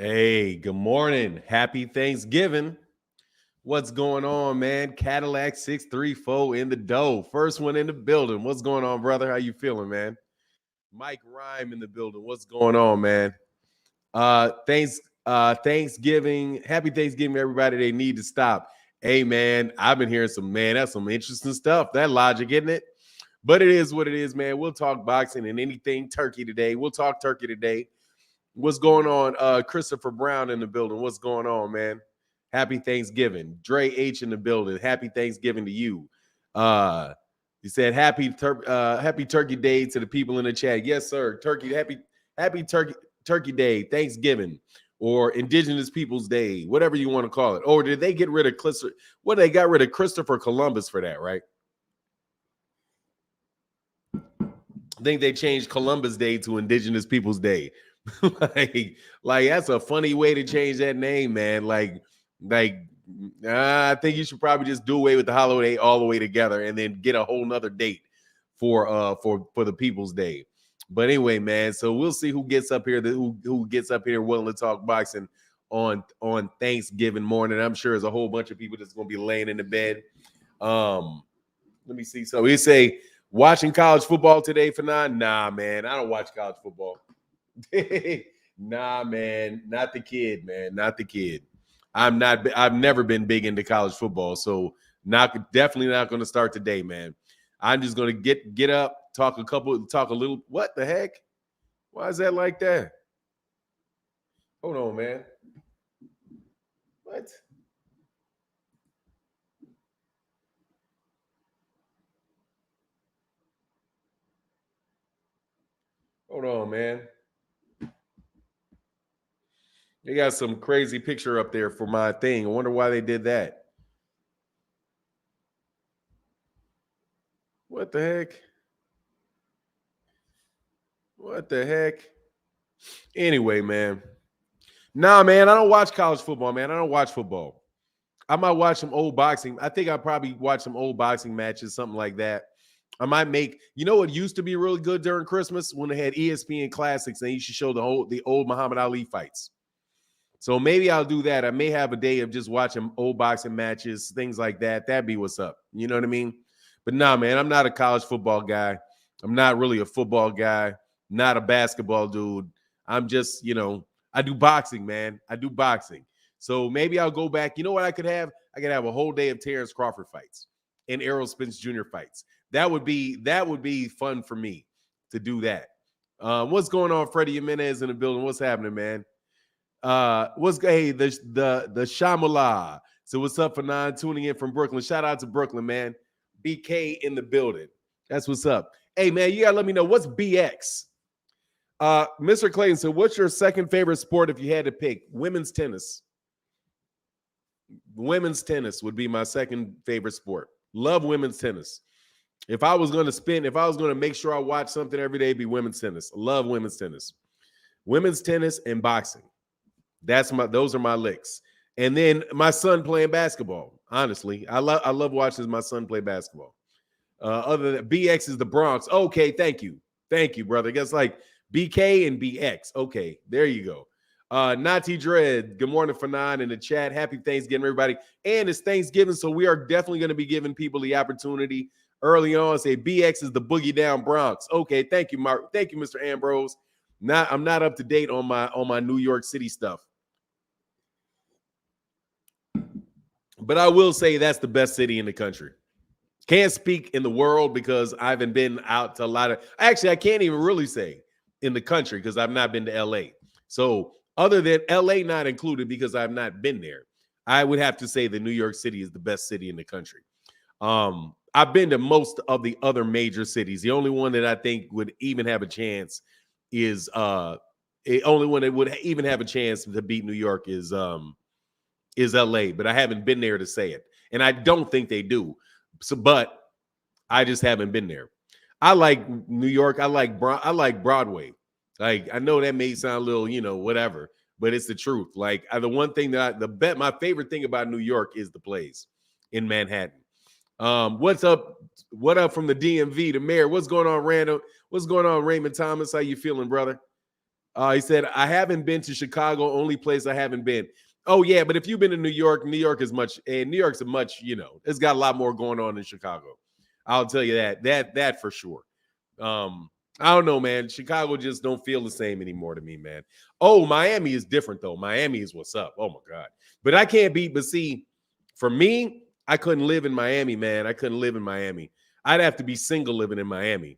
Hey, good morning. Happy Thanksgiving. What's going on, man? Cadillac 634 in the dough. First one in the building. What's going on, brother? How you feeling, man? Mike Rhyme in the building. What's going on, man? Thanksgiving. Happy Thanksgiving, everybody. They need to stop. Hey, man, I've been hearing that's some interesting stuff. That logic, isn't it? But it is what it is, man. We'll talk boxing and anything turkey today. We'll talk turkey today. What's going on? Christopher Brown in the building. What's going on, man? Happy Thanksgiving. Dre H in the building. Happy Thanksgiving to you. He said happy Turkey Day to the people in the chat. Yes, sir. Happy Turkey Day, Thanksgiving, or Indigenous Peoples Day, whatever you want to call it. Or did they get rid of Christopher? Well, they got rid of Christopher Columbus for that, right? I think they changed Columbus Day to Indigenous Peoples Day. like that's a funny way to change that name, man. I think you should probably just do away with the holiday all the way together and then get a whole nother date for the People's Day. But anyway, man, so we'll see who gets up here, who gets up here willing to talk boxing on Thanksgiving morning. I'm sure there's a whole bunch of people that's gonna be laying in the bed. Let me see. So we say watching college football today for nah, man. I don't watch college football. Nah, man, not the kid, man, not the kid. I've never been big into college football, so definitely not going to start today, man. I'm just going to get up, talk a little. What the heck? Why is that like that? Hold on, man. What? Hold on, man. They got some crazy picture up there for my thing. I wonder why they did that. What the heck? What the heck? Anyway, man. Nah, man, I don't watch college football, man. I don't watch football. I might watch some old boxing. I think I'll probably watch some old boxing matches, something like that. I might make, what used to be really good during Christmas when they had ESPN Classics and they used to show the old Muhammad Ali fights. So maybe I'll do that. I may have a day of just watching old boxing matches, things like that. That'd be what's up. You know what I mean? But nah, man, I'm not a college football guy. I'm not really a football guy, not a basketball dude. I'm just, I do boxing, man. I do boxing. So maybe I'll go back. You know what I could have? I could have a whole day of Terence Crawford fights and Errol Spence Jr. fights. That would be fun for me to do that. What's going on, Freddie Jimenez in the building? What's happening, man? The Shamala. So what's up for 9 tuning in from Brooklyn? Shout out to Brooklyn, man. BK in the building. That's what's up. Hey, man, you gotta let me know what's BX. Mr. Clayton, so what's your second favorite sport if you had to pick? Women's tennis. Women's tennis would be my second favorite sport. Love women's tennis. If I was going to make sure I watch something every day, it'd be women's tennis. Love women's tennis. Women's tennis and boxing. Those are my licks. And then my son playing basketball. Honestly, I love watching my son play basketball. Other than BX is the Bronx. Okay, thank you, brother. I guess like BK and BX. Okay, there you go. Nati Dread, good morning for 9 in the chat. Happy Thanksgiving, everybody. And it's Thanksgiving, so we are definitely going to be giving people the opportunity early on. Say BX is the boogie down Bronx. Okay, thank you, Mark. Thank you, Mr. Ambrose. I'm not up to date on my New York City stuff. But I will say that's the best city in the country. Can't speak in the world because I haven't been out to a lot of. Actually, I can't even really say in the country because I've not been to LA. So other than LA not included because I've not been there, I would have to say that New York City is the best city in the country. I've been to most of the other major cities. The only one that I think would even have a chance is the only one that would even have a chance to beat New York is LA, but I haven't been there to say it. And I don't think they do. So, but I just haven't been there. I like New York. I like Broadway. Like, I know that may sound a little, whatever, but it's the truth. Like, the one thing that my favorite thing about New York is the plays in Manhattan. What's up? What up from the DMV, the mayor? What's going on, Randall? What's going on, Raymond Thomas? How you feeling, brother? He said, I haven't been to Chicago, only place I haven't been. Oh, yeah, but if you've been to New York is much, and New York's a much, it's got a lot more going on in Chicago. I'll tell you that for sure. I don't know, man. Chicago just don't feel the same anymore to me, man. Oh, Miami is different, though. Miami is what's up. Oh, my God. But I can't be, but see, for me, I couldn't live in Miami, man. I couldn't live in Miami. I'd have to be single living in Miami.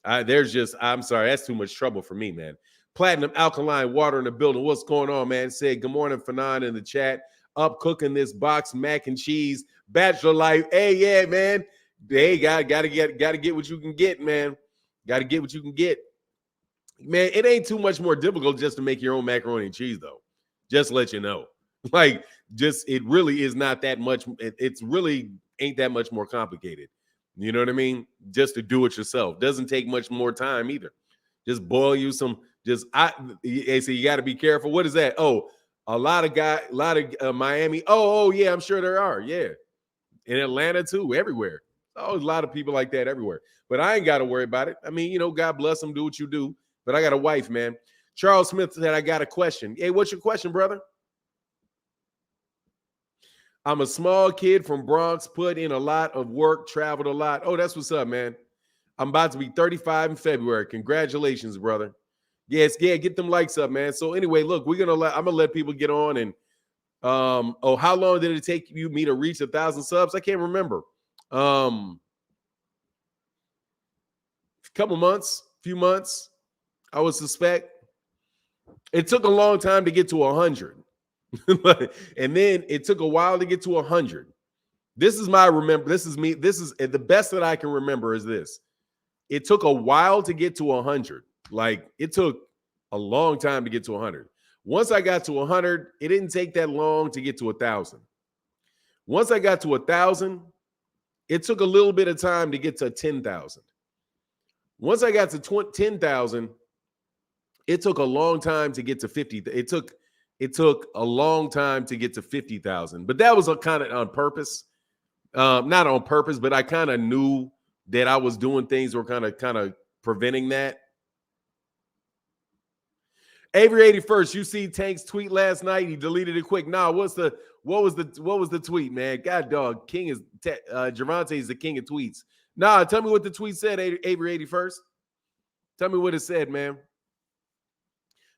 I'm sorry, that's too much trouble for me, man. Platinum Alkaline Water in the building. What's going on, man? Say good morning, Fanon, in the chat. Up cooking this box mac and cheese. Bachelor life. Hey, yeah, man. Hey, gotta get what you can get, man. Gotta get what you can get. Man, it ain't too much more difficult just to make your own macaroni and cheese, though. Just to let you know. Like, it really is not that much. It's really ain't that much more complicated. You know what I mean? Just to do it yourself. Doesn't take much more time either. Just boil you some, so you got to be careful. What is that? Oh, a lot of Miami. Oh, yeah, I'm sure there are. Yeah. In Atlanta too, everywhere. Oh, a lot of people like that everywhere. But I ain't got to worry about it. I mean, God bless them, do what you do. But I got a wife, man. Charles Smith said, I got a question. Hey, what's your question, brother? I'm a small kid from Bronx, put in a lot of work, traveled a lot. Oh, that's what's up, man. I'm about to be 35 in February. Congratulations, brother. Yes, yeah, get them likes up, man. So anyway, look, I'm gonna let people get on and how long did it take me to reach 1,000 subs? I can't remember. A few months, I would suspect. It took a long time to get to 100. And then it took a while to get to 100. This is me. This is the best that I can remember is this. It took a while to get to 100. Like, it took a long time to get to 100. Once I got to 100, it didn't take that long to get to 1,000. Once I got to 1,000, it took a little bit of time to get to 10,000. Once I got to 10,000, it took a long time to get to 50. It took a long time to get to 50,000, but that was kind of on purpose. Not on purpose, but I kind of knew that I was doing things that were kind of preventing that. Avery 81st, you see Tank's tweet last night. He deleted it quick. Nah, what was the tweet, man? God dog, Gervonta is the king of tweets. Nah, tell me what the tweet said, Avery 81st. Tell me what it said, man.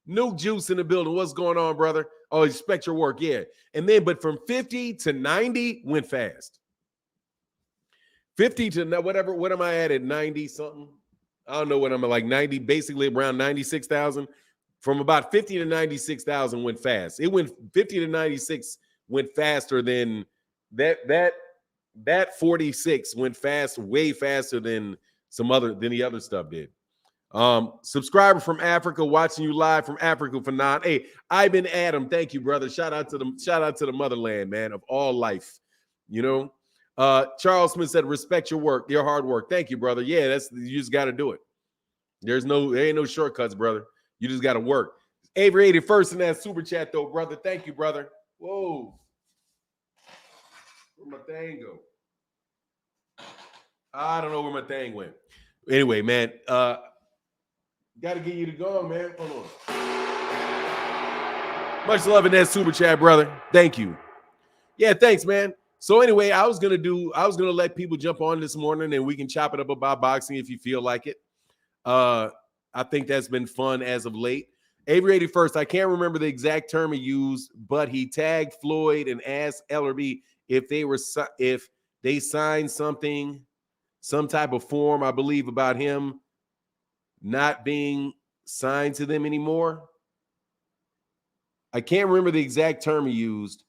Nuke Juice in the building. What's going on, brother? Oh, expect your work, yeah. And then, but from 50 to 90 went fast. 50 to whatever. What am I at 90 something? I don't know what I'm at, like 90, basically around 96,000. From about 50 to 96,000 went fast. It went 50 to 96 went faster than that 46 went fast, way faster than the other stuff did. Subscriber from Africa, watching you live from Africa for non. Hey, I've been Adam. Thank you, brother. Shout out to the motherland, man, of all life. Charles Smith said, respect your work, your hard work. Thank you, brother. Yeah, you just got to do it. There ain't no shortcuts, brother. You just got to work. Avery 81st in that super chat, though, brother. Thank you, brother. Whoa. Where'd my thing go? I don't know where my thing went. Anyway, man, got to get you to go, man. Hold on. Much love in that super chat, brother. Thank you. Yeah, thanks, man. So anyway, I was gonna let people jump on this morning and we can chop it up about boxing if you feel like it. I think that's been fun as of late. Avery 81st, I can't remember the exact term he used, but he tagged Floyd and asked Ellerby if they signed something, some type of form, I believe, about him not being signed to them anymore. I can't remember the exact term he used,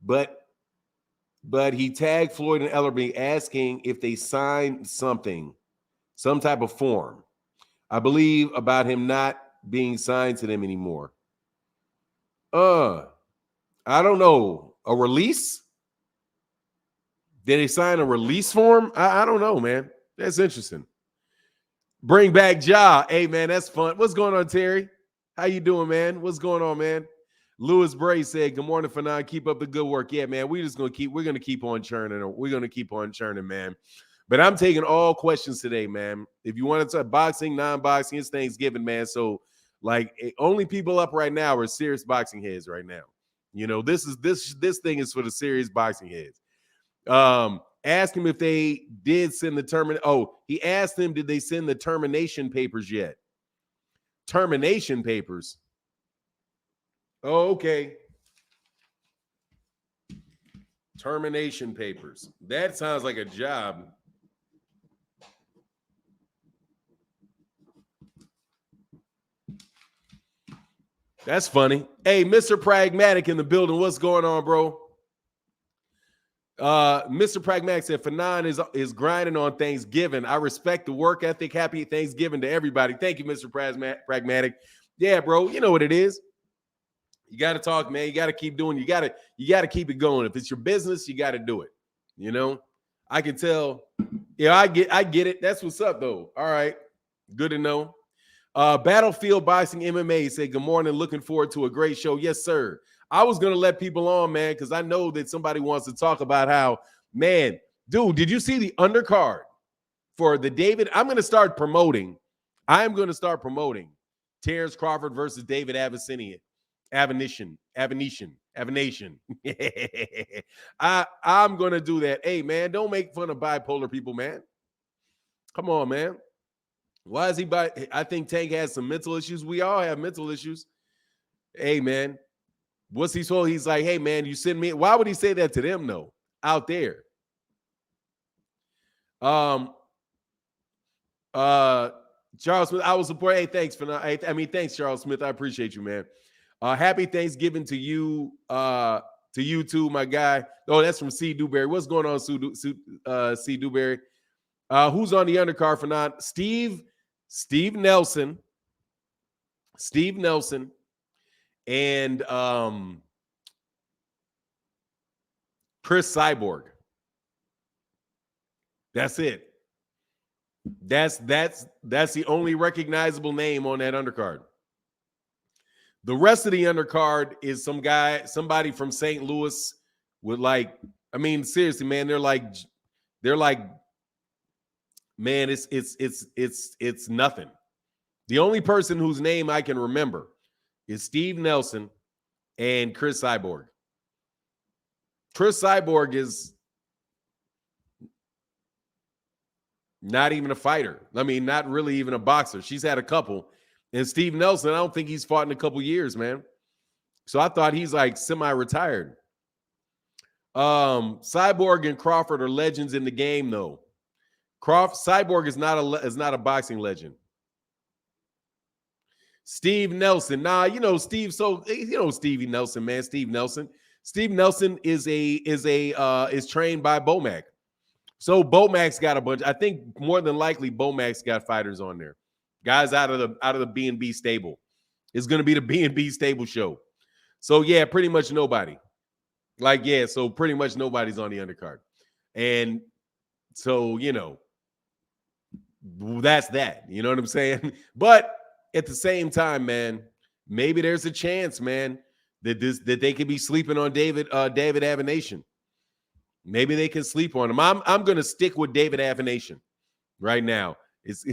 but he tagged Floyd and Ellerby asking if they signed something, some type of form, I believe, about him not being signed to them anymore. I don't know. A release? Did they sign a release form? I don't know, man. That's interesting. Bring back Ja. Hey, man, that's fun. What's going on, Terry? How you doing, man? What's going on, man? Lewis Bray said, good morning, Fanon. Keep up the good work. Yeah, man, we're going to keep on churning. We're going to keep on churning, man. But I'm taking all questions today, man. If you want to talk boxing, non-boxing, it's Thanksgiving, man. So Like only people up right now are serious boxing heads right now. You know, this thing is for the serious boxing heads. Ask him if they did send the termination. Oh, he asked them, did they send the termination papers yet? Termination papers. Oh, okay. Termination papers. That sounds like a job. That's funny. Hey, Mr. Pragmatic in the building. What's going on, bro? Mr. Pragmatic said, Fanon is grinding on Thanksgiving. I respect the work ethic. Happy Thanksgiving to everybody. Thank you, Mr. Pragmatic. Yeah, bro. You know what it is. You got to talk, man. You got to keep doing. You got to keep it going. If it's your business, you got to do it. You know, I can tell. Yeah, I get it. That's what's up, though. All right. Good to know. Battlefield Boxing MMA said, good morning. Looking forward to a great show. Yes, sir. I was going to let people on, man, because I know that somebody wants to talk about how, man, dude, did you see the undercard for the David? I'm going to start promoting. I'm going to start promoting Terence Crawford versus David Avanesyan. Abenation. I'm going to do that. Hey, man, don't make fun of bipolar people, man. Come on, man. Why is he I think Tank has some mental issues. We all have mental issues. Hey, man. What's he told? He's like, hey, man, you send me. Why would he say that to them, though? Out there. Charles Smith, I will support. Hey, thanks for not. Thanks, Charles Smith. I appreciate you, man. Happy Thanksgiving to you too, my guy. Oh, that's from C. Dewberry. What's going on, C. Dewberry? Who's on the undercard for not? Steve Nelson. Steve Nelson. And Chris Cyborg. That's it. That's the only recognizable name on that undercard. The rest of the undercard is somebody from St. Louis with seriously, man, they're like, man, it's nothing. The only person whose name I can remember is Steve Nelson and Chris Cyborg. Chris Cyborg is not even a fighter. Not really even a boxer. She's had a couple. And Steve Nelson, I don't think he's fought in a couple years, man. So I thought he's like semi-retired. Cyborg and Crawford are legends in the game, though. Cyborg is not a boxing legend. Steve Nelson. Stevie Nelson, man. Steve Nelson. Steve Nelson is trained by Bomac. So Bomac's got a bunch. I think more than likely Bomac's got fighters on there. Guys out of the B&B stable. It's going to be the B&B stable show. So yeah, pretty much nobody. So pretty much nobody's on the undercard. And so, that's that. You know what I'm saying? But at the same time, man, maybe there's a chance, man, that they could be sleeping on David Avanesyan. Maybe they can sleep on him. I'm going to stick with David Avanesyan right now. It's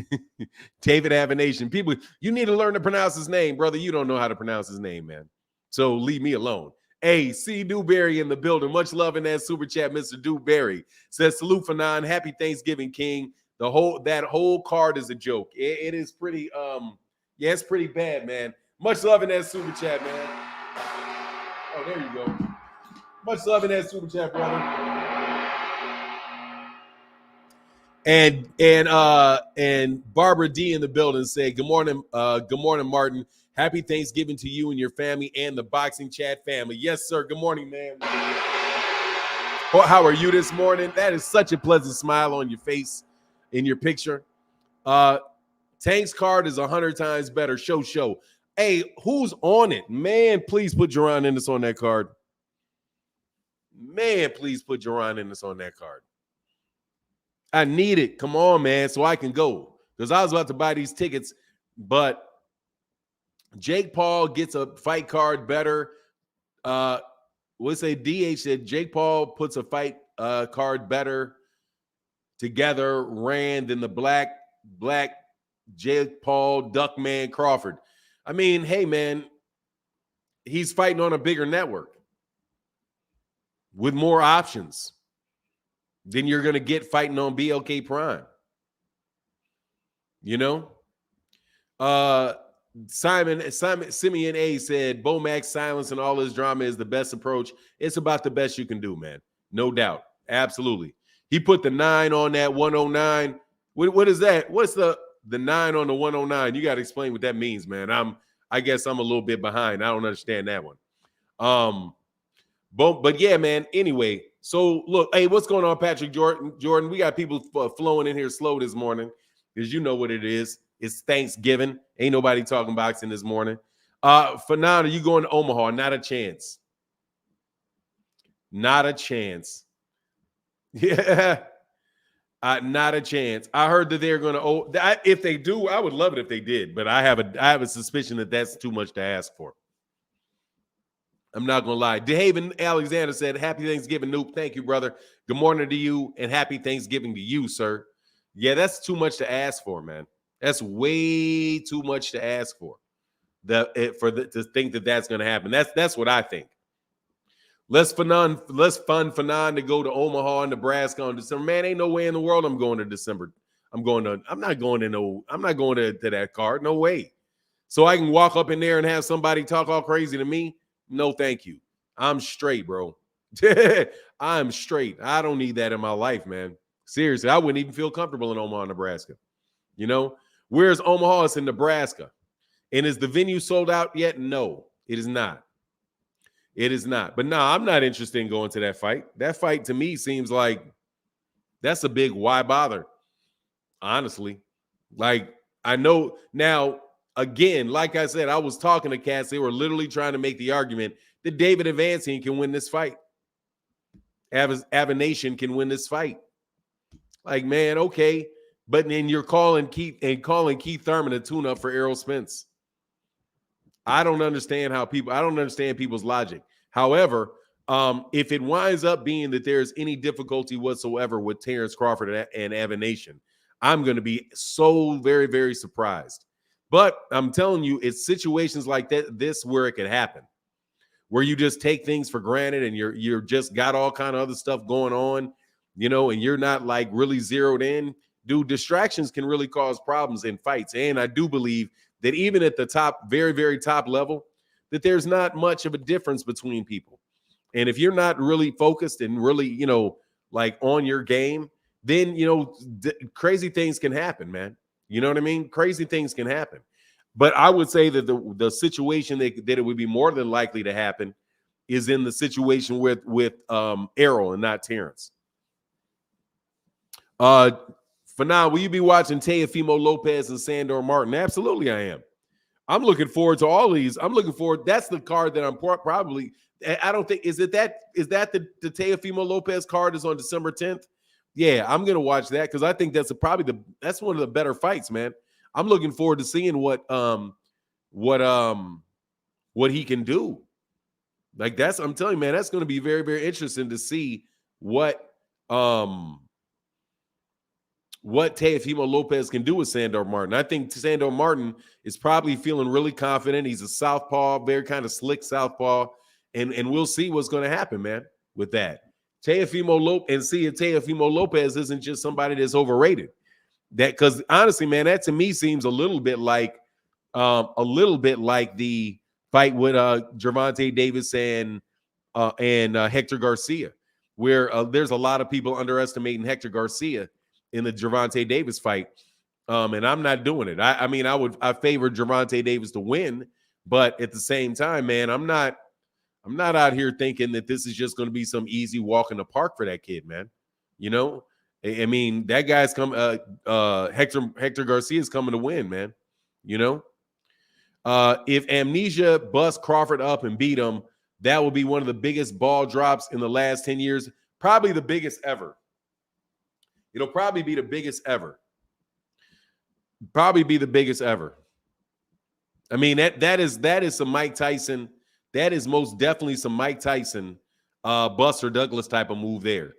David Abenation. People, you need to learn to pronounce his name, brother. You don't know how to pronounce his name, man. So leave me alone. Hey, C. Dewberry in the building. Much love in that super chat, Mr. Dewberry. Says, salute for nine. Happy Thanksgiving, King. That whole card is a joke. It is pretty, it's pretty bad, man. Much love in that super chat, man. Oh, there you go. Much love in that super chat, brother. And Barbara D in the building said, good morning, Martin. Happy Thanksgiving to you and your family and the Boxing Chat family. Yes, sir. Good morning, man. How are you this morning? That is such a pleasant smile on your face in your picture. Tank's card is 100 times better. Show. Hey, who's on it? Man, please put Jerron Ennis on that card. Man, please put Jerron Ennis on that card. I need it. Come on, man, so I can go. Because I was about to buy these tickets, but Jake Paul gets a fight card better. We'll say DH said Jake Paul puts a fight card better together than the black Jake Paul Duckman Crawford. I mean, hey, man, he's fighting on a bigger network with more options than you're going to get fighting on BLK Prime. You know? Simon Simeon A said Bomac's silence and all his drama is the best approach. It's about the best you can do, man. No doubt. Absolutely. He put the 9 on that 109. What is that? What's the 9 on the 109? You got to explain what that means, man. I guess I'm a little bit behind. I don't understand that one. But yeah, man. Anyway, so look, hey, what's going on, Patrick Jordan? We got people flowing in here slow this morning because you know what it is. It's Thanksgiving. Ain't nobody talking boxing this morning. Fanon, are you going to Omaha? Not a chance. Not a chance. Yeah. Not a chance. I heard that they're going to. If they do, I would love it if they did. But I have a suspicion that that's too much to ask for. I'm not going to lie. DeHaven Alexander said, "Happy Thanksgiving, Noop." Thank you, brother. Good morning to you, and happy Thanksgiving to you, sir. Yeah, that's too much to ask for, man. That's way too much to ask for. To think that that's going to happen. That's what I think. Less fun Fanon to go to Omaha, Nebraska on December. Man, ain't no way in the world I'm going to December. I'm not going to that card. No way. So I can walk up in there and have somebody talk all crazy to me. No, thank you. I'm straight, bro. I'm straight. I don't need that in my life, man. Seriously, I wouldn't even feel comfortable in Omaha, Nebraska. You know, where's Omaha? It's in Nebraska. And is the venue sold out yet? No, it is not. It is not. But no, I'm not interested in going to that fight. That fight to me seems like that's a big why bother, honestly. Like, I know now, again, like I said, I was talking to cats. They were literally trying to make the argument that David Avanesyan can win this fight. Abenation can win this fight. Like, man, okay. But then you're calling Keith Thurman a tune-up for Errol Spence. I don't understand people's logic. However, if it winds up being that there's any difficulty whatsoever with Terence Crawford and Avanesyan, I'm going to be so very, very surprised. But I'm telling you, it's situations like this where it could happen, where you just take things for granted and you're just got all kind of other stuff going on, you know, and you're not like really zeroed in. Dude, distractions can really cause problems in fights. And I do believe that even at the top, very, very top level, that there's not much of a difference between people. And if you're not really focused and really, you know, like on your game, then, you know, crazy things can happen, man. You know what I mean? Crazy things can happen. But I would say that the situation that it would be more than likely to happen is in the situation with Errol and not Terence. For now, will you be watching Teofimo Lopez and Sandor Martin? Absolutely, I am. I'm looking forward to all these. I'm looking forward. That's the card that I'm probably. I don't think is that the Teofimo Lopez card is on December 10th. Yeah, I'm gonna watch that because I think that's that's one of the better fights, man. I'm looking forward to seeing what he can do. Like I'm telling you, man, that's going to be very, very interesting to see what Teofimo Lopez can do with Sandor Martin. I think Sandor Martin is probably feeling really confident. He's a southpaw, very kind of slick southpaw, and we'll see what's going to happen, man, with that. Teofimo Lopez isn't just somebody that's overrated. That because honestly, man, that to me seems a little bit like the fight with Gervonta Davis and Hector Garcia, where there's a lot of people underestimating Hector Garcia in the Gervonta Davis fight. And I'm not doing it. I favor Gervonta Davis to win, but at the same time, man, I'm not out here thinking that this is just going to be some easy walk in the park for that kid, man. You know, I mean, that guy's coming. Hector Garcia is coming to win, man. You know, if Amnesia busts Crawford up and beat him, that will be one of the biggest ball drops in the last 10 years, probably the biggest ever. It'll probably be the biggest ever. Probably be the biggest ever. I mean, that is some Mike Tyson. That is most definitely some Mike Tyson, Buster Douglas type of move there.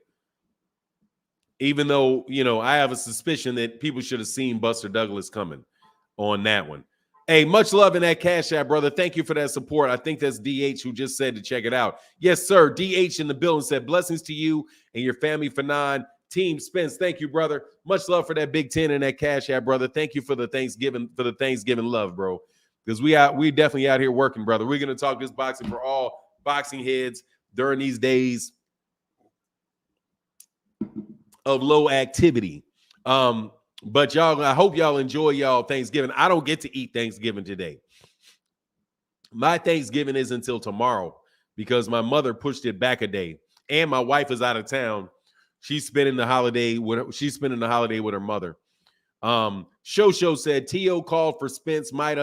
Even though, you know, I have a suspicion that people should have seen Buster Douglas coming on that one. Hey, much love in that Cash App, brother. Thank you for that support. I think that's DH who just said to check it out. Yes, sir. DH in the building said, blessings to you and your family for nine. Team Spence, thank you, brother. Much love for that Big 10 and that Cash App, brother. Thank you for the Thanksgiving love, bro. Because we definitely out here working, brother. We're gonna talk this boxing for all boxing heads during these days of low activity. But y'all, I hope y'all enjoy y'all Thanksgiving. I don't get to eat Thanksgiving today. My Thanksgiving is until tomorrow because my mother pushed it back a day, and my wife is out of town. She's spending the holiday with her mother. Show said T.O. called for Spence might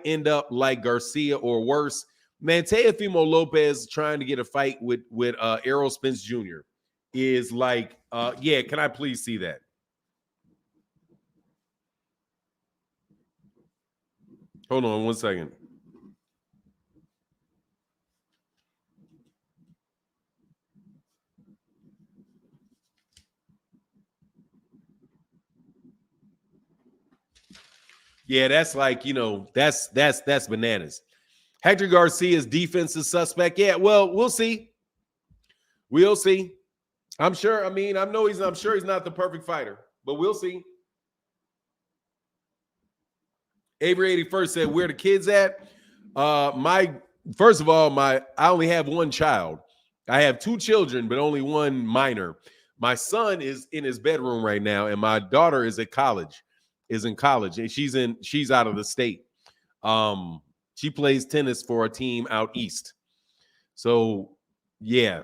end up like Garcia or worse. Man, Teofimo Lopez trying to get a fight with Errol Spence Jr. is like, yeah, can I please see that? Hold on 1 second. Yeah, that's like, that's bananas. Hector Garcia's defense is suspect. Yeah, well, we'll see. We'll see. I'm sure. I mean, I'm sure he's not the perfect fighter, but we'll see. Avery 81st said, where the kids at? First of all, I only have one child. I have two children, but only one minor. My son is in his bedroom right now, and my daughter is in college, and she's out of the state. She plays tennis for a team out east. So yeah.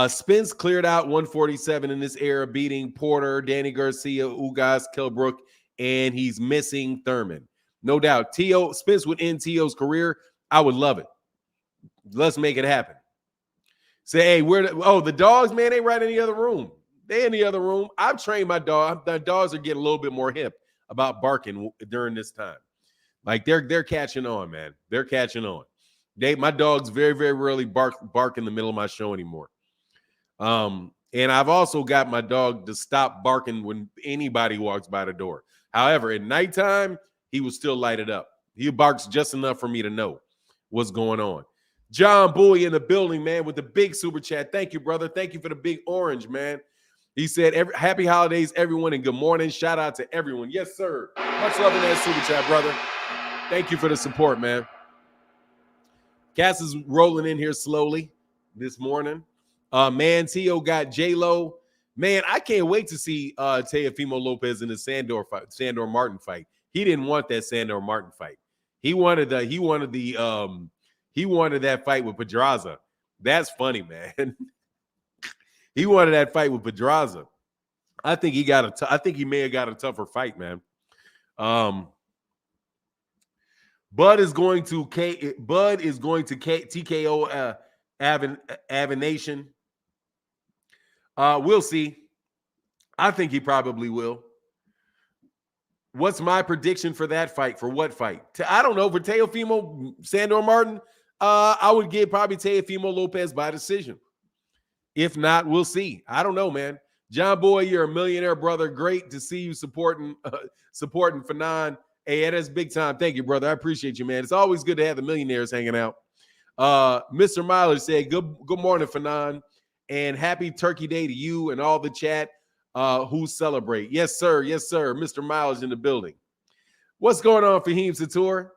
Spence cleared out 147 in this era, beating Porter, Danny Garcia, Ugas, Kilbrook, and he's missing Thurman. No doubt. Spence would end T.O.'s career. I would love it. Let's make it happen. Say, hey, the dogs, man, they right in the other room. They in the other room. I've trained my dog. The dogs are getting a little bit more hip about barking during this time. Like they're catching on, man. They're catching on. My dogs very, very rarely bark in the middle of my show anymore. And I've also got my dog to stop barking when anybody walks by the door. However, at nighttime, he will still light it up. He barks just enough for me to know what's going on. John Bowie in the building, man, with the big super chat. Thank you, brother. Thank you for the big orange, man. He said, happy holidays, everyone, and good morning. Shout out to everyone. Yes, sir. Much love in that super chat, brother. Thank you for the support, man. Cass is rolling in here slowly this morning. Man, T.O. got J-Lo. Man, I can't wait to see Teofimo Lopez in the Sandor Martin fight. He didn't want that Sandor Martin fight. He wanted that fight with Pedraza. That's funny, man. He wanted that fight with Pedraza. I think he may have got a tougher fight, man. Bud is going to TKO Abenation. We'll see. I think he probably will. What's my prediction for that fight? For what fight? I don't know. For Teofimo Sandor Martin, I would give probably Teofimo Lopez by decision. If not, we'll see. I don't know, man. John Boy, you're a millionaire, brother. Great to see you supporting Fanon. Hey, that's big time. Thank you, brother. I appreciate you, man. It's always good to have the millionaires hanging out. Mr. Myler said, good morning, Fanon, and happy Turkey Day to you and all the chat who celebrate. Yes, sir. Yes, sir. Mr. Myler's in the building. What's going on, Fahim Satur?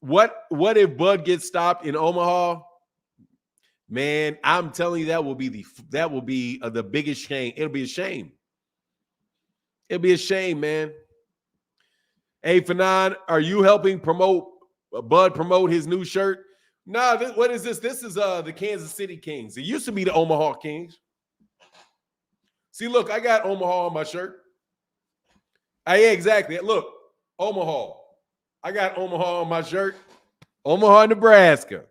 What if Bud gets stopped in Omaha? Man, I'm telling you, that will be the biggest shame. It'll be a shame. It'll be a shame, man. Hey, Fanon, are you helping Bud promote his new shirt? No, what is this? This is the Kansas City Kings. It used to be the Omaha Kings. See, look, I got Omaha on my shirt. Yeah, exactly. Look, Omaha. I got Omaha on my shirt. Omaha, Nebraska.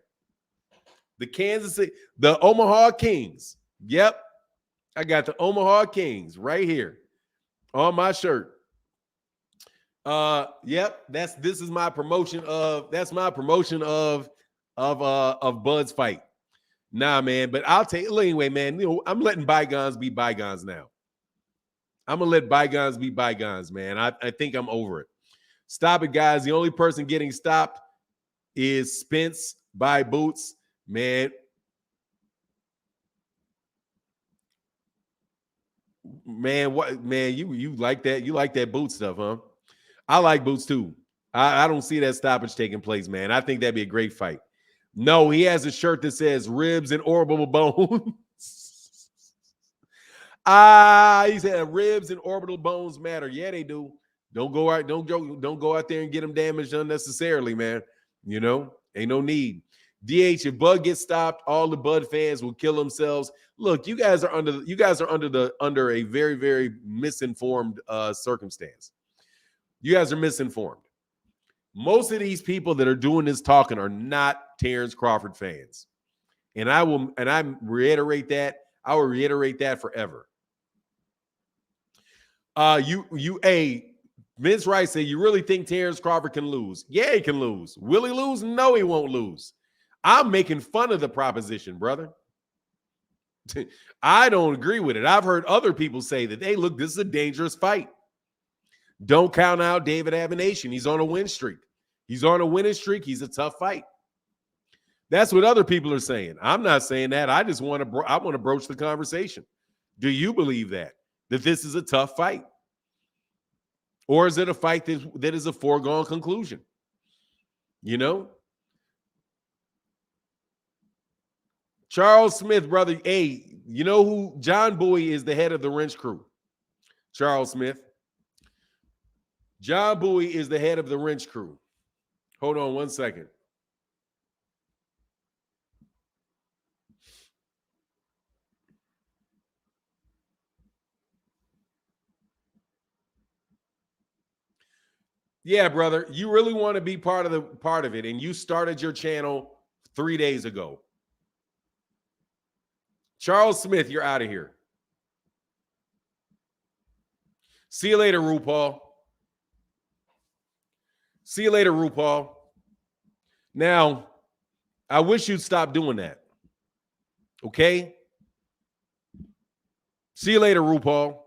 The Omaha Kings. Yep. I got the Omaha Kings right here on my shirt. Yep. This is my promotion of Bud's fight. Nah, man, but I'll take it anyway, man. I'm letting bygones be bygones now. I'm gonna let bygones be bygones, man. I think I'm over it. Stop it, guys. The only person getting stopped is Spence by Boots. Man, what man, you like that? You like that Boots stuff, huh? I like Boots too. I don't see that stoppage taking place, man. I think that'd be a great fight. No, he has a shirt that says ribs and orbital bones. He said ribs and orbital bones matter. Yeah, they do. Don't go out there and get them damaged unnecessarily, man. You know, ain't no need. DH, if Bud gets stopped, all the Bud fans will kill themselves. Look, you guys are under a very, very misinformed circumstance. You guys are misinformed. Most of these people that are doing this talking are not Terence Crawford fans. And I reiterate that. I will reiterate that forever. Vince Wright said, you really think Terence Crawford can lose? Yeah, he can lose. Will he lose? No, he won't lose. I'm making fun of the proposition, brother. I don't agree with it. I've heard other people say that, hey, look, this is a dangerous fight. Don't count out David Abenation. He's on a win streak. He's on a winning streak. He's a tough fight. That's what other people are saying. I'm not saying that. I just want to broach the conversation. Do you believe that this is a tough fight? Or is it a fight that is a foregone conclusion? You know? Charles Smith, brother. Hey, you know who? John Bowie is the head of the wrench crew. Charles Smith. John Bowie is the head of the wrench crew. Hold on one second. Yeah, brother, you really want to be part of it, and you started your channel 3 days ago. Charles Smith, you're out of here. See you later, RuPaul. See you later, RuPaul. Now, I wish you'd stop doing that. Okay? See you later, RuPaul.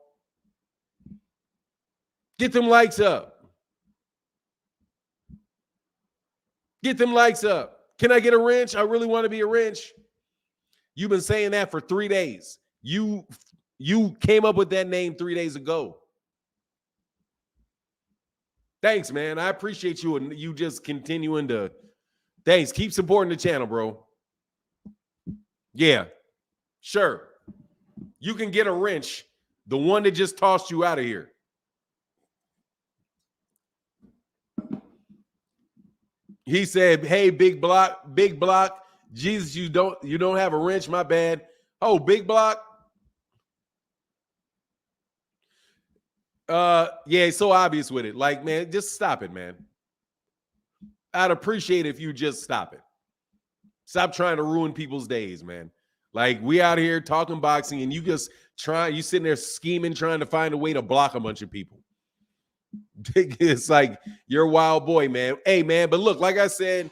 Get them likes up. Get them likes up. Can I get a wrench? I really want to be a wrench. You've been saying that for 3 days. You came up with that name 3 days ago. Thanks, man. I appreciate you and you just continuing to. Thanks. Keep supporting the channel, bro. Yeah, sure. You can get a wrench, the one that just tossed you out of here. He said, "Hey, big block. Jesus, you don't have a wrench. My bad. Oh, big block. Yeah, it's so obvious with it. Like, man, just stop it, man. I'd appreciate if you just stop it. Stop trying to ruin people's days, man. Like, we out here talking boxing, and you sitting there scheming, trying to find a way to block a bunch of people. It's like you're a wild boy, man. Hey, man, but look, like I said,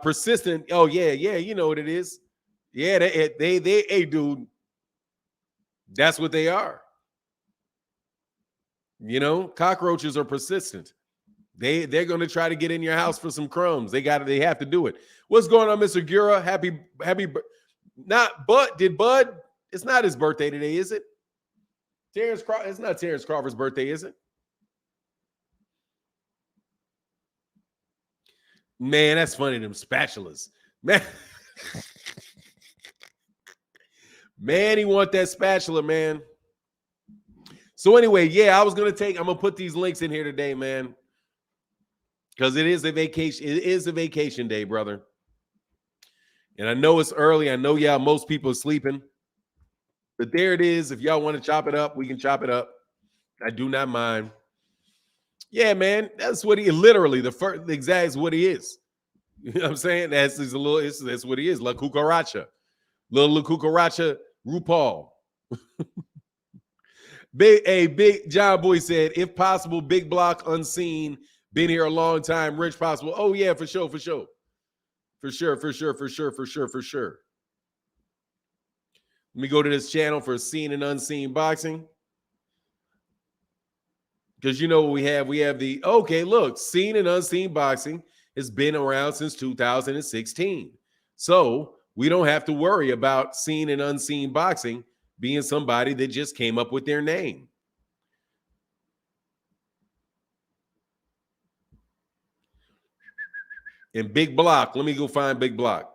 persistent. Oh, yeah, you know what it is. Yeah, they hey, dude, that's what they are. You know, cockroaches are persistent. They're going to try to get in your house for some crumbs. They have to do it. What's going on, Mr. Gura? Happy. Did Bud? It's not his birthday today, is it? It's not Terence Crawford's birthday, is it? Man, that's funny. Them spatulas, man. Man, he want that spatula, man. So anyway, yeah, I'm gonna put these links in here today, man, because it is a vacation. It is a vacation day, brother. And I know it's early. I know, yeah, most people are sleeping, but there it is. If y'all want to chop it up, we can chop it up. I do not mind. Yeah, man, that's what he literally the exact is what he is. You know what I'm saying? That's what he is. La Cucaracha. Little La Cucaracha RuPaul. Big John Boy said, if possible, big block unseen. Been here a long time. Rich possible. Oh, yeah, for sure. For sure. Let me go to this channel for seen and unseen boxing. Because you know what we have? We have the, okay, look, seen and unseen boxing has been around since 2016. So we don't have to worry about seen and unseen boxing being somebody that just came up with their name. And Big Block, let me go find Big Block.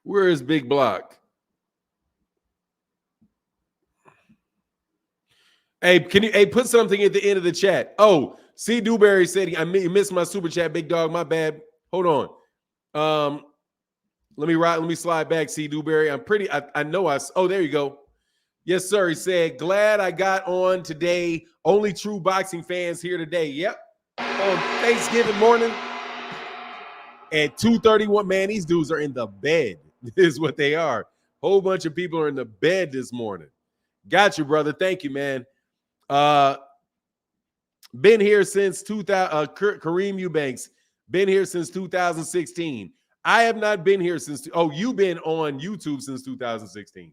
Where is Big Block? Hey, can you put something at the end of the chat? Oh, C. Dewberry said, I missed my super chat, big dog. My bad. Hold on. Let me slide back, C. Dewberry. I know oh, there you go. Yes, sir. He said, glad I got on today. Only true boxing fans here today. Yep. On Thanksgiving morning at 2:31. Man, these dudes are in the bed. Is what they are. Whole bunch of people are in the bed this morning. Got you, brother. Thank you, man. Been here since 2000. Kareem Eubanks, been here since 2016. I have not been here since. Oh, you've been on YouTube since 2016.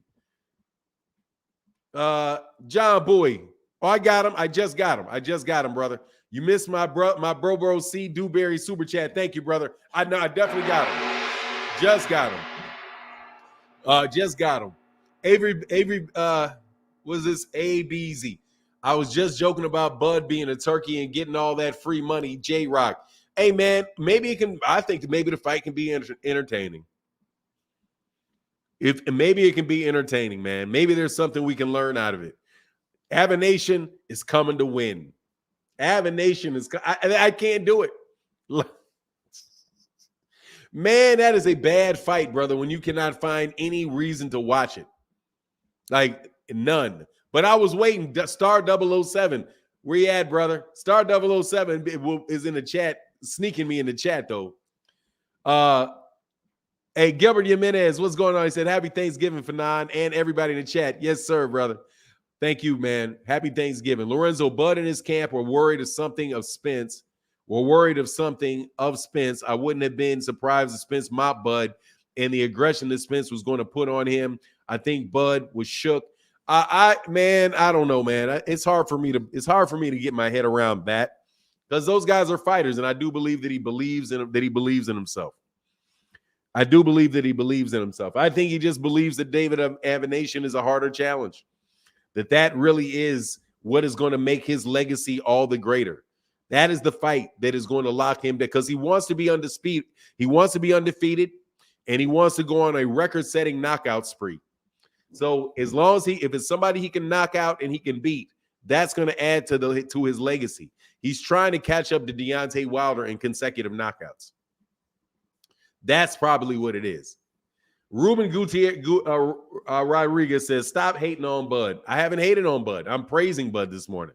John Bowie. Oh, I got him. I just got him, brother. You missed my bro C. Dewberry super chat. Thank you, brother. I know. I definitely got him. Just got him. Avery. Was this ABZ? I was just joking about Bud being a turkey and getting all that free money. J-Rock. Hey, man, I think maybe the fight can be entertaining. Maybe it can be entertaining, man. Maybe there's something we can learn out of it. Abenation is coming to win. Abenation is I can't do it. Man, that is a bad fight, brother, when you cannot find any reason to watch it. Like, none. But I was waiting. Star 007. Where you at, brother? Star 007 is in the chat, sneaking me in the chat, though. Hey, Gilbert Jimenez, what's going on? He said, happy Thanksgiving, Fanon, and everybody in the chat. Yes, sir, brother. Thank you, man. Happy Thanksgiving. Lorenzo, Bud and his camp were worried of something of Spence. I wouldn't have been surprised if Spence mopped Bud and the aggression that Spence was going to put on him. I think Bud was shook. I don't know, man. It's hard for me to get my head around that, because those guys are fighters, and I do believe that he believes in himself. I do believe that he believes in himself. I think he just believes that David Avanesyan is a harder challenge. That really is what is going to make his legacy all the greater. That is the fight that is going to lock him down, because he wants to be undefeated. He wants to be undefeated, and he wants to go on a record-setting knockout spree. So as long as if it's somebody he can knock out and he can beat, that's going to add to his legacy. He's trying to catch up to Deontay Wilder in consecutive knockouts. That's probably what it is. Ruben Rodriguez says, stop hating on Bud. I haven't hated on Bud. I'm praising Bud this morning.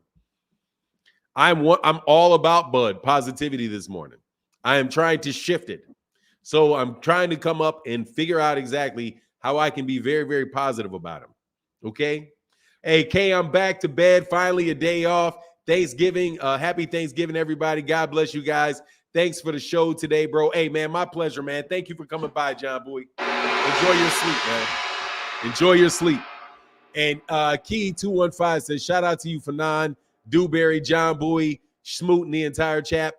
I'm all about Bud positivity this morning. I am trying to shift it. So I'm trying to come up and figure out exactly how I can be very, very positive about him. Okay? Hey, Kay, I'm back to bed. Finally, a day off. Thanksgiving. Happy Thanksgiving, everybody. God bless you guys. Thanks for the show today, bro. Hey, man, my pleasure, man. Thank you for coming by, John Bowie. Enjoy your sleep, man. Enjoy your sleep. And Key215 says, shout out to you, Fanon, Dewberry, John Bowie, Smoot, and the entire chat.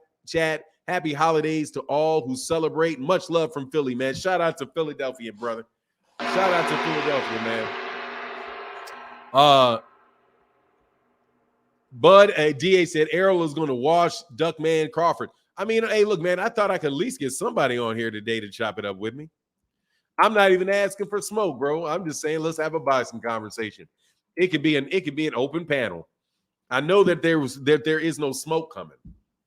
Happy holidays to all who celebrate. Much love from Philly, man. Shout out to Philadelphia, brother. Shout out to Philadelphia, man. Bud DA said Errol is going to wash Duckman Crawford. I mean, hey, look, man, I thought I could at least get somebody on here today to chop it up with me. I'm not even asking for smoke, bro. I'm just saying let's have a boxing conversation. It could be an open panel. I know that there is no smoke coming.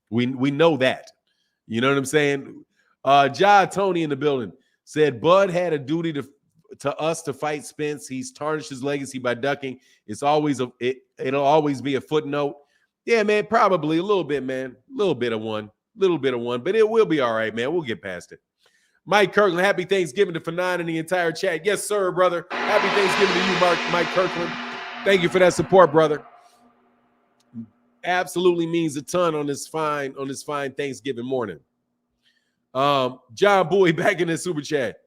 We know that. You know what I'm saying? Tony in the building said Bud had a duty to us to fight Spence. He's tarnished his legacy by ducking. It'll always be a footnote. Yeah, man, probably a little bit, man. A little bit of one, but it will be all right, man. We'll get past it. Mike Kirkland, happy Thanksgiving to Fanon and the entire chat. Yes, sir, brother. Happy Thanksgiving to you, Mike Kirkland. Thank you for that support, brother. Absolutely means a ton on this fine Thanksgiving morning. John Bowie back in the super chat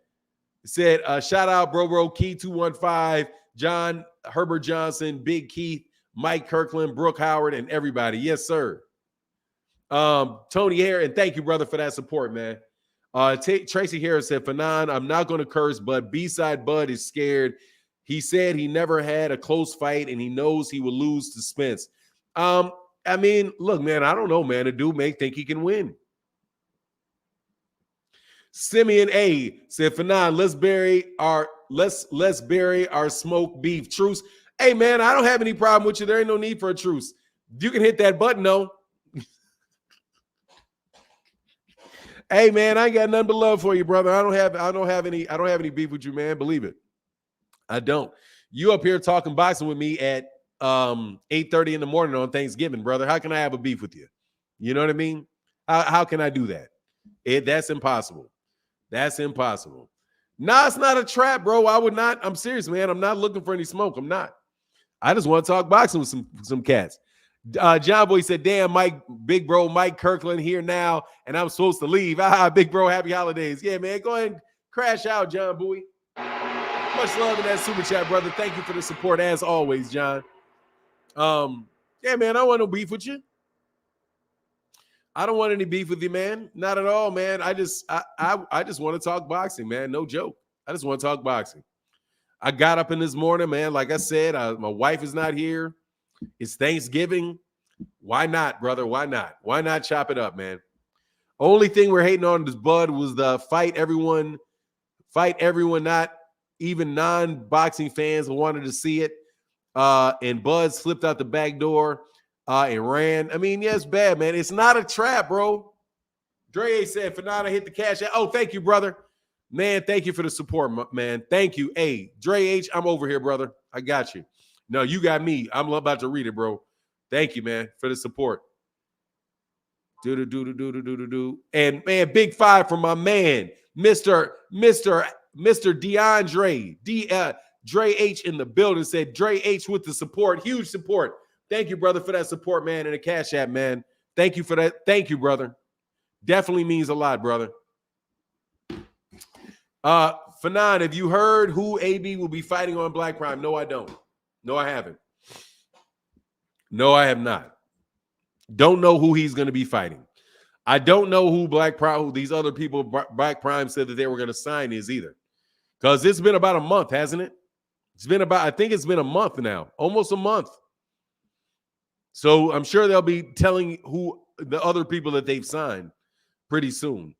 said, shout out, bro, Key215. John, Herbert Johnson, Big Keith, Mike Kirkland, Brooke Howard, and everybody. Yes, sir. Tony Hare, and thank you, brother, for that support, man. Tracy Harris said, Fanon, I'm not going to curse, but B-side Bud is scared. He said he never had a close fight, and he knows he will lose to Spence. I mean, look, man, I don't know, man. The dude may think he can win. Simeon A said, Fanon, let's bury our smoke beef truce. Hey, man, I don't have any problem with you. There ain't no need for a truce. You can hit that button, though. Hey, man, I ain't got nothing but love for you, brother. I don't have any beef with you, man. Believe it. I don't. You up here talking boxing with me at 8:30 in the morning on Thanksgiving, brother. How can I have a beef with you? You know what I mean? How can I do that? That's impossible. That's impossible. Nah, it's not a trap, bro. I would not. I'm serious, man. I'm not looking for any smoke. I'm not. I just want to talk boxing with some cats. John Boy said, damn, big bro, Mike Kirkland here now, and I'm supposed to leave. Big bro, happy holidays. Yeah, man, go ahead and crash out, John Boy. Much love in that super chat, brother. Thank you for the support, as always, John. Yeah, man, I don't want no beef with you. I don't want any beef with you, man. Not at all, man. I just want to talk boxing, man. No joke. I just want to talk boxing. I got up in this morning, man. Like I said, my wife is not here. It's Thanksgiving. Why not, brother? Why not? Why not chop it up, man? Only thing we're hating on this Bud was the fight everyone, not even non-boxing fans wanted to see it. And Bud slipped out the back door and ran. I mean, yeah, it's bad, man. It's not a trap, bro. Dre said, Fernanda hit the cash out. Oh, thank you, brother. Man, thank you for the support, man. Thank you. Hey, Dre H, I'm over here, brother. I got you. No, you got me. I'm about to read it, bro. Thank you, man, for the support. And man, big five from my man, Mr. DeAndre. Dre H in the building said Dre H with the support. Huge support. Thank you, brother, for that support, man, and the Cash App, man. Thank you for that. Thank you, brother. Definitely means a lot, brother. Fanon, have you heard who AB will be fighting on Black Prime? No, I don't. No, I haven't. No, I have not. Don't know who he's going to be fighting. I don't know who who these other people Black Prime said that they were going to sign is either. Because it's been about a month, hasn't it? I think it's been a month now. Almost a month. So I'm sure they'll be telling who the other people that they've signed pretty soon.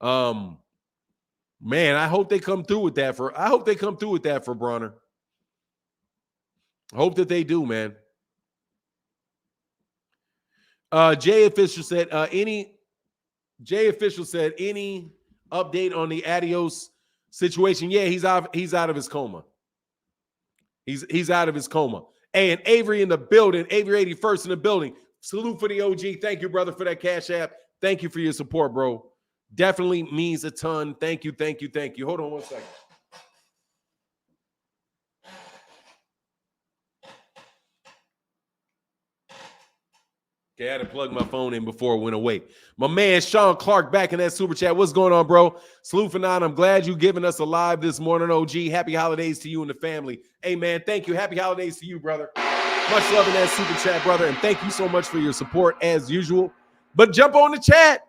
Man, I hope they come through with that for Bronner. Hope that they do, man. Jay Official said any update on the Adios situation? Yeah, he's out of his coma. He's out of his coma. Hey, and Avery in the building, Avery 81st in the building. Salute for the OG. Thank you, brother, for that Cash App. Thank you for your support, bro. Definitely means a ton. Thank you. Hold on one second. Okay, I had to plug my phone in before it went away. My man, Sean Clark, back in that super chat. What's going on, bro? Salute for nine. I'm glad you giving us a live this morning, OG. Happy holidays to you and the family. Hey, man, thank you. Happy holidays to you, brother. Much love in that super chat, brother. And thank you so much for your support, as usual. But jump on the chat.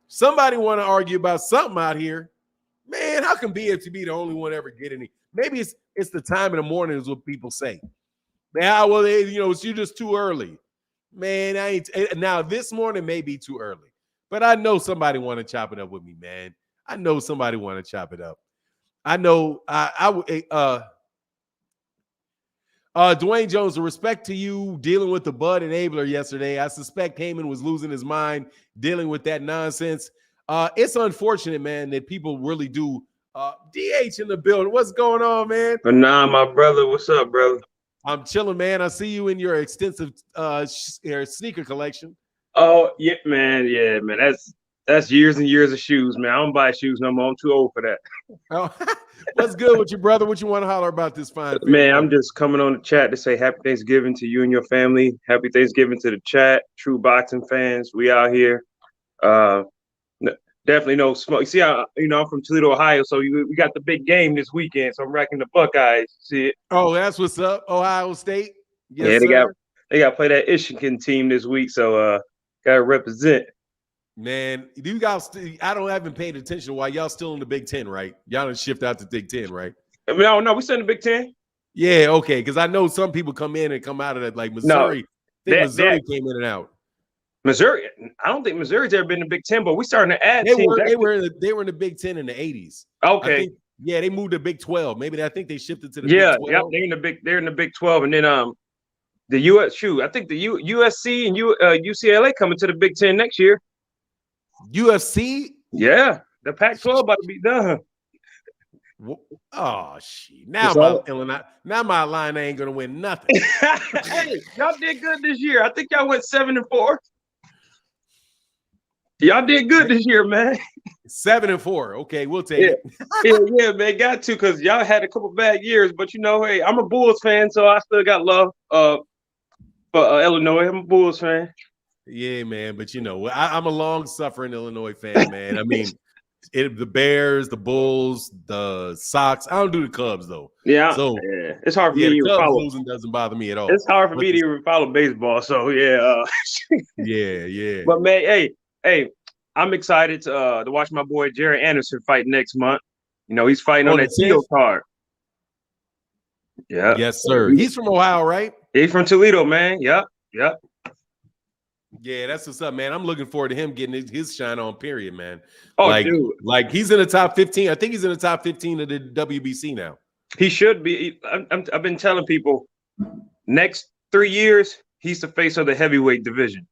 Somebody want to argue about something out here. Man, how can BFT be the only one ever get any? Maybe it's the time in the morning is what people say. Man, well, it's just too early. Man, now this morning may be too early, but I know somebody want to chop it up with me, man. I know somebody want to chop it up. I know Dwayne Jones, with respect to you dealing with the Bud enabler yesterday, I suspect Heyman was losing his mind dealing with that nonsense. It's unfortunate, man, that people really do. DH in the building. What's going on, man? But nah, my brother. What's up, brother? I'm chilling, man. I see you in your extensive sneaker collection. Oh, yeah, man. Yeah, man. That's years and years of shoes, man. I don't buy shoes no more. I'm too old for that. Oh, what's good with you, brother? What you want to holler about this fine? Man, I'm just coming on the chat to say happy Thanksgiving to you and your family. Happy Thanksgiving to the chat. True boxing fans. We out here. Definitely no smoke. You see, I'm from Toledo, Ohio, so we got the big game this weekend. So I'm racking the Buckeyes. See it? Oh, that's what's up, Ohio State. Yes, Yeah, sir. they got to play that Michigan team this week, so got to represent. Man, you guys, I haven't paid attention while y'all still in the Big Ten, right? Y'all done shift out to Big Ten, right? No, we still in the Big Ten. Yeah, okay. Because I know some people come in and come out of that, like Missouri. Missouri came in and out. Missouri, I don't think Missouri's ever been in the Big Ten, but we starting to add teams. They were in the Big Ten in the 80s. Okay. They moved to Big 12. Maybe I think they shifted to the Big 12. Yep, they're in the Big 12. And then the I think the USC and UCLA coming to the Big Ten next year. UFC? Yeah, the Pac-12 about to be done. Oh shit! Now my line ain't gonna win nothing. Hey, y'all did good this year. I think y'all went 7-4. Y'all did good this year, man. 7-4. Okay, we'll take it. Yeah, man, got to because y'all had a couple bad years, but hey, I'm a Bulls fan, so I still got love for Illinois. I'm a Bulls fan. Yeah, man, but I'm a long-suffering Illinois fan, man. I mean, the Bears, the Bulls, the Sox. I don't do the Cubs though. Yeah, so it's hard for me to follow. Losing doesn't bother me at all. It's hard for me to even follow baseball. So yeah. Yeah. But man, hey, I'm excited to watch my boy Jared Anderson fight next month. He's fighting on that Tito card. Yeah. Yes, sir. He's from Ohio, right? He's from Toledo, man. Yep. Yeah, that's what's up, man. I'm looking forward to him getting his shine on, period, man. Oh, dude. Like he's in the top 15. I think he's in the top 15 of the WBC now. He should be. I've been telling people next 3 years, he's the face of the heavyweight division.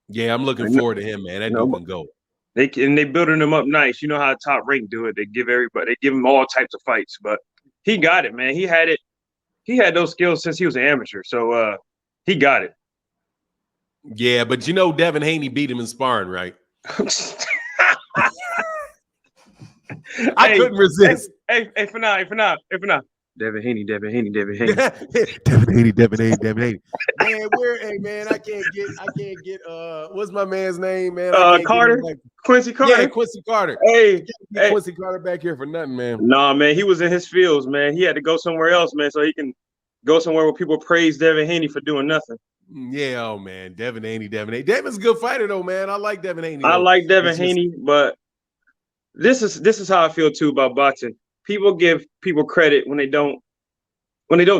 Yeah, I'm looking forward to him, man. That dude can go. They building him up nice. You know how top rank do it. They give him all types of fights, but he got it, man. He had it. He had those skills since he was an amateur, so he got it. Yeah, but Devin Haney beat him in sparring, right? I couldn't resist. Hey, for now. Devin Haney. Devin Haney. Man, I can't get what's my man's name, man? Carter. Quincy Carter. Yeah, Quincy Carter. Hey, Quincy Carter back here for nothing, man. Nah, man, he was in his fields, man. He had to go somewhere else, man, so he can go somewhere where people praise Devin Haney for doing nothing. Yeah, oh man, Devin Haney. Devin's a good fighter though, man. I like Devin Haney. I like Devin Haney, but this is how I feel too about boxing. People give people credit when they don't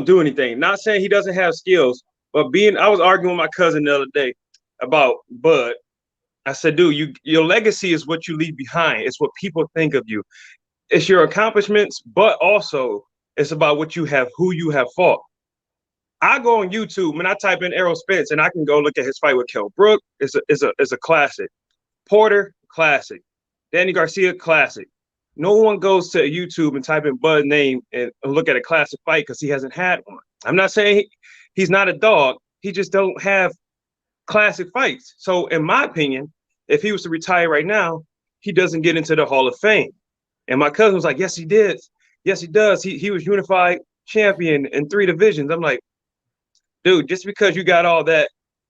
do anything. Not saying he doesn't have skills, but I was arguing with my cousin the other day about Bud. I said, dude, your legacy is what you leave behind. It's what people think of you. It's your accomplishments, but also it's about what you have, who you have fought. I go on YouTube and I type in Errol Spence and I can go look at his fight with Kell Brook. It's a classic. Porter, classic. Danny Garcia, classic. No one goes to YouTube and type in Bud's name and look at a classic fight because he hasn't had one. I'm not saying he's not a dog. He just don't have classic fights. So in my opinion, if he was to retire right now, he doesn't get into the Hall of Fame. And my cousin was like, yes, he did. Yes, he does. He was unified champion in 3 divisions. I'm like, dude, just because you got all that,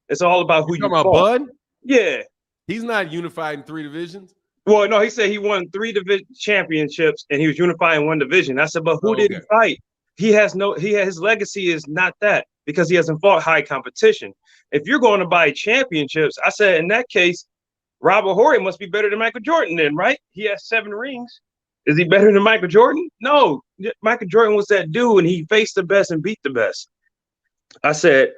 it's all about who you fought. Bud? Yeah. He's not unified in 3 divisions. Well, no, he said he won 3 division championships and he was unified in 1 division. I said, but who did he fight? His legacy is not that because he hasn't fought high competition. If you're going to buy championships, I said, in that case, Robert Horry must be better than Michael Jordan then, right? He has 7 rings. Is he better than Michael Jordan? No. Michael Jordan was that dude and he faced the best and beat the best. I said,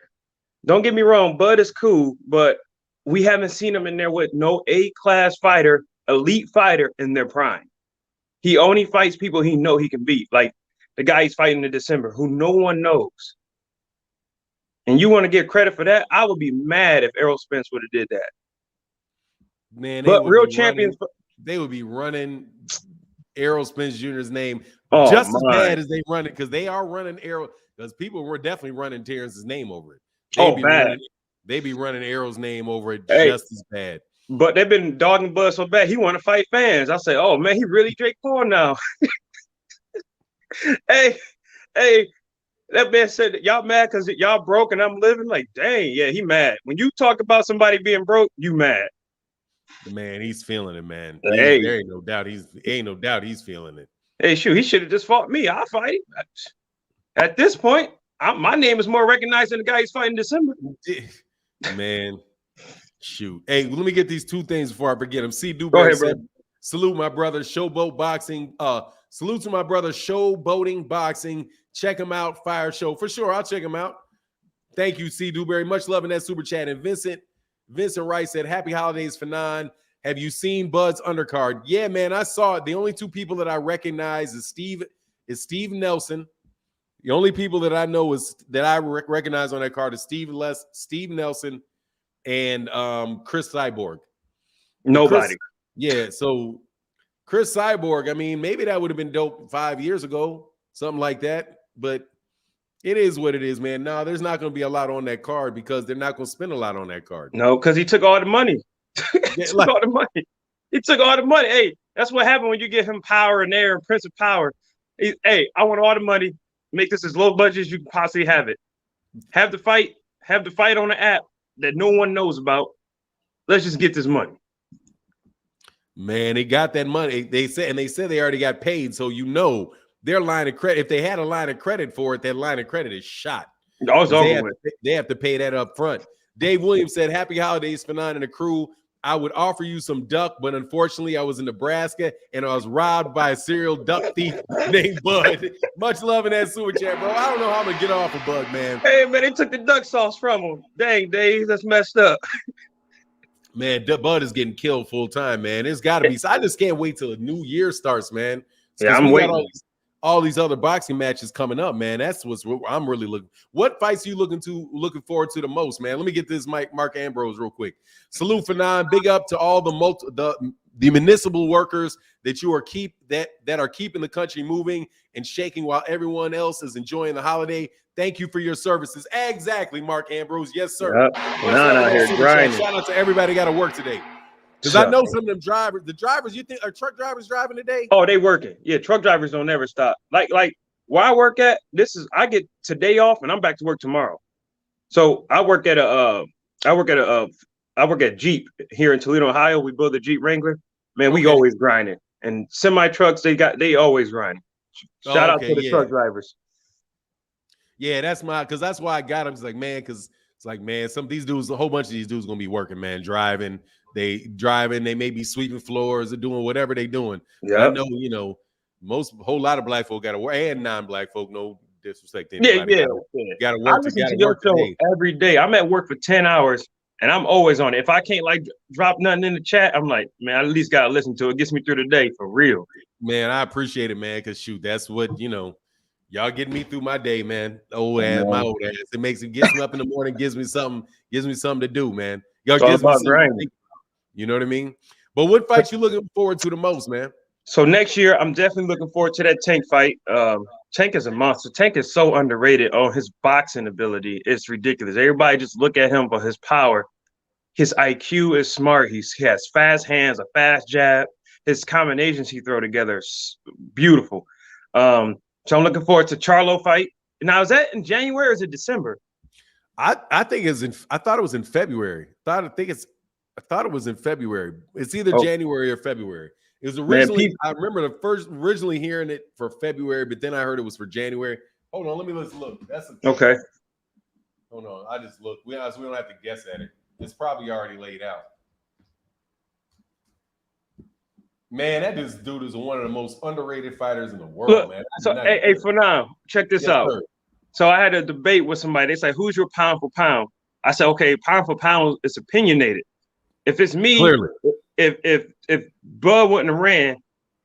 don't get me wrong, Bud is cool, but we haven't seen him in there with no A-class fighter, elite fighter in their prime. He only fights people he know he can beat, like the guy he's fighting in December, who no one knows. And you want to get credit for that? I would be mad if Errol Spence would have did that. Man, but real champions, they would be running Errol Spence Jr.'s name as bad as they run it because they are running Errol. Because people were definitely running Terrence's name over it. They'd be running Errol's name over it just as bad. But they've been dogging Bud so bad, he want to fight fans. I say, oh, man, he really Jake Paul now. hey, that man said, y'all mad because y'all broke and I'm living? Like, dang, yeah, he mad. When you talk about somebody being broke, you mad. Man, he's feeling it, man. Hey, There ain't no doubt. He's feeling it. hey, shoot, he should have just fought me. I'll fight him. At this point, my name is more recognized than the guy he's fighting in December. Man, shoot. Hey, let me get these two things before I forget them. C. Go Dewberry ahead, said, bro. salute my brother, Showboat Boxing. Salute to my brother, Showboating Boxing. Check him out, Fire Show. For sure, I'll check him out. Thank you, C. Dewberry. Much love in that super chat. And Vincent Wright said, happy holidays, Fanon. Have you seen Bud's undercard? Yeah, man, I saw it. The only two people that I recognize is Steve Nelson. The only people that I know that I recognize on that card is Steve Nelson and Chris Cyborg. Nobody. So Chris Cyborg, I mean, maybe that would have been dope 5 years ago, something like that. But it is what it is, man. No, there's not going to be a lot on that card because they're not going to spend a lot on that card. No, because he took all the money. He took all the money. Hey, that's what happened when you give him power and air and Prince of Power. Hey, I want all the money. Make this as low budget as you can possibly have it. Have the fight on the app that no one knows about. Let's just get this money. Man, they got that money. They said they already got paid. So their line of credit. If they had a line of credit for it, that line of credit is shot. They have to pay that up front. Dave Williams said, happy holidays, Fanon and the crew. I would offer you some duck, but unfortunately I was in Nebraska and I was robbed by a serial duck thief named Bud. Much love in that super chat, bro. I don't know how I'm going to get off of Bud, man. Hey, man, they took the duck sauce from him. Dang, Dave, that's messed up. Man, Bud is getting killed full time, man. It's got to be. So I just can't wait till the new year starts, man. Yeah, I'm waiting. All these other boxing matches coming up, man. That's what I'm really looking. What fights are you looking forward to the most, man? Let me get this Mark Ambrose real quick. Salute Fanon. Big up to all the municipal workers that are keeping the country moving and shaking while everyone else is enjoying the holiday. Thank you for your services. Exactly, Mark Ambrose. Yes, sir. Yep. Out here grinding. Shout out to everybody got to work today. Because I know some of them drivers, you think are truck drivers driving today? Oh, they working. Yeah, truck drivers don't never stop. Like where I work at, I get today off and I'm back to work tomorrow. So I work at Jeep here in Toledo, Ohio. We build a Jeep Wrangler. Man, we always grinding. And semi trucks, they always grinding. Shout out to the truck drivers. Yeah, that's why I got them. It's like, man, because it's like, man, a whole bunch of these dudes gonna be working, man, driving. They may be sweeping floors or doing whatever they doing. Yeah, I know, whole lot of black folk got to work, and non-black folk, no disrespect to anybody. Yeah. Got to work. I listen to your show every day. I'm at work for 10 hours, and I'm always on it. If I can't drop nothing in the chat, I'm like, man, I at least gotta listen to it. It gets me through the day for real. Man, I appreciate it, man. Because shoot, that's what y'all getting me through my day, man. My old ass. It gets me up in the morning, gives me something to do, man. Y'all gives me something. You know what I mean? But what fight you looking forward to the most, man? So next year, I'm definitely looking forward to that Tank fight. Tank is a monster. Tank is so underrated on his boxing ability. It's ridiculous. Everybody just look at him for his power. His IQ is smart. He has fast hands, a fast jab. His combinations he throw together is beautiful. So I'm looking forward to Charlo fight. Now, is that in January or is it December? I think I thought it was in February. I thought it was in February. It's either January or February. It was originally, I remember originally hearing it for February, but then I heard it was for January. Hold on, let's look. That's okay. Hold on, I just looked. We don't have to guess at it. It's probably already laid out. Man, this dude is one of the most underrated fighters in the world, man. So, hey, for now, check this out. Sir. So I had a debate with somebody. They said, who's your pound for pound? I said, okay, pound for pound is opinionated. If it's me, clearly, if Bud wouldn't have ran,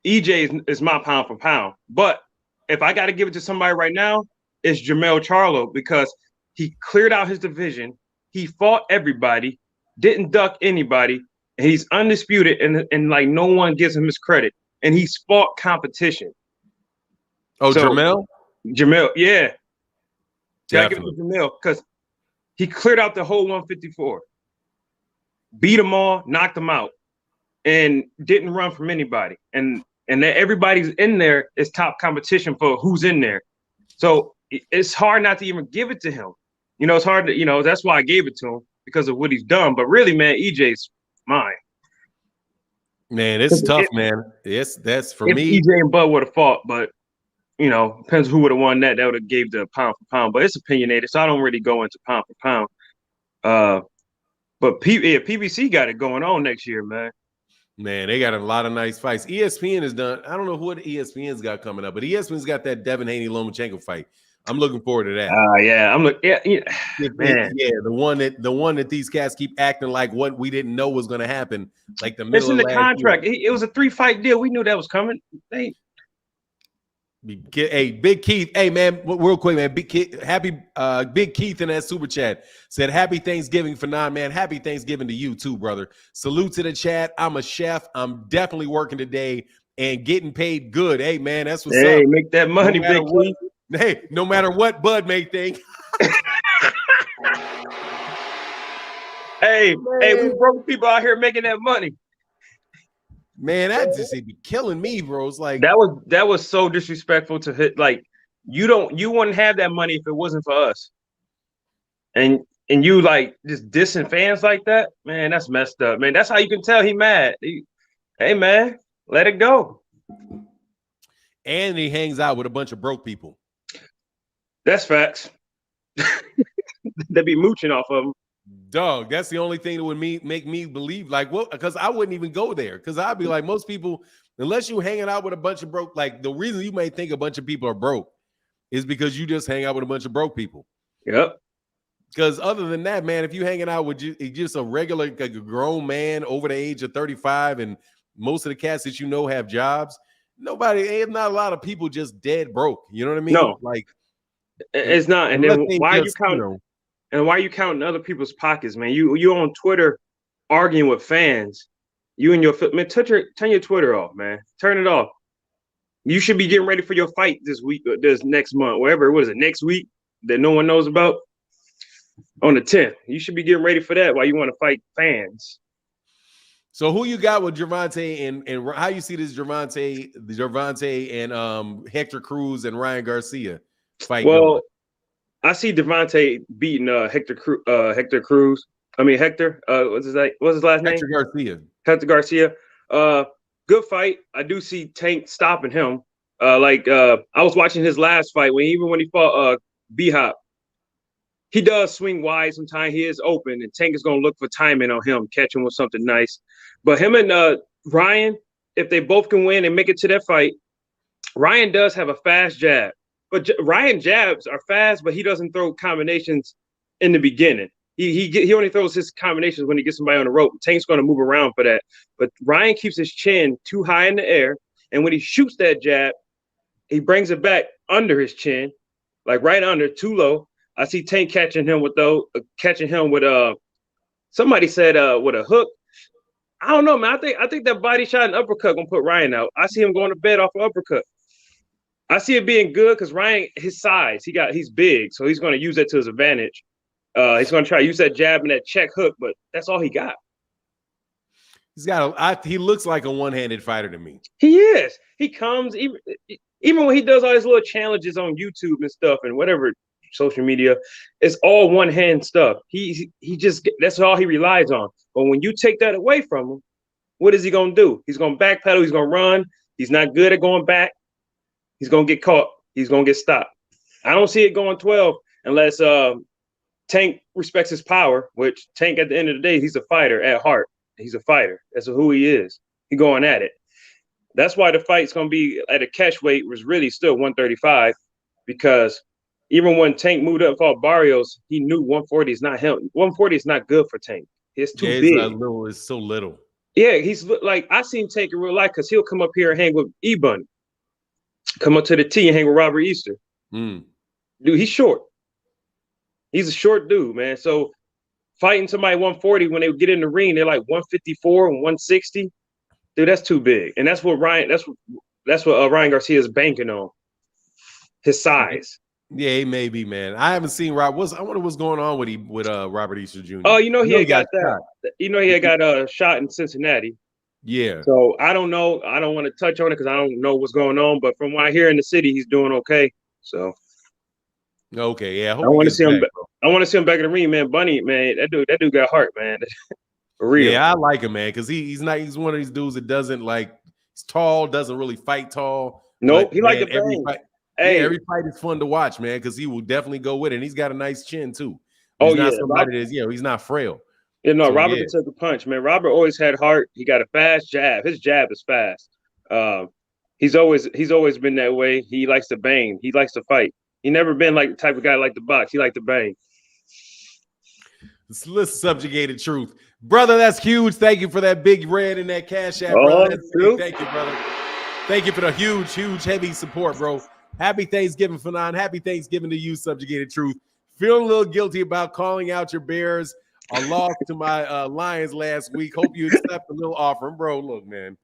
EJ is my pound for pound. But if I got to give it to somebody right now, it's Jermell Charlo because he cleared out his division. He fought everybody, didn't duck anybody, and he's undisputed. And like no one gives him his credit. And he's fought competition. Oh, so, Jermell, yeah. Gotta give it to Jermell because he cleared out the whole 154. Beat them all, knocked them out, and didn't run from anybody. And everybody's in there is top competition for who's in there. So it's hard not to even give it to him. It's hard to, that's why I gave it to him because of what he's done. But really, man, EJ's mine. Man, it's tough, man. That's for if me. EJ and Bud would have fought, but depends who would have won that. That would have gave the pound for pound. But it's opinionated, so I don't really go into pound for pound. But PBC got it going on next year, man. Man, they got a lot of nice fights. ESPN has done. I don't know what ESPN's got coming up, but ESPN's got that Devin Haney-Lomachenko fight. I'm looking forward to that. Yeah, I'm looking. Man, the one that these cats keep acting like what we didn't know was going to happen, like the middle. It's in the contract. It was a 3-fight deal. We knew that was coming. Hey, Big Keith. Hey, man, real quick, man. Big Keith in that super chat said, "Happy Thanksgiving for man. Happy Thanksgiving to you too, brother. Salute to the chat. I'm a chef. I'm definitely working today and getting paid good. Hey, man, that's what's up. Hey, make that money, Big Keith. Hey, no matter what Bud may think." Hey, we broke people out here making that money. Man, that just be killing me, bro. It's like that was so disrespectful to hit. Like you wouldn't have that money if it wasn't for us. And you like just dissing fans like that, man. That's messed up, man. That's how you can tell he mad. Hey, man, let it go. And he hangs out with a bunch of broke people. That's facts. They be mooching off of him. Dog, that's the only thing that would make me believe, like, well, because I wouldn't even go there. Because I'd be like, most people, unless you hanging out with a bunch of broke, like the reason you may think a bunch of people are broke is because you just hang out with a bunch of broke people. Yep. Because other than that, man, if you hanging out with just a regular, like a grown man over the age of 35, and most of the cats that have jobs, not a lot of people just dead broke. You know what I mean? No, like it's not. And then why are you counting? And why are you counting other people's pockets, man? You on Twitter arguing with fans. You and your man, turn your Twitter off, man. Turn it off. You should be getting ready for your fight this week, this next month, whatever. What is it, next week that no one knows about? On the 10th. You should be getting ready for that while you want to fight fans. So who you got with Gervonta and how you see this Gervonta and Hector Cruz and Ryan Garcia fight? Well, going? I see Gervonta beating Hector Cruz. I mean Hector. What's his last name? Hector Garcia. Hector Garcia. Good fight. I do see Tank stopping him. I was watching his last fight when he fought B-Hop. He does swing wide sometimes. He is open, and Tank is going to look for timing on him, catch him with something nice. But him and Ryan, if they both can win and make it to that fight, Ryan does have a fast jab. But Ryan jabs are fast, but he doesn't throw combinations in the beginning. He only throws his combinations when he gets somebody on the rope. Tank's going to move around for that. But Ryan keeps his chin too high in the air, and when he shoots that jab, he brings it back under his chin, like right under, too low. I see Tank catching him with somebody said with a hook. I don't know, man. I think that body shot and uppercut gonna put Ryan out. I see him going to bed off an uppercut. I see it being good because Ryan, his size, he's big, so he's gonna use that to his advantage. He's gonna try to use that jab and that check hook, but that's all he got. He looks like a one-handed fighter to me. He is. He comes even when he does all his little challenges on YouTube and stuff and whatever social media, it's all one-hand stuff. He just, that's all he relies on. But when you take that away from him, what is he gonna do? He's gonna backpedal. He's gonna run. He's not good at going back. He's gonna get caught. He's gonna get stopped. I don't see it going 12 unless Tank respects his power. Which Tank, at the end of the day, he's a fighter at heart. He's a fighter. That's who he is. He's going at it. That's why the fight's gonna be at a catch weight was really still 135, because even when Tank moved up and fought Barrios, he knew 140 is not him. 140 is not good for Tank. It's too big. It's so little. Yeah, he's like, I seen Tank in real life because he'll come up here and hang with E-Bun. Come up to the T and hang with Robert Easter. Dude, he's short. He's a short dude, man. So fighting somebody 140, when they get in the ring, they're like 154 and 160. Dude, that's too big. And that's what Ryan Garcia is banking on. His size. Yeah, he may be, man. I haven't seen Rob. I wonder what's going on with Robert Easter Jr. Oh, he got that. He had got shot in Cincinnati. Yeah. So I don't know. I don't want to touch on it because I don't know what's going on. But from what I hear in the city, he's doing okay. So. Okay, yeah. I want to see him. I want to see him back in the ring, man. Bunny, man. That dude got heart, man. For real. Yeah, I like him, man, because he's one of these dudes that doesn't like. He's tall, doesn't really fight tall. Nope, But he like man, the every bang. fight, yeah, Hey, every fight is fun to watch, man, because he will definitely go with it. And he's got a nice chin too. oh He's yeah, not somebody that's he's not frail. Robert Yeah, can take a punch, man. Robert always had heart. He got a fast jab. His jab is fast. He's always been that way. He likes to bang. He likes to fight. He never been like the type of guy like to box. He like to bang. Let's subjugated truth, brother. That's huge. Thank you for that big red and that cash app, Oh, brother. Thank you, brother. Thank you for the huge, heavy support, bro. Happy Thanksgiving, Fanon. Happy Thanksgiving to you, subjugated truth. Feeling a little guilty about calling out your Bears. I lost to my Lions last week. Hope you accept a little offering, bro. Look, man.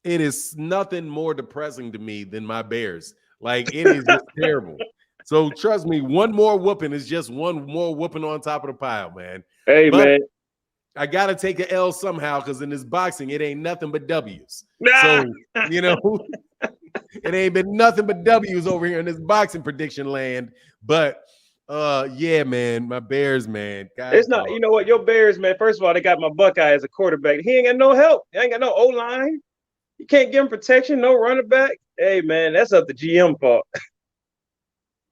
It is nothing more depressing to me than my Bears. Like, it is just terrible. So trust me, one more whooping is just one more whooping on top of the pile, man. Hey, but man. I got to take an L somehow because in this boxing, it ain't nothing but W's. Nah. So, you know, it ain't been nothing but W's over here in this boxing prediction land. But, yeah, man, my Bears, man. God, it's not, you know what, your Bears, man, first of all, they got my Buckeye as a quarterback. He ain't got no help. He ain't got no O-line. You can't give him protection, no running back. Hey, man, that's up to GM fault.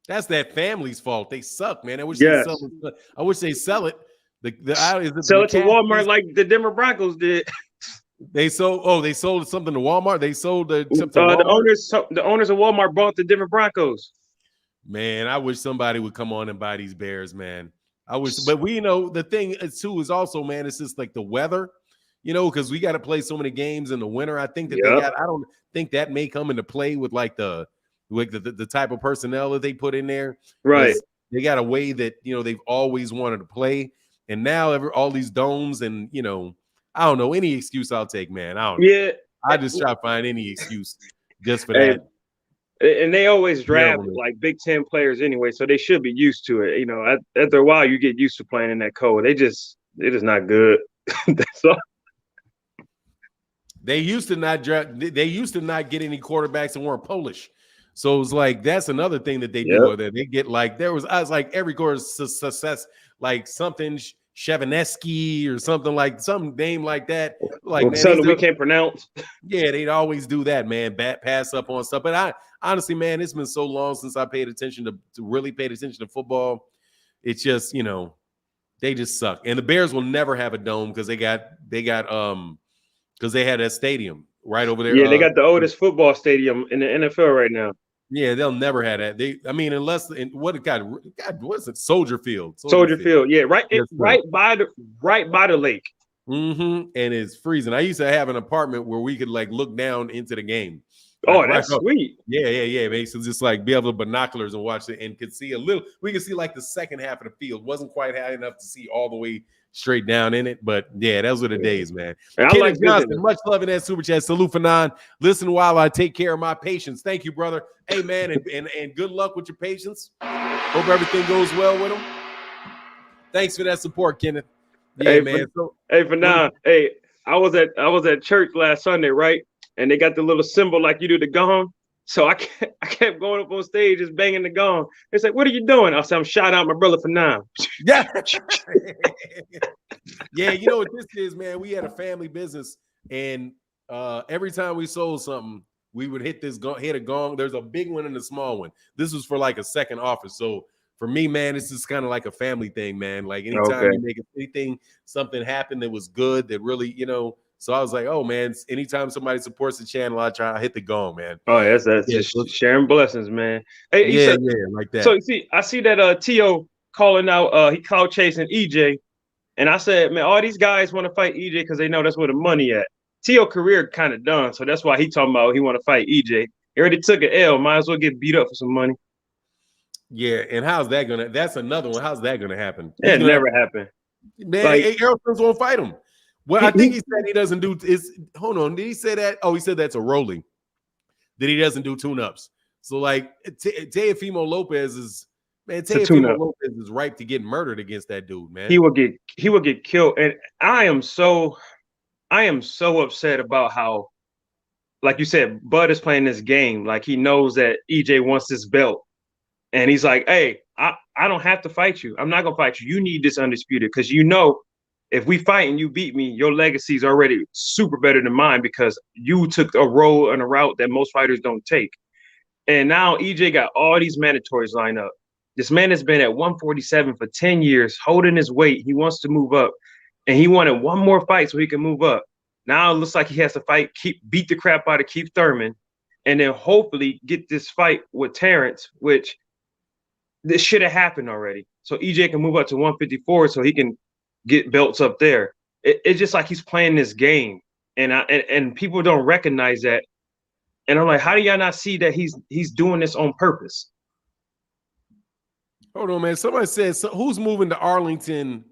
That's that family's fault. They suck, man. I wish yes. they sell it. Sell it to Walmart like the Denver Broncos did. They sold something to Walmart. They sold something to Walmart. The owners of Walmart bought the Denver Broncos. Man, I wish somebody would come on and buy these Bears, man. I wish, but we know the thing too is also, man, it's just like the weather, you know, because we got to play so many games in the winter. I think that I don't think that may come into play with like the type of personnel that they put in there. Right. They got a way that, you know, they've always wanted to play. And now all these domes and, you know, I don't know, any excuse I'll take, man. I don't know. Yeah. I just try to find any excuse just for that. And they always draft like Big Ten players anyway, so they should be used to it. You know, after a while, you get used to playing in that cold. They're just not good. That's all. They used to not draft. They used to not get any quarterbacks that weren't Polish. So it's like that's another thing that they do. That they get like I was like every quarter success like something Chevanesky or something like some name like that. Like man, something we can't pronounce. Yeah, they'd always do that, man. Pass up on stuff. But I honestly, man, it's been so long since I paid attention to really paid attention to football. It's just, you know, they just suck. And the Bears will never have a dome because they got because they had a stadium right over there. Yeah, they got the oldest football stadium in the NFL right now. Yeah, they'll never have that. Unless what's it? Soldier Field. Soldier Field. Yeah, right by the lake. Mm-hmm. And it's freezing. I used to have an apartment where we could like look down into the game. Oh, that's sweet. Yeah. Basically, just like be able to binoculars and watch it and could see a little. We could see like the second half of the field. Wasn't quite high enough to see all the way straight down in it, but yeah, those were the days, man. Kenneth Johnson, much love in that super chat. Salute for nine. Listen while I take care of my patients. Thank you, brother. Hey, man, and good luck with your patients. Hope everything goes well with them. Thanks for that support, Kenneth. Yeah, man. For now, I was at church last Sunday, right? And they got the little symbol like you do the gong. So I kept going up on stage, just banging the gong. They said, "What are you doing?" I said, "I'm shouting out my brother for now." Yeah. Yeah, you know what this is, man? We had a family business, and every time we sold something, we would hit a gong. There's a big one and a small one. This was for like a second office. So for me, man, it's just kind of like a family thing, man. Like anytime you make something happen that was good, that really, you know. So I was like, oh man, anytime somebody supports the channel, I hit the gong, man. Oh, that's just sharing blessings, man. Hey, yeah, like that. So you see, I see that T.O. calling out, he cloud chasing EJ. And I said, man, all these guys want to fight EJ because they know that's where the money at. T.O. career kind of done, so that's why he talking about he want to fight EJ. He already took an L, might as well get beat up for some money. Yeah, and that's another one. How's that gonna happen? It never happened. Man, Errol won't fight him. Well, I think he said he doesn't do hold on. Did he say that? Oh, he said that's a rolling. That he doesn't do tune-ups. So like Teofimo Lopez is Lopez is ripe to get murdered against that dude, man. He will get killed. And I am so upset about how, like you said, Bud is playing this game. Like he knows that EJ wants this belt. And he's like, hey, I don't have to fight you. I'm not gonna fight you. You need this undisputed because you know if we fight and you beat me, your legacy is already super better than mine because you took a role and a route that most fighters don't take. And now EJ got all these mandatories lined up. This man has been at 147 for 10 years, holding his weight. He wants to move up, and he wanted one more fight so he can move up. Now it looks like he has to beat the crap out of Keith Thurman, and then hopefully get this fight with Terence, which this should have happened already. So EJ can move up to 154 so he can get belts up there. It's just like he's playing this game, and people don't recognize that. And I'm like, how do y'all not see that he's doing this on purpose? Hold on, man. Somebody said, so who's moving to Arlington?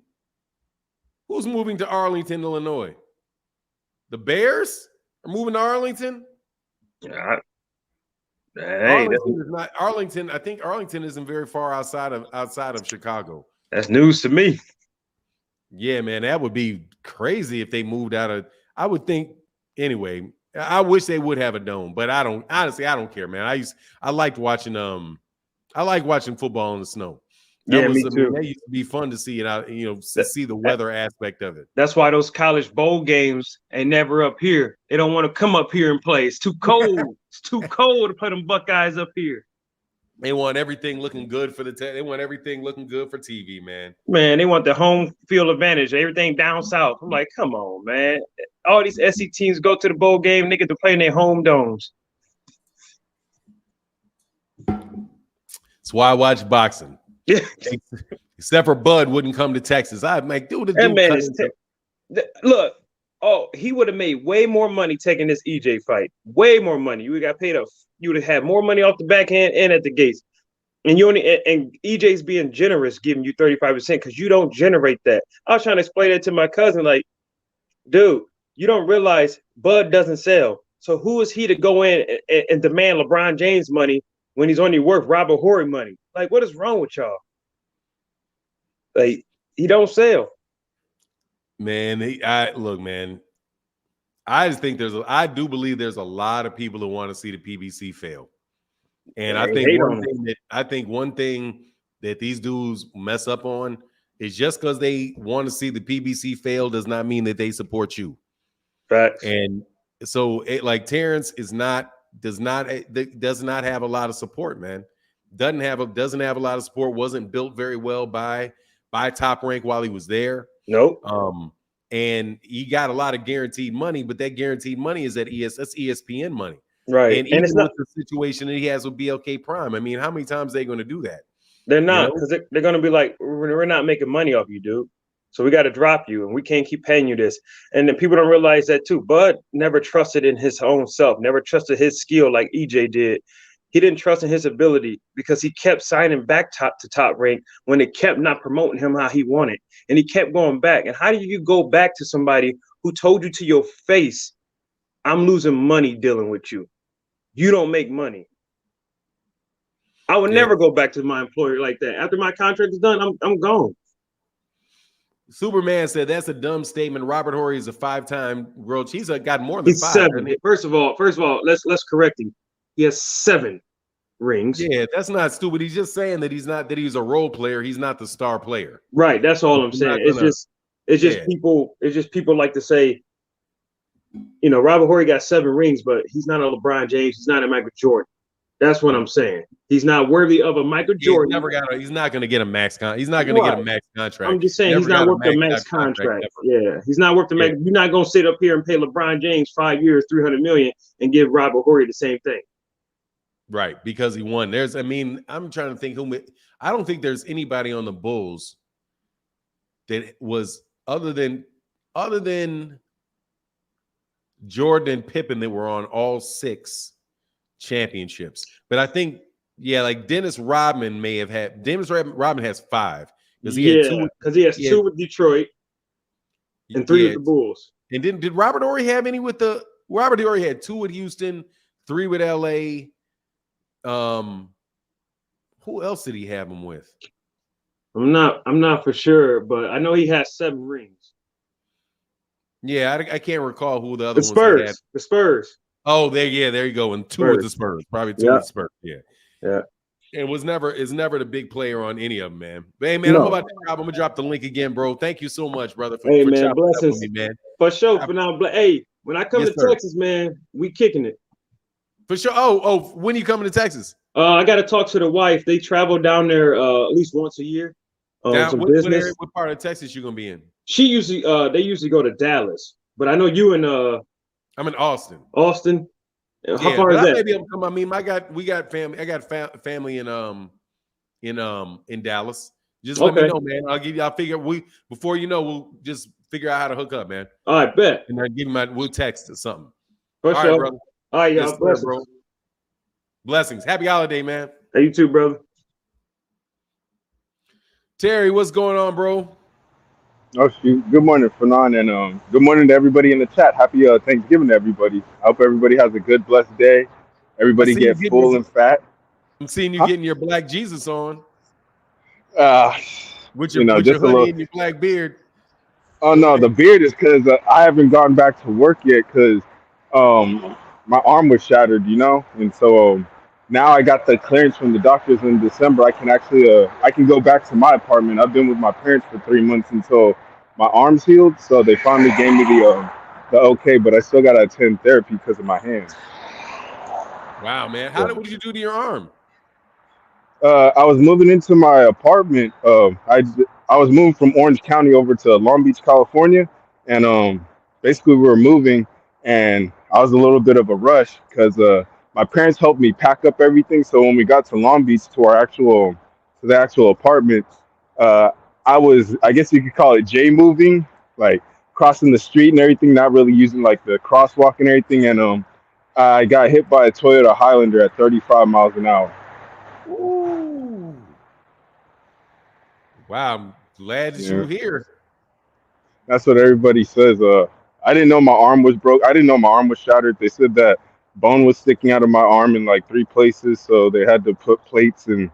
Who's moving to Arlington, Illinois? The Bears are moving to Arlington? Yeah. Arlington is not Arlington. I think Arlington isn't very far outside of Chicago. That's news to me. Yeah, man, that would be crazy if they moved out of. I would think anyway. I wish they would have a dome, but I don't. Honestly, I don't care, man. I liked watching football in the snow. Me too. That used to be fun to see it out, to see the weather aspect of it. That's why those college bowl games ain't never up here. They don't want to come up here and play. It's too cold. It's too cold to play them Buckeyes up here. They want everything looking good for they want everything looking good for TV, man. Man, they want the home field advantage. Everything down south. I'm like, come on, man. All these SC teams go to the bowl game. They get to play in their home domes. That's why I watch boxing. Yeah. Except for Bud wouldn't come to Texas. I'm like, dude, look. Oh, he would have made way more money taking this EJ fight. Way more money. You would have got paid off. You would have had more money off the backhand and at the gates. And EJ's being generous, giving you 35% because you don't generate that. I was trying to explain that to my cousin, like, dude, you don't realize Bud doesn't sell. So who is he to go in and demand LeBron James money when he's only worth Robert Horry money? Like, what is wrong with y'all? Like, he don't sell. Man, look, man. I just think I do believe there's a lot of people who want to see the PBC fail. And I think one thing that these dudes mess up on is just because they want to see the PBC fail does not mean that they support you. Facts. And so like Terence does not have a lot of support, man. Doesn't have a lot of support, wasn't built very well by Top Rank while he was there. Nope. And he got a lot of guaranteed money, but that guaranteed money is that's ESPN money. Right. And even with the situation that he has with BLK Prime, I mean, how many times are they going to do that? They're not, because they're going to be like, we're not making money off you, dude. So we got to drop you, and we can't keep paying you this. And then people don't realize that too. Bud never trusted in his own self, never trusted his skill like EJ did. He didn't trust in his ability because he kept signing back to Top Rank when they kept not promoting him how he wanted. And he kept going back. And how do you go back to somebody who told you to your face, I'm losing money dealing with you? You don't make money. I would never go back to my employer like that. After my contract is done, I'm gone. Superman said that's a dumb statement. Robert Horry is a 5-time world. He's got more than 5. 7. First of all, let's correct him. He has 7 rings. Yeah, that's not stupid. He's just saying that he's a role player. He's not the star player. Right. That's all I'm saying. It's just people like to say, Robert Horry got 7 rings, but he's not a LeBron James. He's not a Michael Jordan. That's what I'm saying. He's not worthy of a Michael Jordan. He's not going to get a max contract. He's not going to get a max contract. I'm just saying he's not worth the max contract. Yeah, he's not worth the max. You're not going to sit up here and pay LeBron James 5 years, $300 million, and give Robert Horry the same thing. Right, because he won. I'm trying to think I don't think there's anybody on the Bulls that was other than Jordan and Pippen that were on all 6 championships. But I think, like Dennis Rodman may have had. Dennis Rodman has 5 because he had 2. Because he has 2 with Detroit and 3 with the Bulls. And did Robert Horry have any with the? Robert Horry had 2 with Houston, 3 with LA. Who else did he have him with? I'm not for sure, but I know he has 7 rings. Yeah, I can't recall who the other ones had. The Spurs. Oh, there you go. And 2 with the Spurs. Probably 2 with the Spurs. Yeah. It was never is never the big player on any of them, man. But hey, man, I'm No. about to drop. I'm gonna drop the link again, bro. Thank you so much, brother, Hey for man, chopping it up with blessings me, man. for sure. For now, hey, when I come Yes, to sir. Texas, man, we kicking it. For sure. Oh, when are you coming to Texas? I got to talk to the wife. They travel down there at least once a year. Down Some what area, business. what part of Texas you gonna be in? They usually go to Dallas, but I know you in I'm in Austin. Austin. How Yeah, far but is I that? may be able to come. I mean, we got family. I got family in Dallas. Just let me Okay. know, man. I'll figure before you know, we'll just figure out how to hook up, man. All right, bet. And then we'll text or something. For All sure. right, brother. All right, Yes, y'all. sir, Blessings. bro. Blessings. Happy holiday, man. Hey, you too, brother. Terry, what's going on, bro? Oh shoot! Good morning, Fanon, and good morning to everybody in the chat. Happy Thanksgiving to everybody. I hope everybody has a good, blessed day. I Everybody see you get full and fat. I'm seeing you Huh? getting your Black Jesus on Uh, with you know, your just a hoodie little. and your black beard. Oh no, the beard is because I haven't gone back to work yet because my arm was shattered, you know, and so now I got the clearance from the doctors in December. I can actually I can go back to my apartment. I've been with my parents for 3 months until my arm's healed, so they finally gave me the okay, but I still gotta attend therapy because of my hand. Wow, man. So, What did you do to your arm? I was moving into my apartment. I was moving from Orange County over to Long Beach, California, and basically we were moving, and I was a little bit of a rush because my parents helped me pack up everything. So when we got to Long Beach to the actual apartment, uh, I guess you could call it J moving, like crossing the street and everything, not really using like the crosswalk and everything, and I got hit by a Toyota Highlander at 35 miles an hour. Ooh. Wow, I'm glad that you Yeah. were here. That's what everybody says. I didn't know my arm was broke. I didn't know my arm was shattered. They said that bone was sticking out of my arm in like 3 places, so they had to put plates. And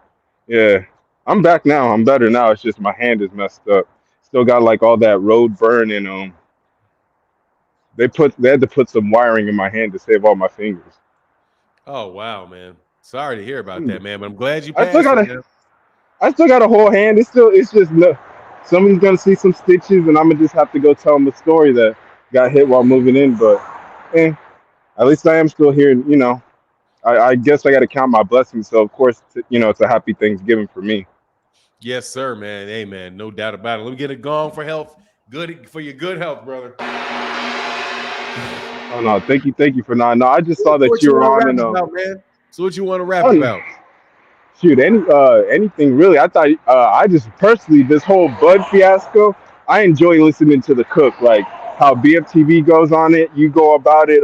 yeah, I'm back now. I'm better now. It's just my hand is messed up. Still got like all that road burn, and they had to put some wiring in my hand to save all my fingers. Oh, wow, man. Sorry to hear about Hmm. that, man, but I'm glad you I still passed got it, a man. I still got a whole hand. It's just no. Someone's gonna see some stitches, and I'm gonna just have to go tell them the story that got hit while moving in. But eh, at least I am still here. You know, I guess I got to count my blessings. So of course, you know, it's a happy Thanksgiving for me. Yes, sir, man. Hey, man, no doubt about it. Let me get it gone for health. Good for your good health, brother. Oh no, thank you for not. No, I just So saw that what you you were want to on, rap and about, man? So what you want to rap oh no, about? shoot, anything really. I thought I just personally this whole Bud fiasco. I enjoy listening to the cook, like how BFTV goes on it. You go about it.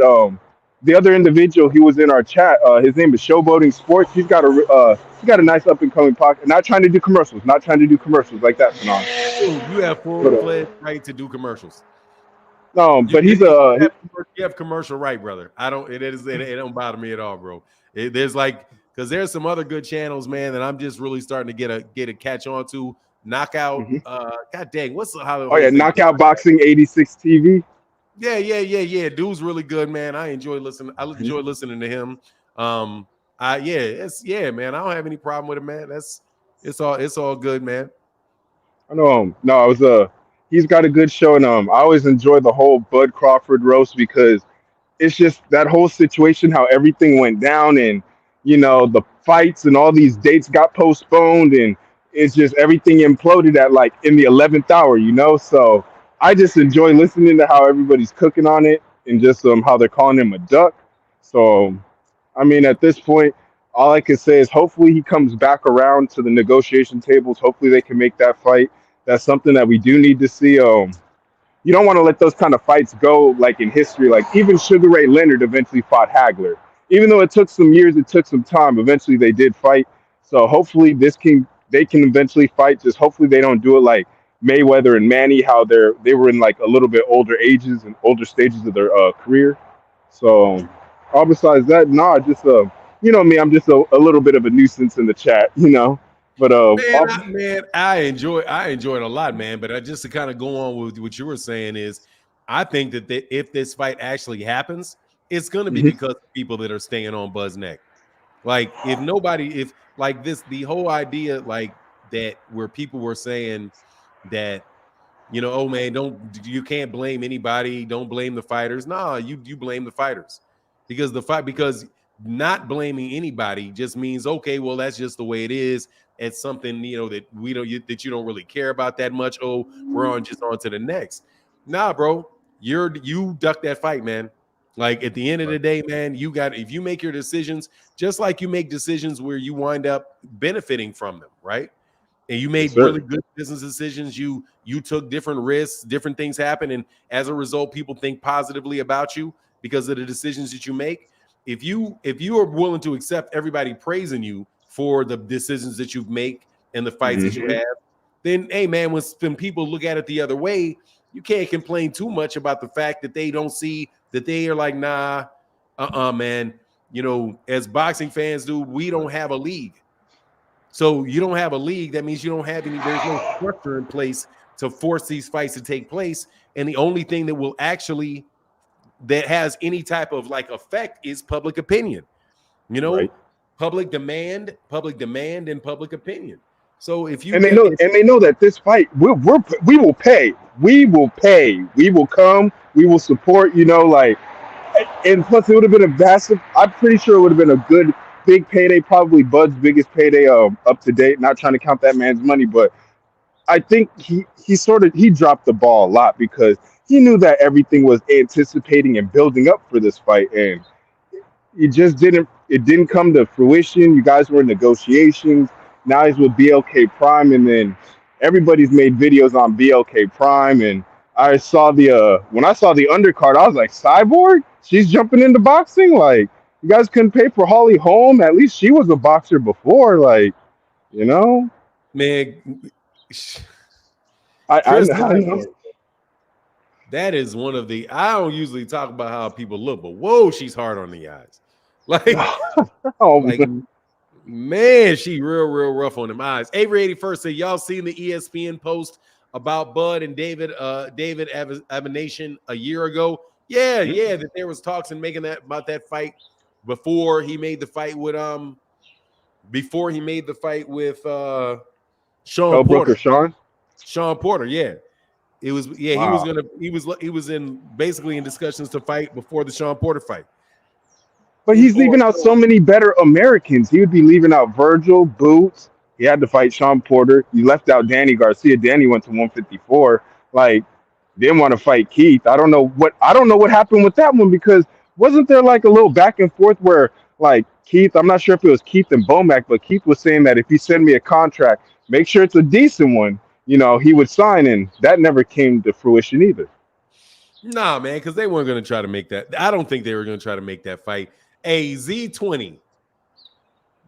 The other individual he was in our chat. His name is Showboating Sports. He's got a nice up and coming pocket. Not trying to do commercials. Not trying to do commercials like that, Fanon. Dude, you have But full-fledged right to do commercials. no, You, but you, he's you have commercial right, brother. I don't. It don't bother me at all, bro. There's like because there's some other good channels, man, that I'm just really starting to get a catch on to. Knockout. mhm. God dang, how the Oh whole yeah, thing? Knockout Boxing 86 TV. Yeah. Dude's really good, man. I enjoy listening. I Mhm. enjoy listening to him. Man. I don't have any problem with it, man. It's all good, man. I know him. No, I was he's got a good show, and I always enjoy the whole Bud Crawford roast because it's just that whole situation how everything went down, and you know the fights and all these dates got postponed, and it's just everything imploded at like in the 11th hour, you know. So I just enjoy listening to how everybody's cooking on it, and just how they're calling him a duck. So I mean, at this point, all I can say is hopefully he comes back around to the negotiation tables. Hopefully they can make that fight. That's something that we do need to see. You don't want to let those kind of fights go like in history. Like even Sugar Ray Leonard eventually fought Hagler. Even though it took some years, it took some time. Eventually they did fight. So hopefully they can eventually fight. Just hopefully they don't do it like Mayweather and Manny, how they were in like a little bit older ages and older stages of their career. So all besides that, nah, just you know me, I'm just a little bit of a nuisance in the chat, you know. But I enjoy it a lot, man. But just to kind of go on with what you were saying is, I think that if this fight actually happens, it's going to be mhm. because of people that are staying on Buzz neck. Like if nobody, if like this, the whole idea like that where people were saying that, you know, oh man, you can't blame anybody, don't blame the fighters. Nah, you blame the fighters because not blaming anybody just means okay, well that's just the way it is. It's something, you know, that that you don't really care about that much. Oh, we're on to the next. Nah, bro, you duck that fight, man. Like at the end of the day, man, if you make your decisions, just like you make decisions where you wind up benefiting from them, right? And you made really good business decisions. You took different risks, different things happen, and as a result, people think positively about you because of the decisions that you make. If you are willing to accept everybody praising you for the decisions that you make and the fights that you have, then hey man, when people look at it the other way, you can't complain too much about the fact that they don't see that they are like, nah, man. You know, as boxing fans do, we don't have a league. So you don't have a league. That means you don't have there's no structure in place to force these fights to take place. And the only thing that will actually that has any type of like effect is public opinion. You know, public demand, and public opinion. So if you they know that this fight we will pay. We will pay. We will come. We will support. You know, like, and plus it would have been a massive. I'm pretty sure it would have been a good big payday. Probably Bud's biggest payday up to date. Not trying to count that man's money, but I think he dropped the ball a lot because he knew that everything was anticipating and building up for this fight, and it didn't come to fruition. You guys were in negotiations. Now he's with BLK Prime, and then everybody's made videos on BLK Prime. And I saw when I saw the undercard, I was like, Cyborg? She's jumping into boxing? Like, you guys couldn't pay for Holly Holm? At least she was a boxer before, like, you know? Man, I know. That is one of the. I don't usually talk about how people look, but whoa, she's hard on the eyes. Like, man, she real rough on them eyes. Avery 81st said, y'all seen the ESPN post about Bud and David Abenation a year ago? Yeah, that there was talks and making about that fight before he made the fight with Sean Porter. Sean Porter, yeah. It was wow. he was basically in discussions to fight before the Sean Porter fight. But he's leaving out so many better Americans. He would be leaving out Virgil, Boots. He had to fight Sean Porter. You left out Danny Garcia. Danny went to 154. Like, didn't want to fight Keith. I don't know what happened with that one, because wasn't there like a little back and forth where like Keith, I'm not sure if it was Keith and Bomac, but Keith was saying that if you send me a contract, make sure it's a decent one, you know, he would sign, and that never came to fruition either. Nah, man, because they weren't going to try to make that. I don't think they were going to try to make that fight. A Z20.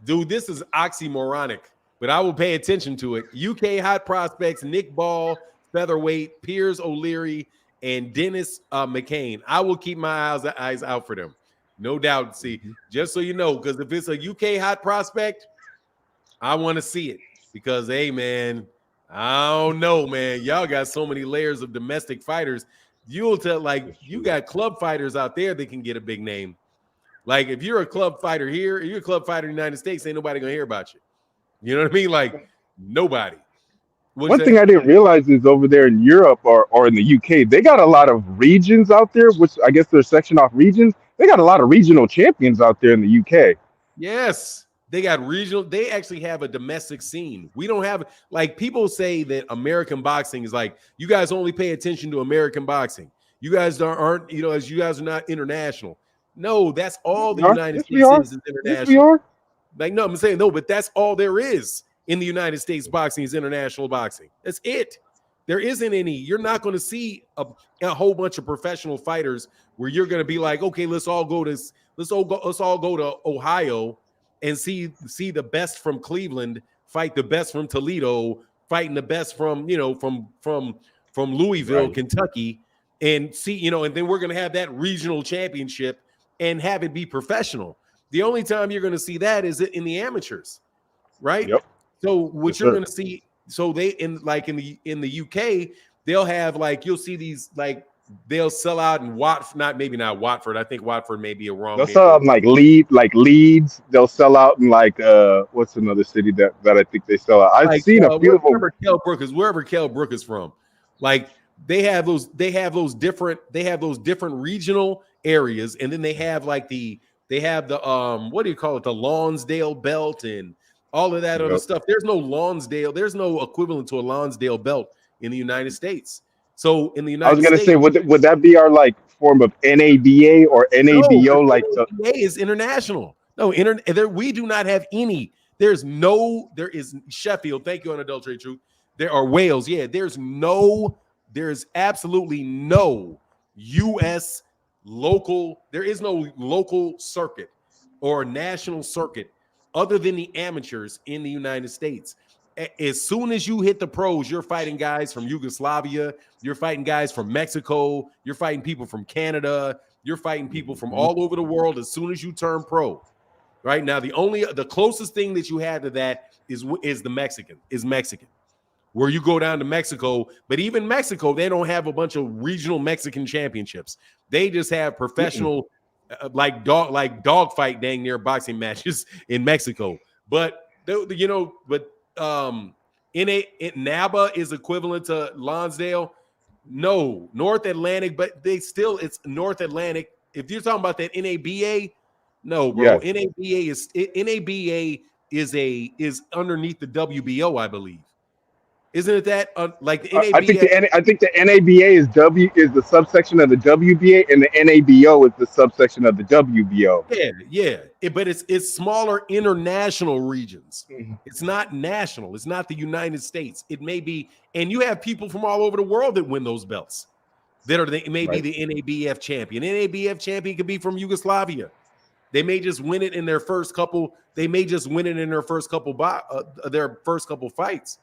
Dude, this is oxymoronic, but I will pay attention to it. UK hot prospects, Nick Ball, featherweight, Piers O'Leary, and Dennis McCain. I will keep my eyes out for them. No doubt. See, just so you know, because if it's a UK hot prospect, I want to see it. Because, hey, man, I don't know, man. Y'all got so many layers of domestic fighters. You'll tell, like, you got club fighters out there that can get a big name. Like, if you're a club fighter here, if you're a club fighter in the United States, ain't nobody going to hear about you. You know what I mean? Like, nobody. One thing I didn't realize is over there in Europe or in the UK, they got a lot of regions out there, which I guess they're sectioned off regions. They got a lot of regional champions out there in the UK. Yes. They got regional. They actually have a domestic scene. We don't have, like, people say that American boxing is like, you guys only pay attention to American boxing. You guys aren't, you know, as you guys are not international. No, that's all the United States is international. Yes, we are. Like, no, I'm saying no, but that's all there is in the United States boxing is international boxing. That's it. There isn't any. You're not going to see a whole bunch of professional fighters where you're going to be like, okay, let's all go to Ohio and see the best from Cleveland fight the best from Toledo, fighting the best from, you know, from Louisville, right, Kentucky, and see, you know, and then we're going to have that regional championship and have it be professional. The only time you're going to see that is in the amateurs, right? Yep. So what you're going to see, so they in the UK, they'll have, like, you'll see these, like, they'll sell out in maybe not Watford. I think Watford may be a wrong They'll sell out neighborhood. in like Leeds. They'll sell out in like what's another city that I think they sell out. I've Like seen a few of them. wherever Kell Brook is from, like they have those different regional areas, and then they have the what do you call it, the Lonsdale belt and all of that other Yep. stuff. There's no equivalent to a Lonsdale belt in the United States. So in the I was United gonna States, say, would that be our like form of NABA or no, NABO? Like the NABA is international. No, we do not have any. There is Sheffield. Thank you, Unadulterated Truth. There are Wales. Yeah, there's absolutely no U.S. local. There is no local circuit or national circuit other than the amateurs in the United States. As soon as you hit the pros, you're fighting guys from Yugoslavia. You're fighting guys from Mexico. You're fighting people from Canada. You're fighting people from all over the world as soon as you turn pro. Right now, the closest thing that you have to that is Mexican. Where you go down to Mexico, but even Mexico, they don't have a bunch of regional Mexican championships. They just have professional, like dogfight dang near boxing matches in Mexico. But NABA is equivalent to Lonsdale. No, North Atlantic, but it's North Atlantic. If you're talking about that NABA, no, bro. Yes. NABA is underneath the WBO, I believe. Isn't it that like the NABA? I think the NABA is the subsection of the WBA, and the NABO is the subsection of the WBO. Yeah. But it's smaller international regions. It's not national. It's not the United States. It may be, and you have people from all over the world that win those belts. Be the NABF champion. NABF champion could be from Yugoslavia. They may just win it in their first couple. Their first couple fights.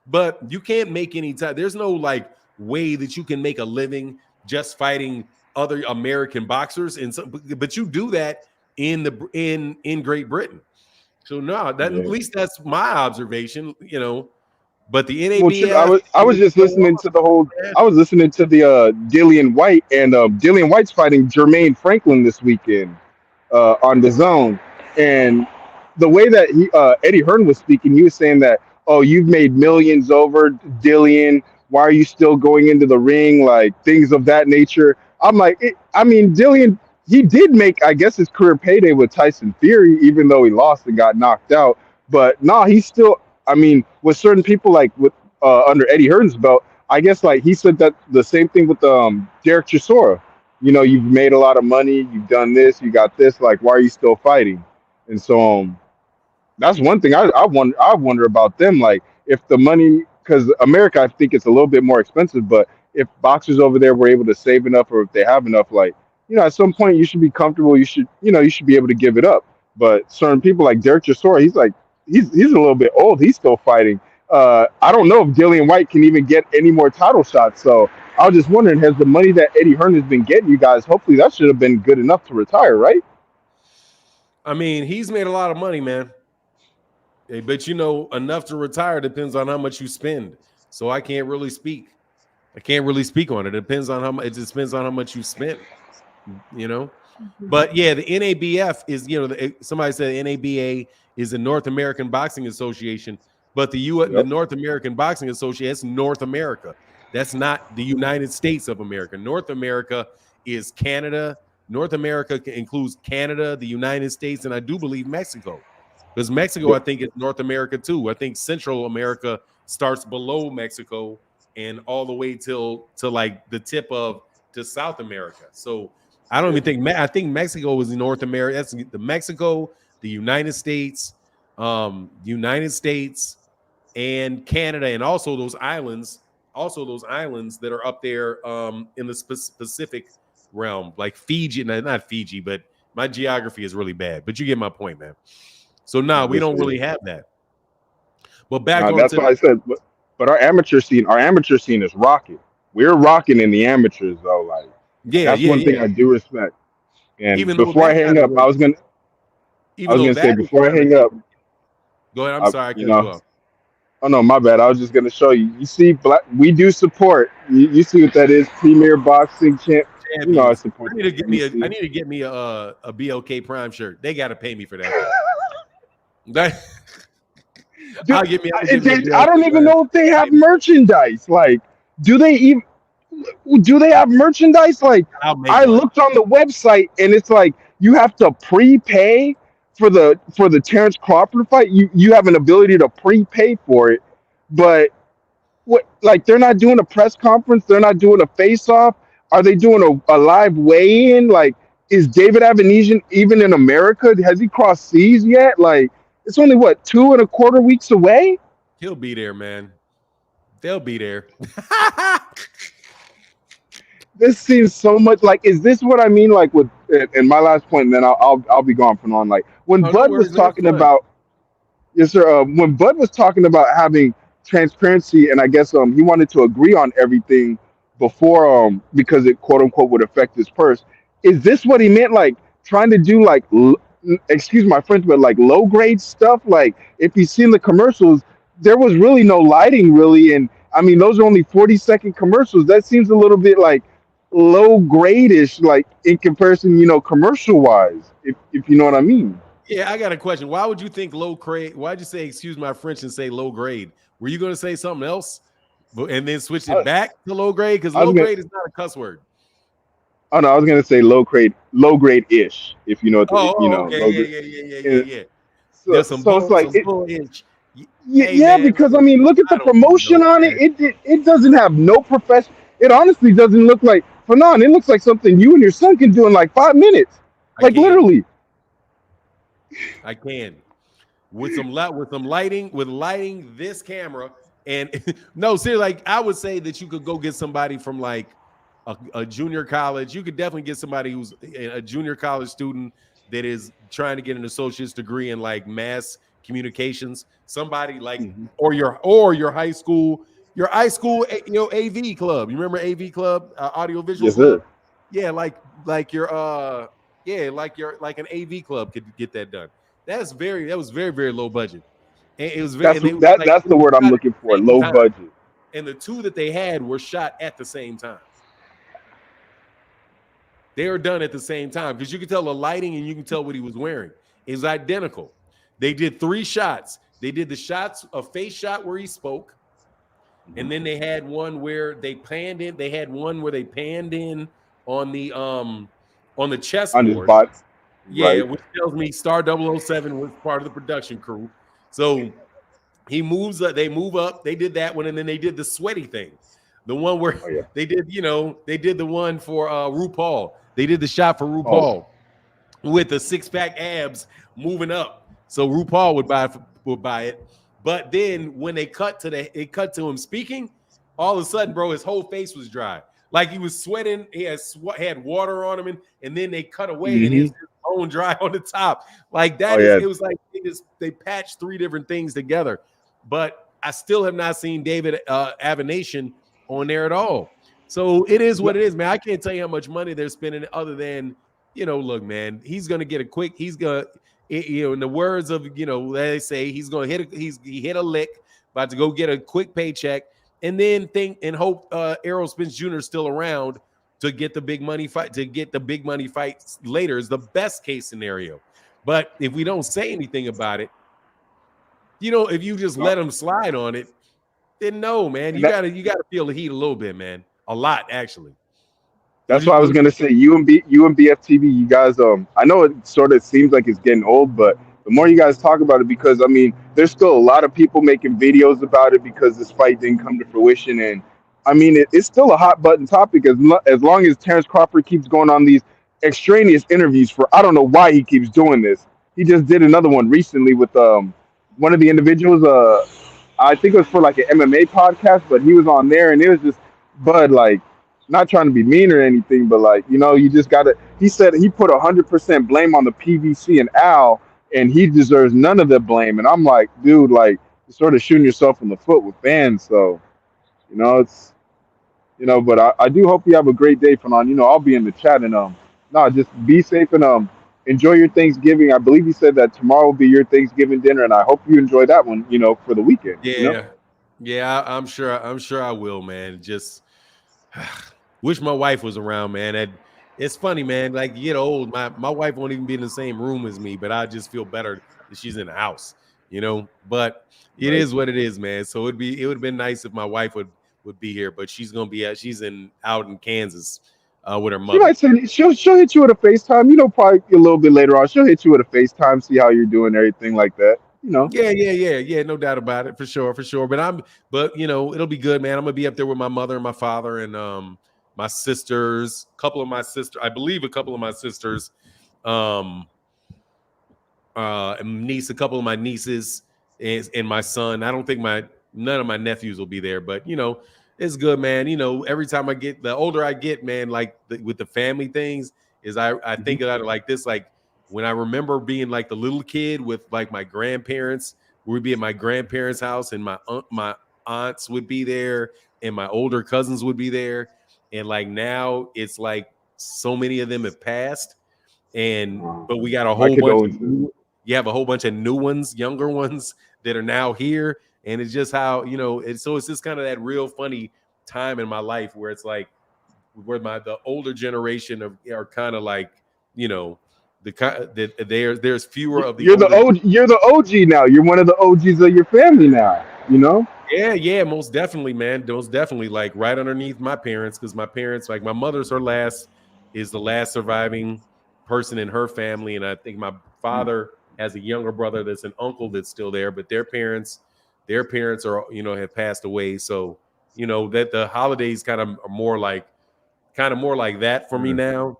But you can't make any time. There's no like way that you can make a living just fighting other American boxers, but you do that in Great Britain. So no, at least that's my observation. But the NABF. I was just listening to I was listening to the Dillian White, and Dillian White's fighting Jermaine Franklin this weekend on the Zone, and the way that Eddie Hearn was speaking, he was saying that, oh, you've made millions over, Dillian. Why are you still going into the ring? Like things of that nature. I'm like, Dillian, he did make, I guess, his career payday with Tyson Fury, even though he lost and got knocked out. But no, he's still, with certain people, like with under Eddie Hearn's belt, I guess like he said that the same thing with Derek Chisora. You've made a lot of money, you've done this, you got this. Like, why are you still fighting? And so that's one thing I wonder about them. Like, if the money, because America, I think it's a little bit more expensive, but if boxers over there were able to save enough, or if they have enough, like, at some point you should be comfortable. You should be able to give it up. But certain people like Derek Chisora, he's a little bit old. He's still fighting. I don't know if Dillian White can even get any more title shots. So I was just wondering, has the money that Eddie Hearn has been getting you guys, hopefully that should have been good enough to retire, right? He's made a lot of money, man. But enough to retire depends on how much you spend. So I can't really speak. On it. It depends on how much. It just depends on how much you spent. But yeah, the NABF is. Somebody said NABA is the North American Boxing Association, but the North American Boxing Association, that's North America. That's not the United States of America. North America is Canada. North America includes Canada, the United States, and I do believe Mexico. Because Mexico, I think, is North America too. I think Central America starts below Mexico and all the way to like the tip to South America. So I don't even think I think Mexico is North America. That's the Mexico, the United States, and Canada, and also those islands that are up there in the Pacific realm, like Fiji. Not Fiji, but my geography is really bad. But you get my point, man. So we don't really have that. But that's why I said. But our amateur scene is rocking. We're rocking in the amateurs, though. Like, that's one thing I do respect. And even before I hang up, I was gonna say, before I hang up. Go ahead. I'm sorry, I cut you off. Oh no, my bad. I was just gonna show you. You see, black. We do support. You see what that is? Premier Boxing Champ. You know I Champions. support I the need to get me I PBC. need to get me a BLK Prime shirt. They got to pay me for that though. That, Dude, I'll give me a I BLK don't even Prime know if they shirt. have Pay me. merchandise. Like, do they even? Do they have merchandise? Like, I'll make I one. looked on the website and it's like you have to prepay for the Terence Crawford fight. You have an ability to prepay for it, but what, like, they're not doing a press conference, they're not doing a face off. Are they doing a live weigh in? Like, is David Avanesyan even in America? Has he crossed seas yet? Like, it's only what, 2.25 weeks away. He'll be there, man. They'll be there. This seems so much like, is this what I mean? Like, with, and my last point, and then I'll be gone from on. Like, when Oh, no Bud was worries, man. It's talking fun. about, yes, sir. When Bud was talking about having transparency, and I guess he wanted to agree on everything before because it quote unquote would affect his purse. Is this what he meant? Like, trying to do like excuse my French, but like low grade stuff. Like, if you've seen the commercials, there was really no lighting really, and I mean those are only 40-second commercials. That seems a little bit like low grade-ish, like in comparison, commercial wise. If you know what I mean. Yeah, I got a question. Why would you think low grade? Why'd you say, excuse my French, and say low grade? Were you going to say something else and then switch it back to low grade? Because I was low gonna. grade is not a cuss word. Oh no, I was gonna say low grade ish. If you know what Okay. low grade. Yeah. So There's some so it's bull, like some it. bull inch. Hey, Yeah, man, because I look, mean, look at I the don't even promotion know, on it. man. It doesn't have no profession. It honestly doesn't look like Fanon. It looks like something you and your son can do in like 5 minutes. I Like, can. literally. I can. With some lighting, with lighting this camera. And no, seriously, like I would say that you could go get somebody from like a junior college. You could definitely get somebody who's a junior college student that is trying to get an associate's degree in like mass communications. Somebody like Mhm. or your high school, AV club. You remember AV club, audiovisual Yes, sir. club? Yeah, like your like an AV club could get that done. That was very, very low budget. And it was very That's and they was like that's it the was word I'm shot at looking the for. same Low time. budget. And the two that they had were shot at the same time. They were done at the same time because you can tell the lighting and you can tell what he was wearing is identical. They did 3 shots. They did the shots, a face shot where he spoke, and then they had one where they panned in. They had one where they panned in on the On his chessboard. bot, Yeah, right? which tells me Star 007 was part of the production crew. So he moves up, they move up, they did that one, and then they did the sweaty thing. The one where Oh yeah. they did the one for RuPaul. They did the shot for Oh, RuPaul with the 6-pack abs moving up. So RuPaul would buy it. But then when it cut to him speaking, all of a sudden, bro, his whole face was dry. Like he was sweating, he had water on him, and then they cut away and his bone dry on the top. Like oh that is yeah. it was like they patched 3 different things together. But I still have not seen David Abenation on there at all. So it is what it is, man. I can't tell you how much money they're spending other than, look, man, he's gonna get in the words of, they say he's gonna he hit a lick, about to go get a quick paycheck, and then think and hope Errol Spence Jr. is still around to get the big money fight, fights later is the best case scenario. But if we don't say anything about it, if you just let them slide on it, then no, man. And You gotta feel the heat a little bit, man. A lot, actually. that's what I was gonna say. You and BFTV, you guys. I know it sort of seems like it's getting old, but the more you guys talk about it, because I mean, there's still a lot of people making videos about it because this fight didn't come to fruition, and I mean, it's still a hot button topic as long as Terence Crawford keeps going on these extraneous interviews for. I don't know why he keeps doing this. He just did another one recently with one of the individuals. I think it was for like an MMA podcast, but he was on there, and it was just Bud, like, not trying to be mean or anything, but like, you just gotta. He said he put 100% blame on the PVC and Al, and he deserves none of the blame. And I'm like, dude, like, you're sort of shooting yourself in the foot with fans. So, it's, but I do hope you have a great day, Fanon. I'll be in the chat, and no, just be safe, and enjoy your Thanksgiving. I believe you said that tomorrow will be your Thanksgiving dinner, and I hope you enjoy that one. For the weekend. Yeah, yeah, I'm sure. I'm sure I will, man. Just wish my wife was around, man. It's funny, man. Like you get old, my wife won't even be in the same room as me, but I just feel better that she's in the house, But it Right. is what it is, man. So it would have been nice if my wife would be here, but she's gonna be she's out in Kansas with her She mother. might send she'll hit you with a FaceTime. Probably a little bit later on. She'll hit you with a FaceTime, see how you're doing, everything like that. Yeah, no doubt about it, for sure, for sure. But it'll be good, man. I'm gonna be up there with my mother and my father and my sisters, I believe a couple of my sisters, um, a couple of my nieces, and my son. I don't think none of my nephews will be there, but it's good, man. Every time the older I get, man, like with the family things, is I Mhm. think about it like this, like when I remember being like the little kid with like my grandparents, we'd be at my grandparents' house, and my aunts would be there, and my older cousins would be there, and like now it's like so many of them have passed, but we got a My whole bunch of condolences. you have a whole bunch of new ones, younger ones that are now here, and it's just how it's just kind of that real funny time in my life where it's like where the older generation are kind of like there's fewer of the You're the older. OG. You're the OG now. You're one of the OGs of your family now. Yeah, most definitely, man. Most definitely, like right underneath my parents, because my parents, like my mother's is the last surviving person in her family, and I think my father has a younger brother that's an uncle that's still there, but their parents are have passed away, so that the holidays kind of more like that for me Yeah. now.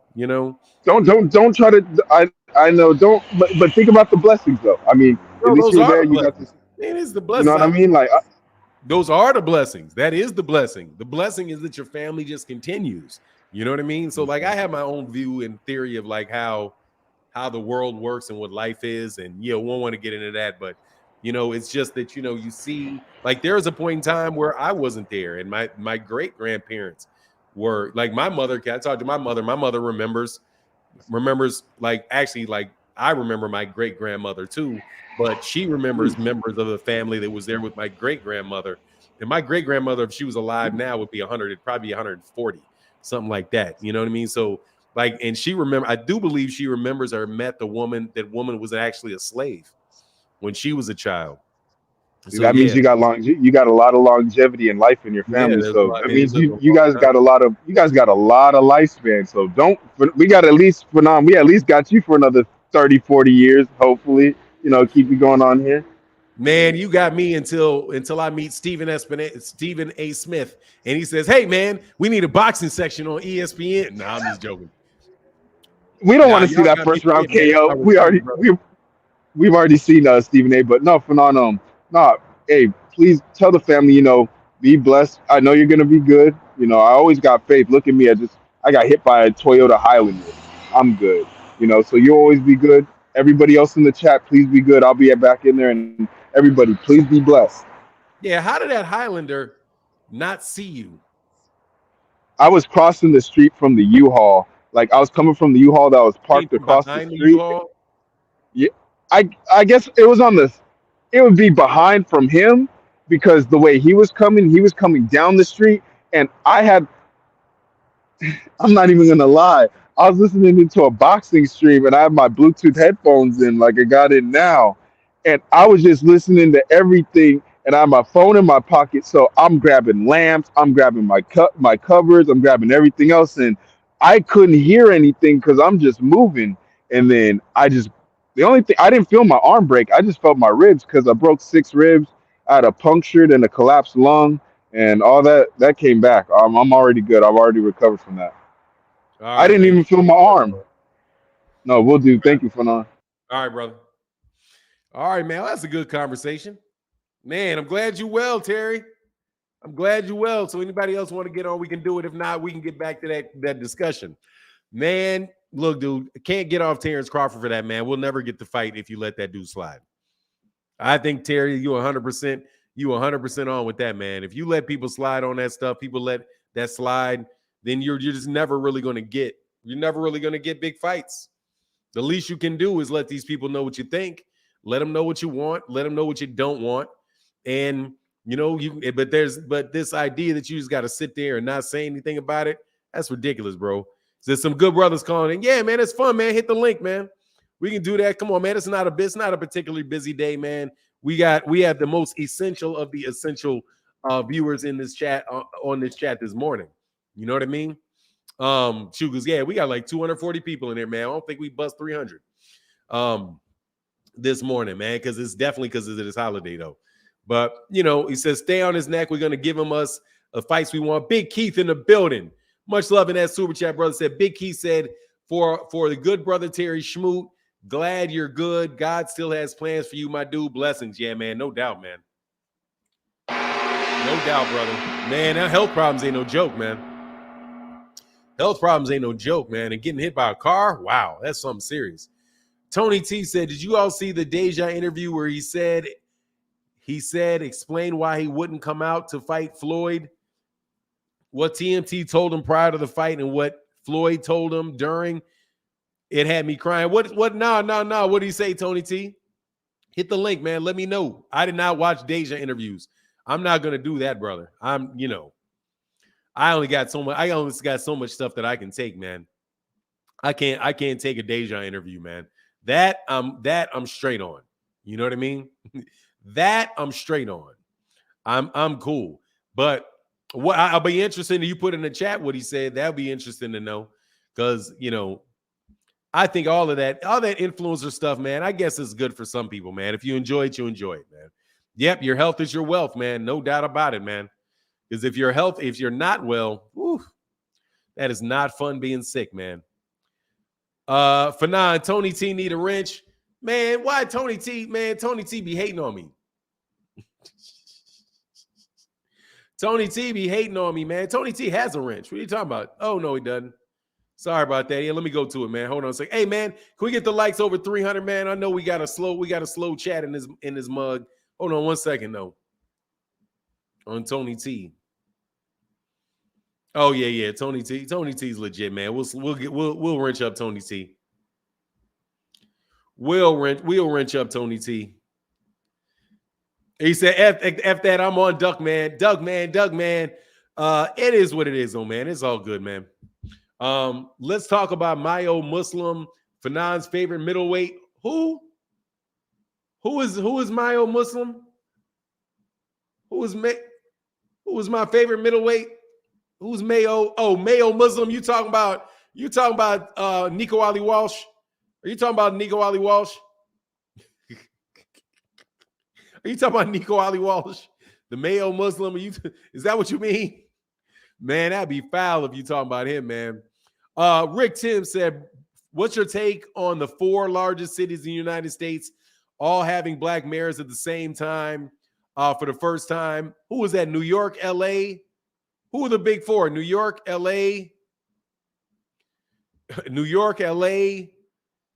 Don't try to. I know. Don't. But think about the blessings though. I mean, at No, least those you're are there. the You got blessings. this. Man, it's the You know blessings. what I mean? Like, Those are the blessings. That is the blessing. The blessing is that your family just continues. You know what I mean? So like I have my own view and theory of like how the world works and what life is, and won't want to get into that, but it's just that you see, like there was a point in time where I wasn't there, and my great grandparents were like my mother. I talked to my mother. My mother remembers like actually like I remember my great grandmother too, but she remembers members of the family that was there with my great grandmother. And my great grandmother, if she was alive now, would be 100, it'd probably be 140, something like that. You know what I mean? So like, and I do believe she remembers or met the woman. That woman was actually a slave when she was a child. So that means yeah, you got a lot of longevity in life in your yeah, family. there's a So lot. that It means is a you long guys time. got a lot of lifespan. So don't. We got at least for now. We at least got you for another 30, 40 years. Hopefully, keep you going on here. Man, you got me until I meet Stephen A. Smith, and he says, "Hey, man, we need a boxing section on ESPN." Nah, I'm just joking. We don't Nah, want to see y'all that got me first round again, man. That's KO. my respect, brother. We've already seen Stephen A. But no, Fernando, no, hey, please tell the family, be blessed. I know you're gonna be good. I always got faith. Look at me. I got hit by a Toyota Highlander. I'm good. So you always be good. Everybody else in the chat, please be good. I'll be back in there, and everybody, please be blessed. Yeah, how did that Highlander not see you? I was crossing the street from the U-Haul. Like I was coming from the U-Haul that was Came parked from across the behind the street. U-Haul. Yeah, I guess it was on the. It would be behind from him because the way he was coming down the street, and I had. I'm not even gonna lie. I was listening into a boxing stream, and I have my Bluetooth headphones in, like I got it now, and I was just listening to everything. And I have my phone in my pocket, so I'm grabbing lamps, I'm grabbing my covers, I'm grabbing everything else, and I couldn't hear anything because I'm just moving. And then the only thing I didn't feel my arm break, I just felt my ribs because I broke 6 ribs. I had a punctured and a collapsed lung, and all that came back. I'm already good. I've already recovered from that. All I right, didn't man. even feel my arm. No, we'll do. Thank you, Fanon. All right, brother. All right, man. Well, that's a good conversation. Man, I'm glad you well, Terry. I'm glad you well. So anybody else want to get on, we can do it. If not, we can get back to that discussion. Man, look, dude, can't get off Terence Crawford for that, man. We'll never get the fight if you let that dude slide. I think Terry, you 100% on with that, man. If you let people slide on that stuff, people let that slide, then you're just never really going to get big fights. The least you can do is let these people know what you think. Let them know what you want. Let them know what you don't want. And but this idea that you just got to sit there and not say anything about it, that's ridiculous, bro. There's some good brothers calling in. Yeah, man, it's fun, man. Hit the link, man. We can do that. Come on, man. It's not a particularly busy day, man. We have the most essential of the essential viewers in this chat on this chat this morning. You know what I mean? Because yeah, we got like 240 people in there, man. I don't think we bust 300 this morning, man, because it's definitely because of this holiday though. But he says stay on his neck. We're gonna give him us the fights we want. Big Keith in the building. Much love in that super chat, brother. Said Big Keith said for the good brother Terry Schmoot. Glad you're good. God still has plans for you, my dude. Blessings, yeah, man. No doubt, man. No doubt, brother. Man, that health problems ain't no joke, man. Health problems ain't no joke, man. And getting hit by a car, wow, that's something serious. Tony T said, did you all see the Deja interview where he said, explain why he wouldn't come out to fight Floyd? What TMT told him prior to the fight and what Floyd told him during, it had me crying. What? No. What did he say, Tony T? Hit the link, man. Let me know. I did not watch Deja interviews. I'm not going to do that, brother. I only got so much stuff that I can take, man. I can't take a Deja interview, man. That I'm straight on. You know what I mean? That I'm straight on. I'm cool. But what I'll be interested in, you put in the chat what he said. That'll be interesting to know. Because, I think all that influencer stuff, man, I guess it's good for some people, man. If you enjoy it, you enjoy it, man. Yep, your health is your wealth, man. No doubt about it, man. Because if you're not well, whew, that is not fun being sick, man. For now, Tony T need a wrench. Man, why Tony T? Man, Tony T be hating on me. Tony T be hating on me, man. Tony T has a wrench. What are you talking about? Oh, no, he doesn't. Sorry about that. Yeah, let me go to it, man. Hold on a second. Hey, man, can we get the likes over 300, man? I know we got a slow chat in this mug. Hold on one second, though. On Tony T. Oh yeah, Tony T. Tony T's legit, man. We'll wrench up Tony T. We'll wrench up Tony T. He said, F that, I'm on Duck Man. Doug Man. It is what it is, though, man. It's all good, man. Let's talk about Mayo Muslim, Fanan's favorite middleweight. Who is Mayo Muslim? Who is my favorite middleweight? Who's Mayo? Oh, Mayo Muslim. You talking about Nico Ali Walsh? Are you talking about Nico Ali Walsh? Are you talking about Nico Ali Walsh? The Mayo Muslim? Is that what you mean? Man, that'd be foul if you talking about him, man. Rick Tim said, what's your take on the 4 largest cities in the United States all having black mayors at the same time for the first time? Who was that? New York, LA? Who are the big 4? New York, LA,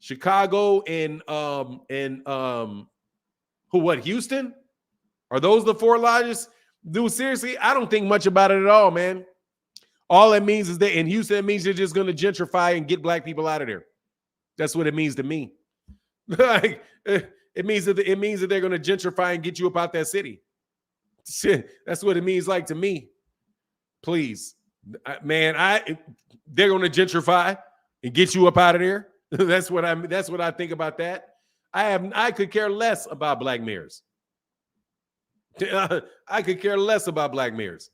Chicago, and Houston? Are those the 4 largest? Dude, seriously, I don't think much about it at all, man. All it means is that in Houston, it means they're just going to gentrify and get black people out of there. That's what it means to me. Like, it means that they're going to gentrify and get you up out that city. That's what it means like to me. Please, man, they're going to gentrify and get you up out of there. That's what I think about that. I could care less about black mayors. I could care less about black mayors.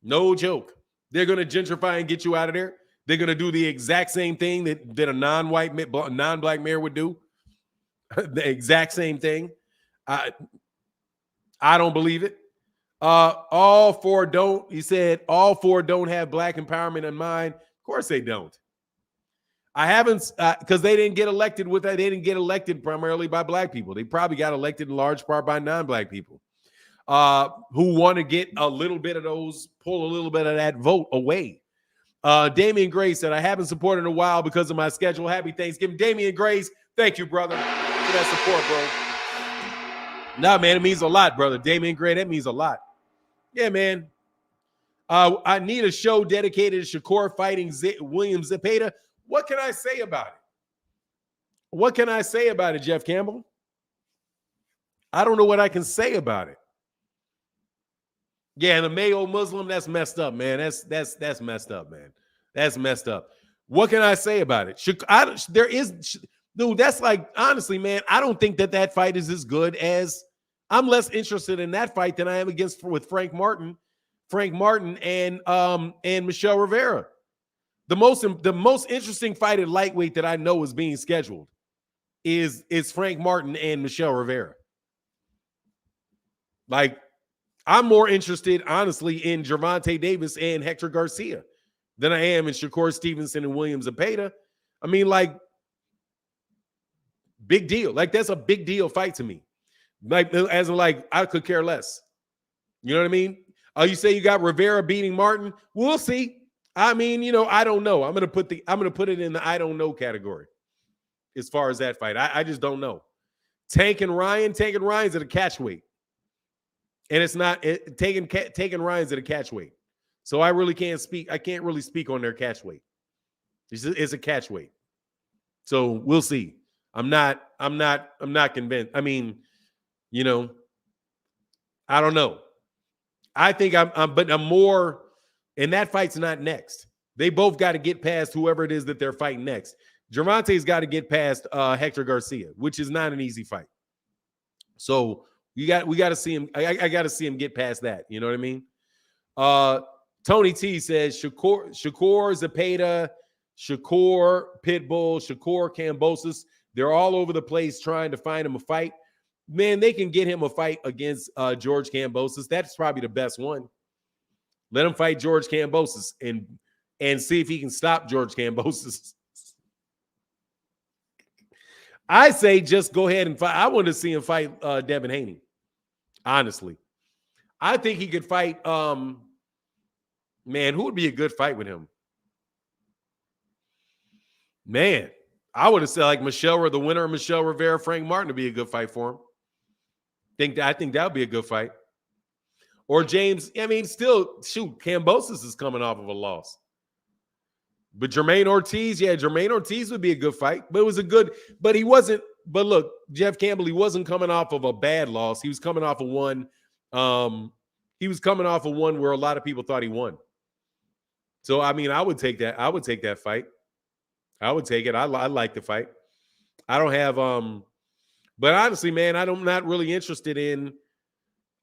No joke. They're going to gentrify and get you out of there. They're going to do the exact same thing that a non-black mayor would do. The exact same thing. I don't believe it. All 4 don't. He said all 4 don't have black empowerment in mind. Of course they don't. I haven't, because they didn't get elected with that. They didn't get elected primarily by black people. They probably got elected in large part by non-black people who want to get a little bit of those, pull a little bit of that vote away. Damian Gray said, I haven't supported in a while because of my schedule. Happy Thanksgiving. Damian Grace, thank you, brother, for that support, bro. Nah, man, it means a lot, brother. Damian Gray, that means a lot. Yeah, man. I need a show dedicated to Shakur fighting William Zepeda. What can I say about it? What can I say about it, Jeff Campbell? I don't know what I can say about it. Yeah, and the Mayo Muslim, that's messed up, man. That's messed up, man. That's messed up. What can I say about it? Dude, that's like, honestly, man, I don't think that fight is as good as, I'm less interested in that fight than I am with Frank Martin and Michelle Rivera. The most interesting fight at lightweight that I know is being scheduled is Frank Martin and Michelle Rivera. Like, I'm more interested, honestly, in Gervonta Davis and Hector Garcia than I am in Shakur Stevenson and William Zepeda. I mean, like, big deal. Like, that's a big deal fight to me. Like, as in, like, I could care less. You know what I mean? You say you got Rivera beating Martin? We'll see. I mean, I don't know. I'm gonna put it in the I don't know category as far as that fight. I just don't know. Tank and Ryan's at a catchweight. And it's not taking Ryan's at a catchweight. So I really can't speak. I can't really speak on their catchweight. It's a catchweight. So we'll see. I'm not convinced. I mean, I don't know. I think I'm more, and that fight's not next. They both got to get past whoever it is that they're fighting next. Gervonta's got to get past Hector Garcia, which is not an easy fight. So we got to see him. I got to see him get past that. You know what I mean? Tony T says Shakur Zepeda, Shakur Pitbull, Shakur Kambosos. They're all over the place trying to find him a fight. Man, they can get him a fight against George Kambosos. That's probably the best one. Let him fight George Kambosos and see if he can stop George Kambosos. I say just go ahead and fight. I want to see him fight Devin Haney. Honestly, I think he could fight. Man, who would be a good fight with him? Man, I would have said like the winner of Michelle Rivera, Frank Martin would be a good fight for him. I think that would be a good fight. Or James, I mean, still, shoot, Kambosos is coming off of a loss. But Jermaine Ortiz would be a good fight. But he wasn't, but look, Jeff Campbell, he wasn't coming off of a bad loss. He was coming off of one. Where a lot of people thought he won. So, I mean, I would take that. I would take that fight. I would take it. I like the fight. I don't have, but honestly, man, I'm not really interested in,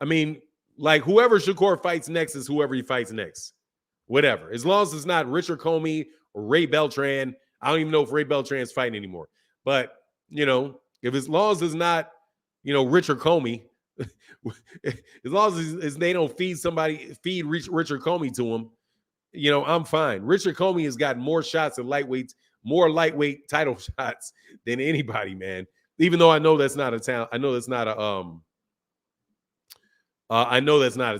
I mean, like whoever Shakur fights next is whoever he fights next. Whatever. As long as it's not Richard Comey or Ray Beltran. I don't even know if Ray Beltran's fighting anymore. But, as long as it's not, Richard Comey, as long as they don't feed Richard Comey to him, I'm fine. Richard Comey has got more shots at lightweights, more lightweight title shots than anybody, man. Even though I know that's not a talent. I know that's not a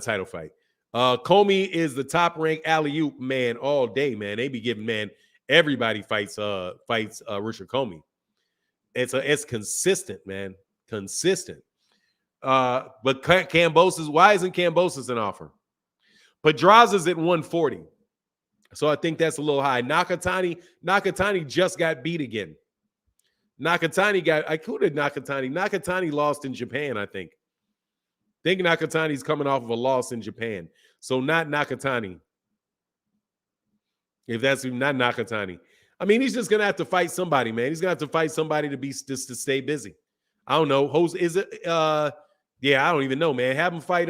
title fight. Comey is the top ranked alley-oop man all day, man. They be giving, man, everybody fights Richard Comey. It's consistent, man. Consistent. But Kambosos, why isn't Kambosos an offer? Pedraza's at 140. So I think that's a little high. Nakatani just got beat again. Nakatani lost in Japan, I think. I think Nakatani's coming off of a loss in Japan. So not Nakatani. If that's not Nakatani. I mean, he's just going to have to fight somebody, man. He's going to have to fight somebody to to stay busy. I don't know. Is it yeah, I don't even know, man. Have him fight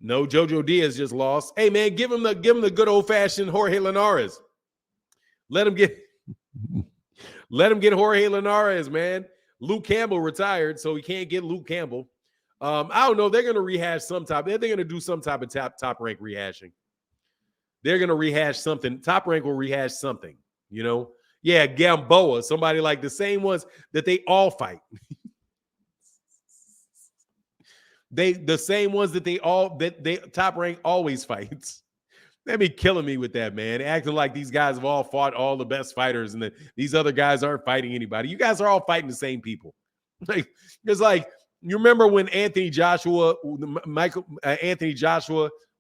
no, Jojo Diaz just lost. Hey, man, give him the good old-fashioned Jorge Linares. Let him get Jorge Linares, man. Luke Campbell retired, so he can't get Luke Campbell. I don't know. They're going to rehash they're going to do some type of top rank rehashing. They're going to rehash something. Top rank will rehash something, Yeah, Gamboa, somebody like the same ones that they all fight. The same ones that Top Rank always fights. They be killing me with that, man. Acting like these guys have all fought all the best fighters and these other guys aren't fighting anybody. You guys are all fighting the same people. Like, it's like, you remember when Anthony Joshua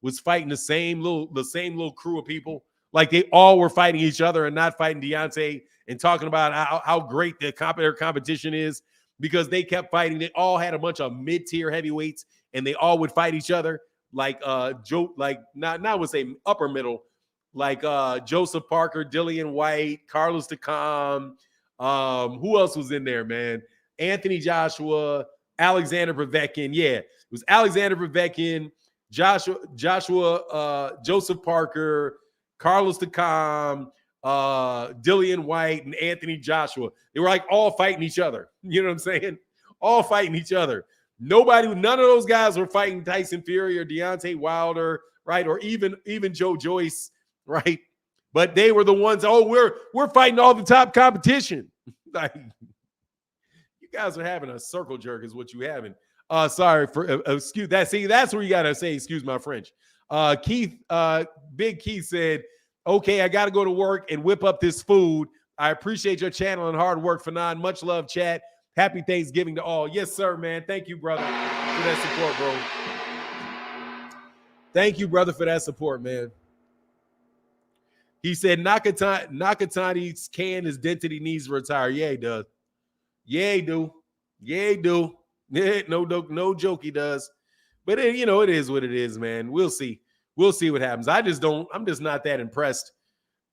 was fighting the same little crew of people? Like they all were fighting each other and not fighting Deontay and talking about how great their competition is because they kept fighting. They all had a bunch of mid-tier heavyweights, and they all would fight each other. Like Joe, like not I would say upper middle, like Joseph Parker, Dillian White, Carlos Takam. Who else was in there, man? Anthony Joshua, Alexander Povetkin. Yeah, it was Alexander Povetkin, Joshua, Joseph Parker, Carlos Takam, Dillian White, and Anthony Joshua. They were like all fighting each other. You know what I'm saying? All fighting each other. None of those guys were fighting Tyson Fury or Deontay Wilder, right? Or even Joe Joyce, right? But they were the ones, we're fighting all the top competition. Like, you guys are having a circle jerk is what you having. Sorry for excuse that. See, that's where you gotta say, excuse my French. Big Keith said, okay, I gotta go to work and whip up this food. I appreciate your channel and hard work, Fanon. Much love, chat. Happy Thanksgiving to all. Yes, sir, man. Thank you, brother, for that support, bro. Thank you, brother, for that support, man. He said Nakatani's can his density needs to retire. Yeah, he does. Yeah, he do. Yeah, he do. Yeah, no joke, he does. But it is what it is, man. We'll see. We'll see what happens. I'm just not that impressed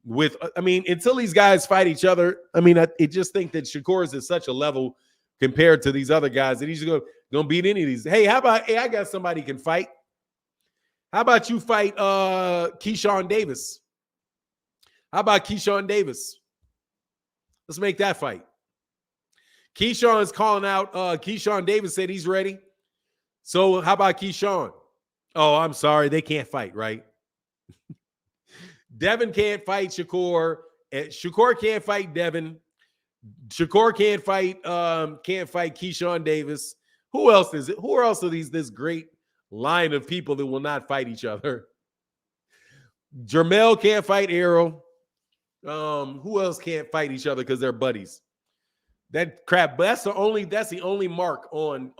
with. I mean, until these guys fight each other. I mean, I just think that Shakur is at such a level compared to these other guys that he's gonna beat any of these. Hey, I got somebody can fight. How about you fight Keyshawn Davis? How about Keyshawn Davis? Let's make that fight. Keyshawn is calling out. Keyshawn Davis said he's ready. So how about Keyshawn? Oh, I'm sorry. They can't fight, right? Devin can't fight Shakur. Shakur can't fight Devin. Shakur can't fight Keyshawn Davis. Who else is it? Who else are this great line of people that will not fight each other? Jermell can't fight Errol. Who else can't fight each other because they're buddies? That crap, but that's the only mark on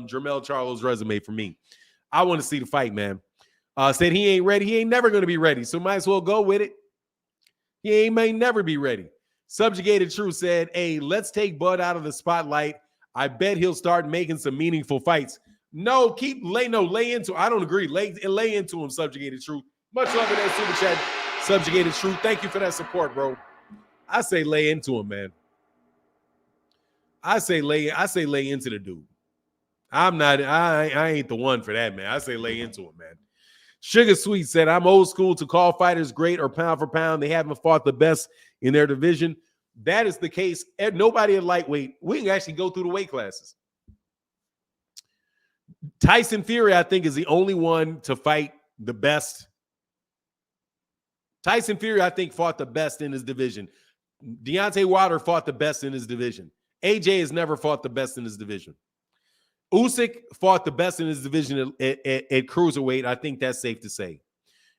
Jermell Charlo's resume for me. I want to see the fight, man. Said he ain't ready. He ain't never going to be ready. So might as well go with it. He may never be ready. Subjugated Truth said, hey, let's take Bud out of the spotlight. I bet he'll start making some meaningful fights. No, lay into. I don't agree. Lay into him, Subjugated Truth. Much love in that super chat, Subjugated Truth. Thank you for that support, bro. I say lay into him, man. I say lay into the dude. I ain't the one for that, man. I say lay into him, man. Sugar Sweet said, I'm old school to call fighters great or pound for pound. They haven't fought the best in their division. That is the case. Nobody at lightweight. We can actually go through the weight classes. Tyson Fury, I think, is the only one to fight the best. Tyson Fury, I think, fought the best in his division. Deontay Wilder fought the best in his division. AJ has never fought the best in his division. Usyk fought the best in his division at cruiserweight. I think that's safe to say.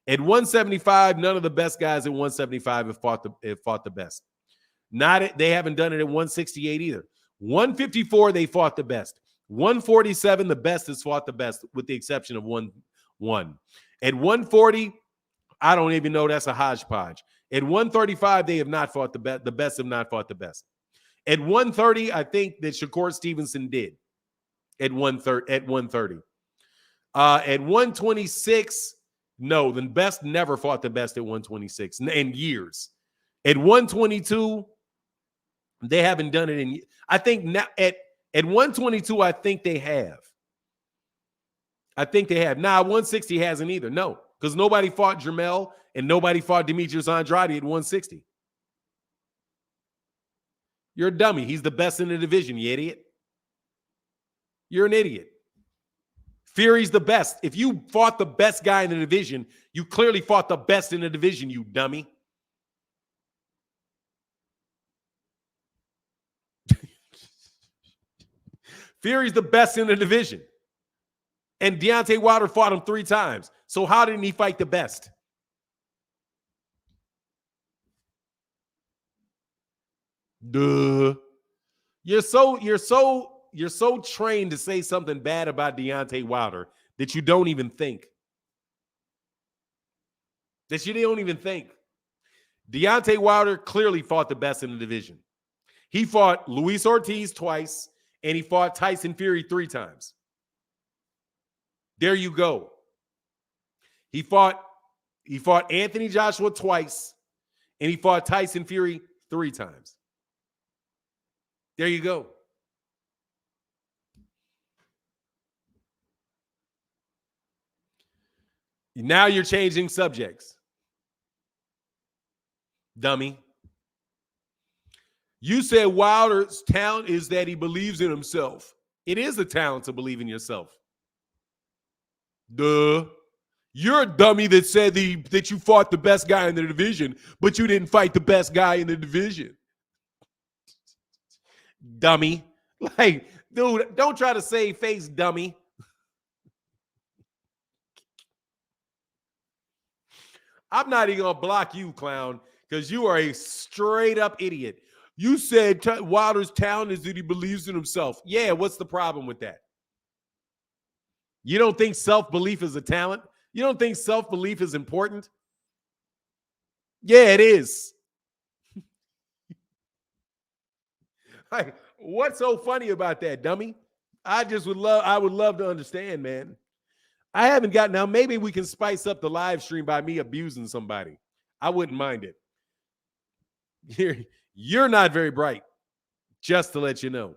At 175, none of the best guys at 175 have fought the best. They haven't done it at 168 either. 154, they fought the best. 147, the best has fought the best, with the exception of one. At 140, I don't even know. That's a hodgepodge. At 135, they have not fought the best. The best have not fought the best. At 130, I think that Shakur Stevenson did. At 130. At 126, no, the best never fought the best at 126 in years. At 122, they haven't done it in. I think now at 122, I think they have. Now 160 hasn't either. No, because nobody fought Jermell and nobody fought Demetrius Andrade at 160. You're a dummy. He's the best in the division, you idiot. You're an idiot. Fury's the best. If you fought the best guy in the division, you clearly fought the best in the division, you dummy. Fury's the best in the division. And Deontay Wilder fought him 3 times. So how didn't he fight the best? Duh. You're so trained to say something bad about Deontay Wilder that you don't even think. Deontay Wilder clearly fought the best in the division. He fought Luis Ortiz twice, and he fought Tyson Fury 3 times. There you go. He fought Anthony Joshua twice, and he fought Tyson Fury 3 times. There you go. Now you're changing subjects. Dummy. You said Wilder's talent is that he believes in himself. It is a talent to believe in yourself. Duh. You're a dummy that said that you fought the best guy in the division, but you didn't fight the best guy in the division. Dummy. Like, dude, don't try to save face, dummy. I'm not even going to block you, clown, because you are a straight-up idiot. You said Wilder's talent is that he believes in himself. Yeah, what's the problem with that? You don't think self-belief is a talent? You don't think self-belief is important? Yeah, it is. Like, what's so funny about that, dummy? I would love to understand, man. I haven't got, now maybe we can spice up the live stream by me abusing somebody. I wouldn't mind it. You're not very bright, just to let you know.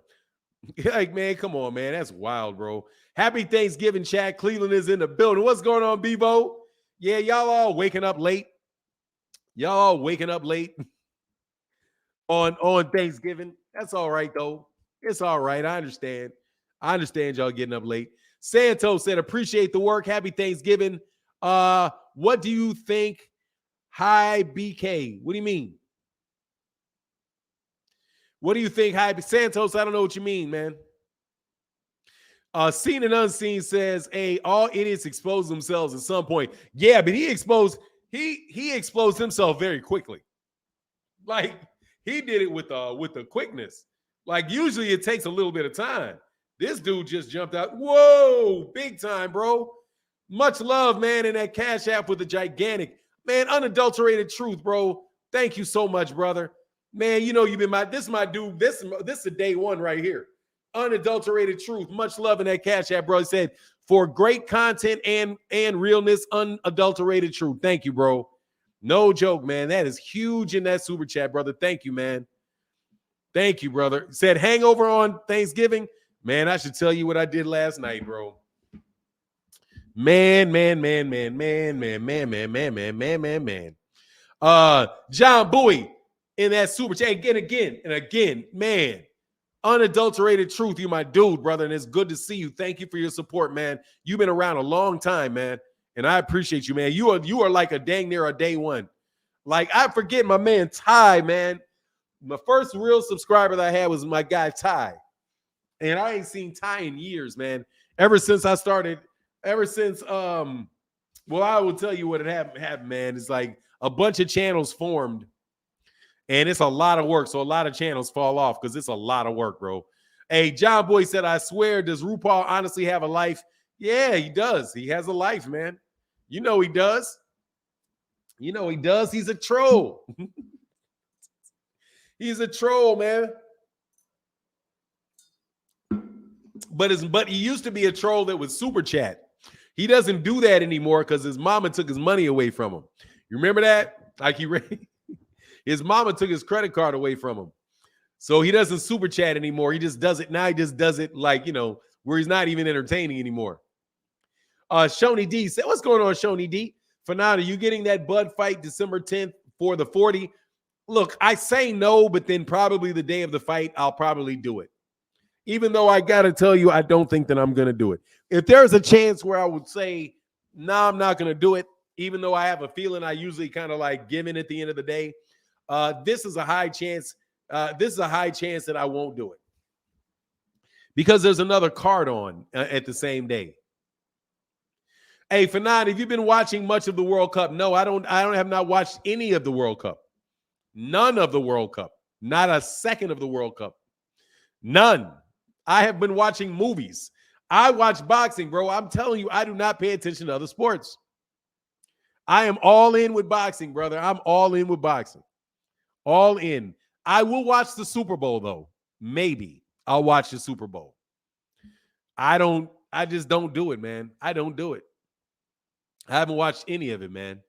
Like, man, come on, man. That's wild, bro. Happy Thanksgiving, Chad. Cleveland is in the building. What's going on, Bevo? Yeah, y'all all waking up late. Y'all all waking up late on Thanksgiving. That's all right, though. It's all right. I understand. I understand y'all getting up late. Santos said, appreciate the work. Happy Thanksgiving. What do you think? Hi, BK. What do you mean? What do you think? Hi, Santos, I don't know what you mean, man. Seen and Unseen says, hey, all idiots expose themselves at some point. Yeah, but he exposed himself very quickly. Like, he did it with the quickness. Like, usually it takes a little bit of time. This dude just jumped out. Whoa, big time, bro. Much love, man, in that Cash App with the gigantic, man, unadulterated truth, bro. Thank you so much, brother. Man, you know you've been this is my dude. This is a day one right here. Unadulterated truth. Much love in that Cash App, bro. He said, for great content and realness, unadulterated truth. Thank you, bro. No joke, man. That is huge in that super chat, brother. Thank you, man. Thank you, brother. Said hangover on Thanksgiving. Man, I should tell you what I did last night, bro. Man. John Bowie in that super chat again, man. Unadulterated truth. You my dude, brother, and it's good to see you. Thank you for your support, man. You've been around a long time, man, and I appreciate you, man. You are like a dang near a day one. Like, I forget my man Ty, man. My first real subscriber that I had was my guy Ty. And I ain't seen Ty in years, man. Ever since I will tell you what it happened, man. It's like a bunch of channels formed, and it's a lot of work. So a lot of channels fall off because it's a lot of work, bro. Hey, John Boy said, I swear, does RuPaul honestly have a life? Yeah, he does. He has a life, man. You know he does. You know he does. He's a troll. He's a troll, man. But he used to be a troll that was super chat. He doesn't do that anymore because his mama took his money away from him. You remember that? Like his mama took his credit card away from him. So he doesn't super chat anymore. He just does it. Now he just does it like, where he's not even entertaining anymore. Shoney D said, what's going on, Shoney D? Fernando, you getting that Bud fight December 10th for the 40? Look, I say no, but then probably the day of the fight, I'll probably do it. Even though I got to tell you, I don't think that I'm going to do it. If there's a chance where I would say, nah, I'm not going to do it, even though I have a feeling I usually kind of like give in at the end of the day, this is a high chance. This is a high chance that I won't do it because there's another card on at the same day. Hey, Fernand, have you been watching much of the World Cup? No, I have not watched any of the World Cup. None of the World Cup. Not a second of the World Cup. None. I have been watching movies. I watch boxing, bro. I'm telling you, I do not pay attention to other sports. I am all in with boxing, brother. I'm all in with boxing. All in. I will watch the Super Bowl, though. Maybe I'll watch the Super Bowl. I just don't do it, man. I don't do it. I haven't watched any of it, man.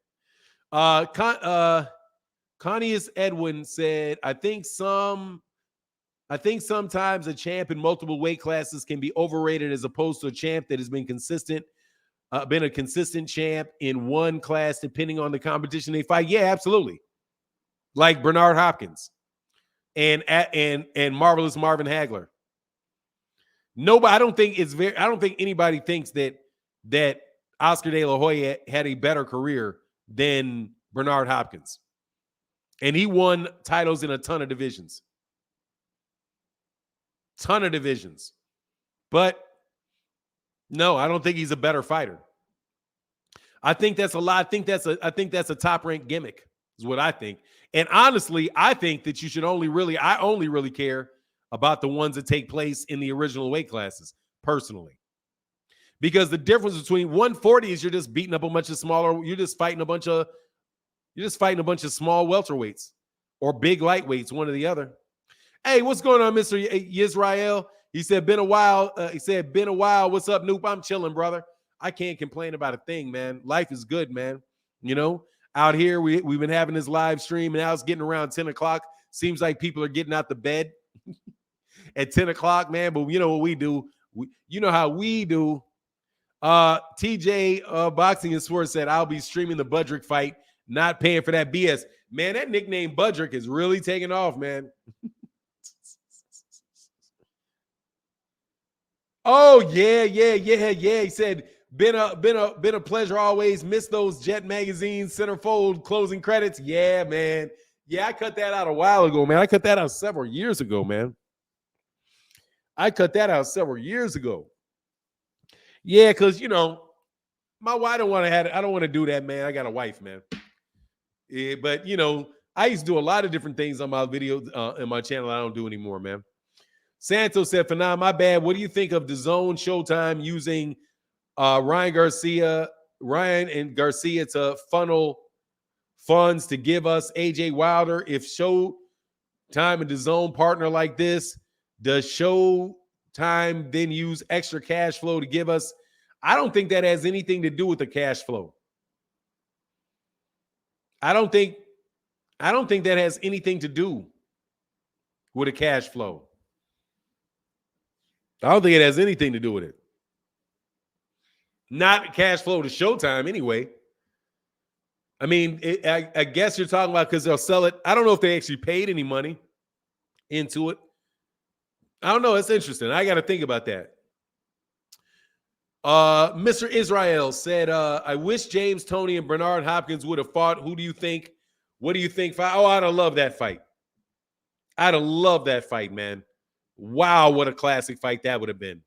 Connius Edwin said, I think sometimes a champ in multiple weight classes can be overrated as opposed to a champ that has been a consistent champ in one class depending on the competition they fight. Yeah, absolutely. Like Bernard Hopkins and Marvelous Marvin Hagler. Nobody, I don't think anybody thinks that Oscar De La Hoya had a better career than Bernard Hopkins. And he won titles in a ton of divisions. But no, I don't think he's a better fighter. I think that's a lot. I think that's a top-ranked gimmick, is what I think. And honestly, I think that I only really care about the ones that take place in the original weight classes, personally. Because the difference between 140 is you're just beating up a bunch of you're just fighting a bunch of small welterweights or big lightweights, one or the other. Hey, what's going on, Mr. Yisrael? He said, been a while. What's up, Noop? I'm chilling, brother. I can't complain about a thing, man. Life is good, man. You know, out here, we've been having this live stream, and now it's getting around 10 o'clock. Seems like people are getting out the bed at 10 o'clock, man. But you know what we do. You know how we do. TJ Boxing and Sports said, I'll be streaming the Budrick fight, not paying for that BS. Man, that nickname Budrick is really taking off, man. Oh, yeah. He said, been a pleasure always. Miss those Jet Magazine centerfold closing credits. Yeah, man. Yeah, I cut that out a while ago, man. I cut that out several years ago, man. Yeah, because my wife don't want to do that, man. I got a wife, man. Yeah, but I used to do a lot of different things on my videos in my channel. I don't do anymore, man. Santos said, "Phenom, my bad. What do you think of the Zone Showtime using Ryan and Garcia to funnel funds to give us AJ Wilder? If Showtime and the Zone partner like this, does Showtime then use extra cash flow to give us?" I don't think that has anything to do with the cash flow. I don't think that has anything to do with a cash flow. I don't think it has anything to do with it. Not cash flow to Showtime anyway. I mean, I guess you're talking about because they'll sell it. I don't know if they actually paid any money into it. I don't know. It's interesting. I got to think about that. Mr. Israel said, I wish James Toney and Bernard Hopkins would have fought. Who do you think? What do you think? Oh, I'd have loved that fight. I'd have loved that fight, man. Wow, what a classic fight that would have been.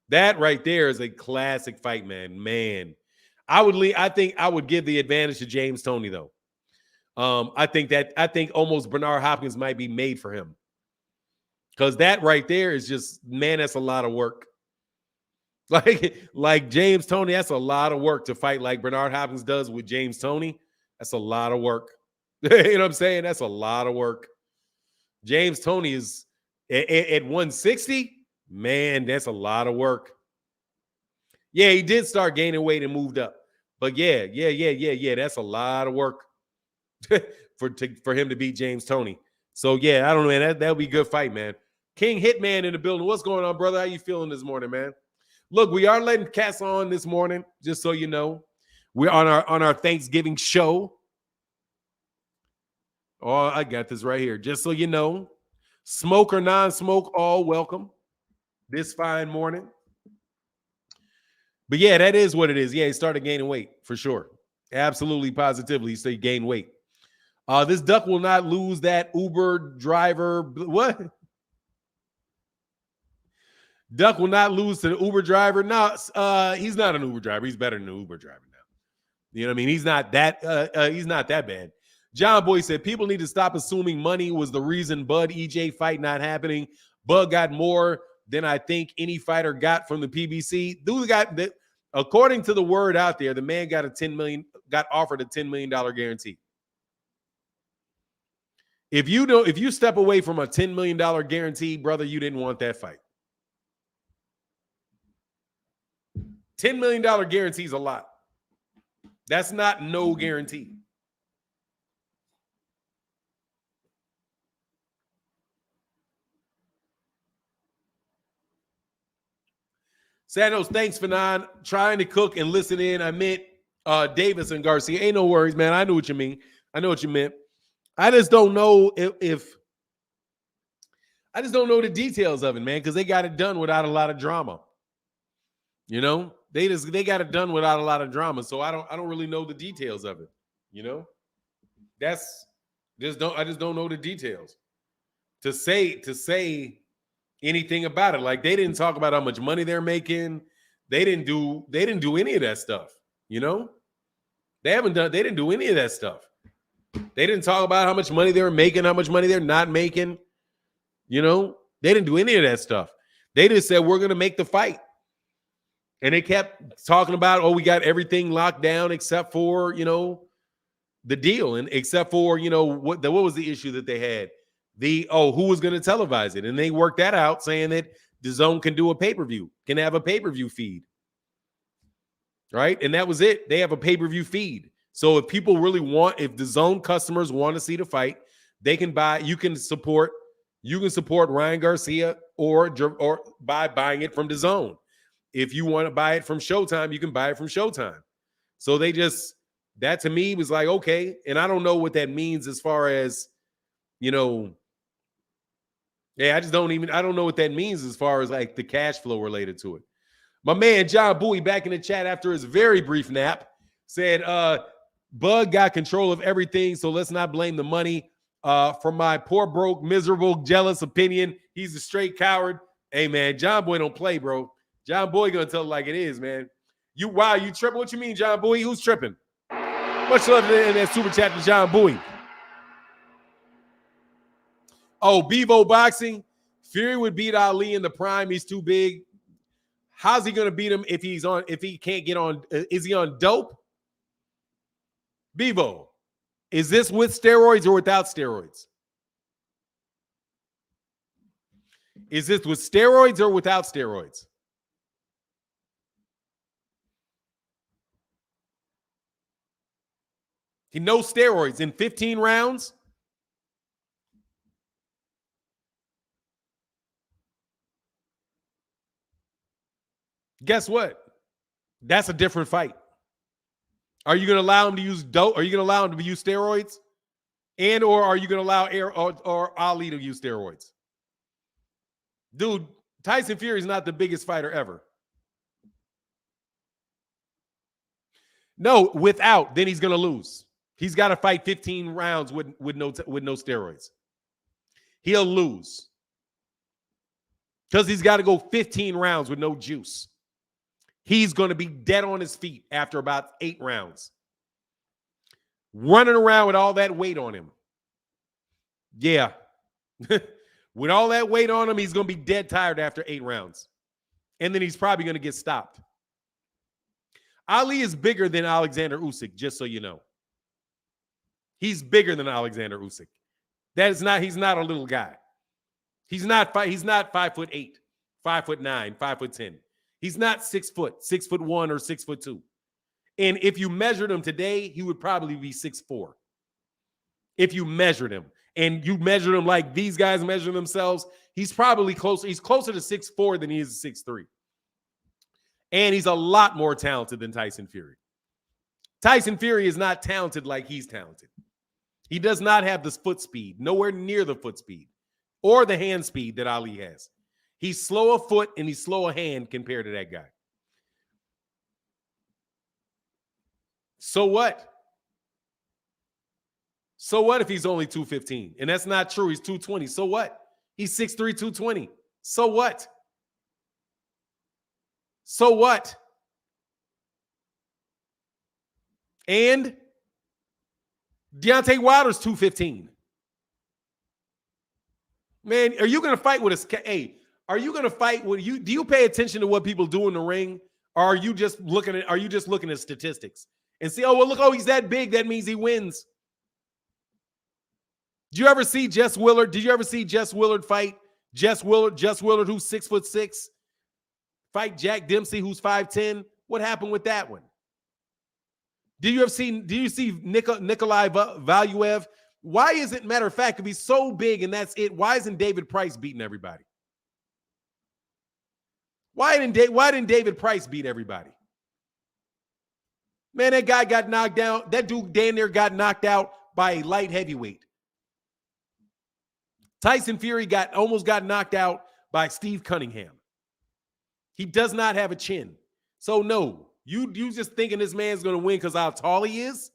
That right there is a classic fight, man. Man, I think I would give the advantage to James Toney, though. I think almost Bernard Hopkins might be made for him. Because that right there is just, man, that's a lot of work. Like James Toney, that's a lot of work to fight like Bernard Hopkins does with James Toney. That's a lot of work. You know what I'm saying? That's a lot of work. James Toney is at 160. Man, that's a lot of work. Yeah, he did start gaining weight and moved up. But yeah. That's a lot of work for him to beat James Toney. So yeah, I don't know, man. That'll be a good fight, man. King Hitman in the building. What's going on, brother? How you feeling this morning, man? Look, we are letting cats on this morning, just so you know. We're on our Thanksgiving show. Oh, I got this right here. Just so you know, smoke or non-smoke, all welcome this fine morning. But yeah, that is what it is. Yeah, he started gaining weight for sure. Absolutely, positively, he gained weight. This duck will not lose that Uber driver. What? Duck will not lose to the Uber driver. No, he's not an Uber driver. He's better than an Uber driver now. You know what I mean? He's not that bad. John Boy said, people need to stop assuming money was the reason Bud EJ fight not happening. Bud got more than I think any fighter got from the PBC. Dude got that. According to the word out there, the man got offered a $10 million guarantee. If you step away from a $10 million guarantee, brother, you didn't want that fight. $10 million guarantee is a lot. That's not no guarantee. Santos, thanks for trying to cook and listen in. I meant Davis and Garcia. Ain't no worries, man. I knew what you mean. I know what you meant. I just don't know if I just don't know the details of it, man, because they got it done without a lot of drama. You know, they got it done without a lot of drama. So I don't really know the details of it. You know, I just don't know the details to say anything about it. Like, they didn't talk about how much money they're making. They didn't do any of that stuff. You know, they didn't do any of that stuff. They didn't talk about how much money they were making, how much money they're not making. You know, they didn't do any of that stuff. They just said, we're going to make the fight. And they kept talking about, oh, we got everything locked down except for, you know, the deal. And except for, you know, what was the issue that they had? Who was going to televise it? And they worked that out, saying that DAZN can do a pay-per-view, can have a pay-per-view feed. Right? And that was it. They have a pay-per-view feed. So if people really if DAZN customers want to see the fight, they can you can support Ryan Garcia or by buying it from DAZN. If you want to buy it from Showtime, you can buy it from Showtime. So that to me was like, okay. And I don't know what that means as far as, you know, I don't know what that means as far as like the cash flow related to it. My man, John Bowie, back in the chat after his very brief nap, said, Bug got control of everything, so let's not blame the money. From my poor, broke, miserable, jealous opinion, he's a straight coward. Hey, man, John Boy don't play, bro. John Boy gonna tell it like it is, man. You tripping? What you mean, John Boy? Who's tripping? Much love in that super chat to John Boy. Oh, Bevo boxing. Fury would beat Ali in the prime. He's too big. How's he gonna beat him if he can't get on? Is he on dope? Bevo, is this with steroids or without steroids? Is this with steroids or without steroids? He knows steroids in 15 rounds. Guess what? That's a different fight. Are you going to allow him to use dope? Are you going to allow him to use steroids? And or are you going to allow Errol or Ali to use steroids? Dude, Tyson Fury is not the biggest fighter ever. No, without, then he's going to lose. He's got to fight 15 rounds with no steroids. He'll lose. Because he's got to go 15 rounds with no juice. He's going to be dead on his feet after about 8 rounds. Running around with all that weight on him. Yeah. With all that weight on him, he's going to be dead tired after 8 rounds. And then he's probably going to get stopped. Ali is bigger than Alexander Usyk, just so you know. He's bigger than Alexander Usyk. He's not a little guy. He's not 5'8", 5'9", 5'10". He's not 6 foot, 6'1" or 6'2". And if you measured him today, he would probably be 6'4". If you measured him and you measured him like these guys measure themselves, he's probably closer. He's closer to 6'4" than he is 6'3". And he's a lot more talented than Tyson Fury. Tyson Fury is not talented like he's talented. He does not have the foot speed, nowhere near the foot speed or the hand speed that Ali has. He's slow of foot and he's slow of hand compared to that guy. So what? So what if he's only 215? And that's not true. He's 220. So what? He's 6'3", 220. So what? So what? And Deontay Wilder's 215. Man, are you going to fight with a... Hey, are you going to fight with you? Do you pay attention to what people do in the ring Or are you just looking at statistics and see, oh, well, look, oh, he's that big. That means he wins. Did you ever see Jess Willard? Did you ever see Jess Willard fight? Jess Willard, who's 6'6", fight Jack Dempsey, who's 5'10". What happened with that one? Do you see Nikolai Valuev? Why isn't, matter of fact, if he's so big and that's it, why isn't David Price beating everybody? Why didn't David Price beat everybody? Man, that guy got knocked down. That dude damn near got knocked out by a light heavyweight. Tyson Fury almost got knocked out by Steve Cunningham. He does not have a chin. So no, you just thinking this man's going to win because how tall he is?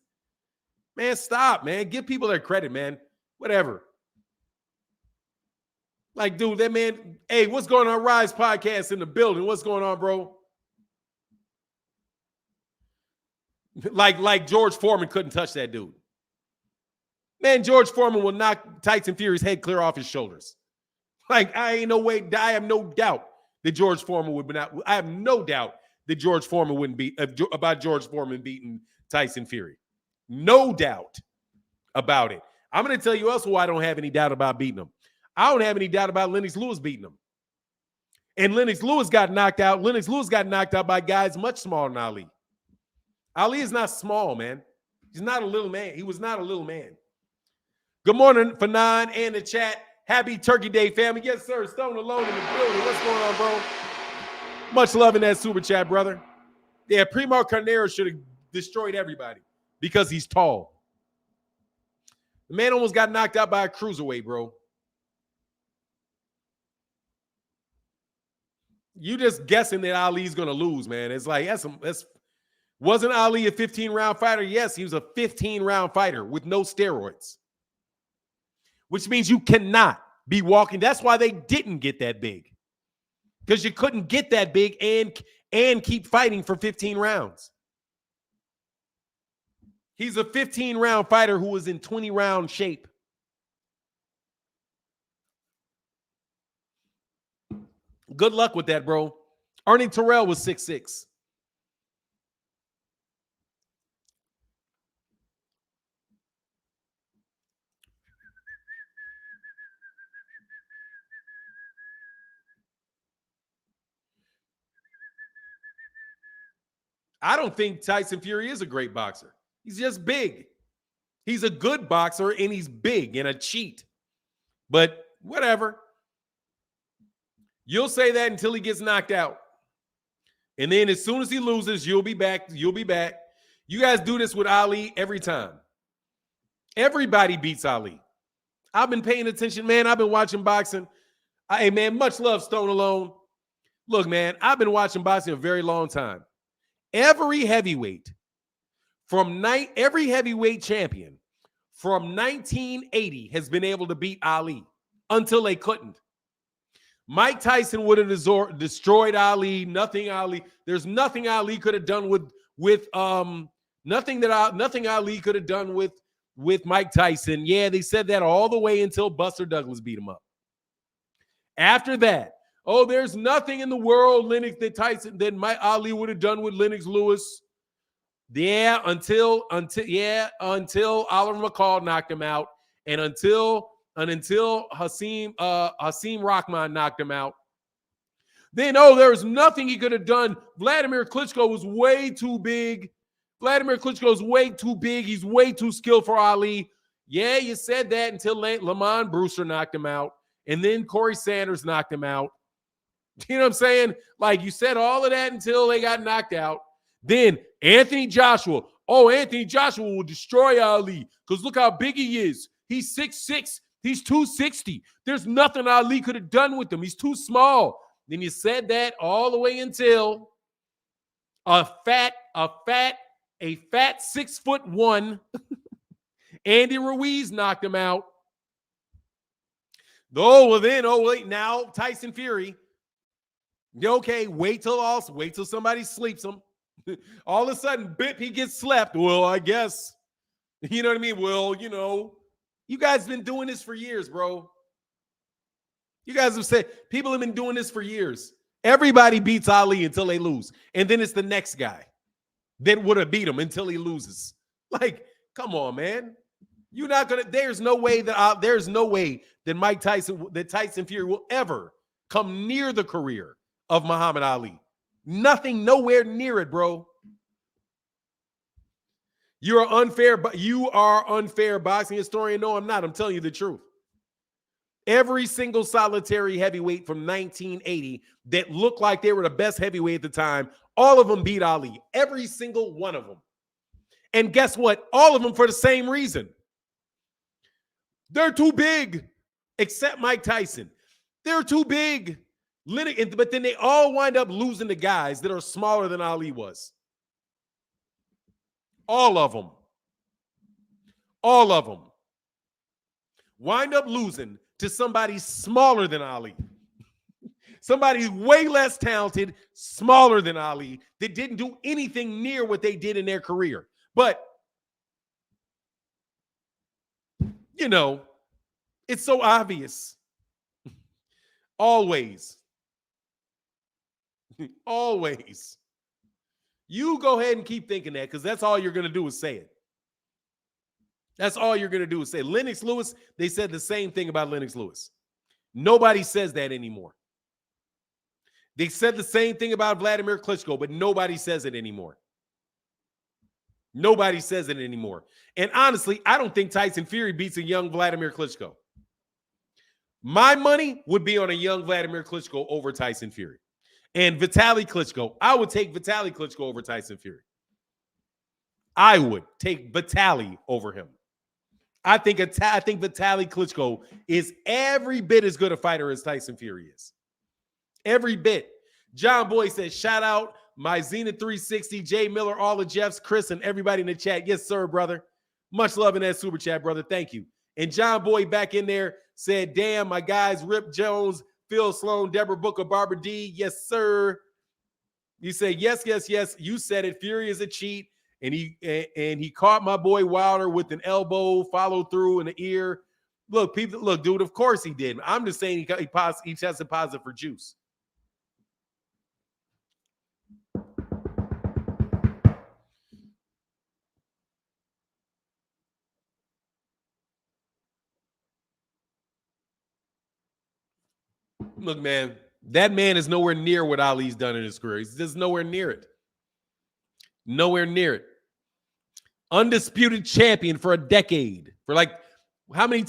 Man, stop, man. Give people their credit, man. Whatever. Like, dude, that man, hey, what's going on? Rise Podcast in the building. What's going on, bro? Like George Foreman couldn't touch that dude. Man, George Foreman will knock Tyson Fury's head clear off his shoulders. Like, I have no doubt that George Foreman would be not. I have no doubt that George Foreman wouldn't be about George Foreman beating Tyson Fury. No doubt about it. I'm going to tell you else who I don't have any doubt about beating him. I don't have any doubt about Lennox Lewis beating him. And Lennox Lewis got knocked out. Lennox Lewis got knocked out by guys much smaller than Ali. Ali is not small, man. He's not a little man. He was not a little man. Good morning, Fanon and the chat. Happy Turkey Day, family. Yes, sir. Stone Alone in the building. What's going on, bro? Much love in that super chat, brother. Yeah, Primo Carnero should have destroyed everybody because he's tall. The man almost got knocked out by a cruiserweight, bro. You just guessing that Ali's going to lose, man. It's like, wasn't Ali a 15-round fighter? Yes, he was a 15-round fighter with no steroids. Which means you cannot be walking. That's why they didn't get that big. Because you couldn't get that big and keep fighting for 15 rounds. He's a 15-round fighter who was in 20-round shape. Good luck with that, bro. Ernie Terrell was 6'6". I don't think Tyson Fury is a great boxer. He's just big. He's a good boxer, and he's big and a cheat. But whatever. You'll say that until he gets knocked out. And then as soon as he loses, you'll be back. You'll be back. You guys do this with Ali every time. Everybody beats Ali. I've been paying attention, man. I've been watching boxing. Hey, man, much love, Stone Alone. Look, man, I've been watching boxing a very long time. Every heavyweight champion from 1980 has been able to beat Ali until they couldn't. Mike Tyson would have destroyed Ali. There's nothing Ali could have done nothing Ali could have done with Mike Tyson. Yeah, they said that all the way until Buster Douglas beat him up. After that, oh, there's nothing in the world that Mike Ali would have done with Lennox Lewis. Yeah, until Oliver McCall knocked him out, and until Hasim Rahman knocked him out. Then, there was nothing he could have done. Vladimir Klitschko was way too big. He's way too skilled for Ali. Yeah, you said that until Lamont Brewster knocked him out, and then Corey Sanders knocked him out. You know what I'm saying? Like, you said all of that until they got knocked out. Then Anthony Joshua. Oh, Anthony Joshua will destroy Ali because look how big he is. He's 6'6". He's 260. There's nothing Ali could have done with him. He's too small. Then you said that all the way until a fat 6'1" Andy Ruiz knocked him out. Now Tyson Fury. Okay, wait till somebody sleeps him. All of a sudden, he gets slept. Well, I guess. You know what I mean? Well, you guys been doing this for years, bro. You guys have said people have been doing this for years. Everybody beats Ali until they lose. And then it's the next guy that would have beat him until he loses. Like, come on, man. You're not going to, there's no way that Mike Tyson, that Tyson Fury will ever come near the career of Muhammad Ali. Nothing, nowhere near it, bro. You are unfair boxing historian. No, I'm not. I'm telling you the truth. Every single solitary heavyweight from 1980 that looked like they were the best heavyweight at the time, all of them beat Ali. Every single one of them. And guess what? All of them for the same reason. They're too big, except Mike Tyson. They're too big. But then they all wind up losing to guys that are smaller than Ali was. All of them. All of them. Wind up losing to somebody smaller than Ali. Somebody way less talented, smaller than Ali, that didn't do anything near what they did in their career. But, you know, it's so obvious. Always. Always. You go ahead and keep thinking that, because that's all you're going to do is say it. That's all you're going to do is say. Lennox Lewis, they said the same thing about Lennox Lewis. Nobody says that anymore. They said the same thing about Vladimir Klitschko, but nobody says it anymore. Nobody says it anymore. And honestly, I don't think Tyson Fury beats a young Vladimir Klitschko. My money would be on a young Vladimir Klitschko over Tyson Fury. And Vitaly Klitschko, I would take Vitaly Klitschko over Tyson Fury. I would take Vitaly over him. I think Vitaly Klitschko is every bit as good a fighter as Tyson Fury is. Every bit. John Boy says, shout out my Zenith 360, Jay Miller, all the Jeffs, Chris, and everybody in the chat. Yes, sir, brother. Much love in that super chat, brother. Thank you. And John Boy back in there said, damn, my guys, Rip Jones, Phil Sloan, Deborah Booker, Barbara D. Yes, sir. You say, yes, yes, yes. You said it. Fury is a cheat. And he caught my boy Wilder with an elbow, followed through in the ear. Look, people, look, dude, of course he did. I'm just saying he tested positive for juice. Look, man, that man is nowhere near what Ali's done in his career. He's just nowhere near it. Nowhere near it. Undisputed champion for a decade. For like how many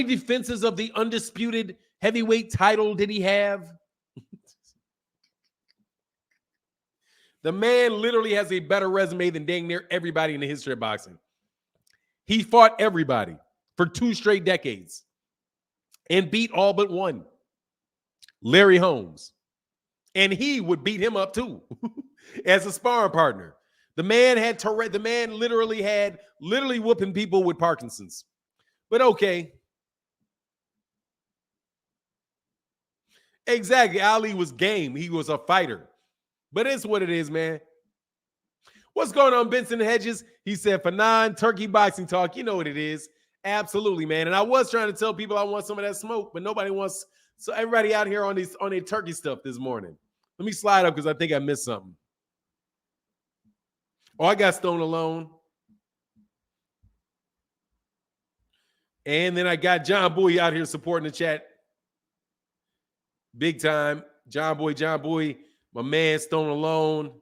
defenses of the undisputed heavyweight title did he have? The man literally has a better resume than dang near everybody in the history of boxing. He fought everybody for 2 straight decades and beat all but one. Larry Holmes. And he would beat him up too as a sparring partner. The man had Tourette. The man literally whooping people with Parkinson's. But okay. Exactly. Ali was game. He was a fighter. But it's what it is, man. What's going on, Benson Hedges? He said, for non-turkey boxing talk, you know what it is. Absolutely, man. And I was trying to tell people I want some of that smoke, but nobody wants. So everybody out here on their turkey stuff this morning. Let me slide up because I think I missed something. Oh, I got Stone Alone. And then I got John Boy out here supporting the chat. Big time. John Boy, my man Stone Alone.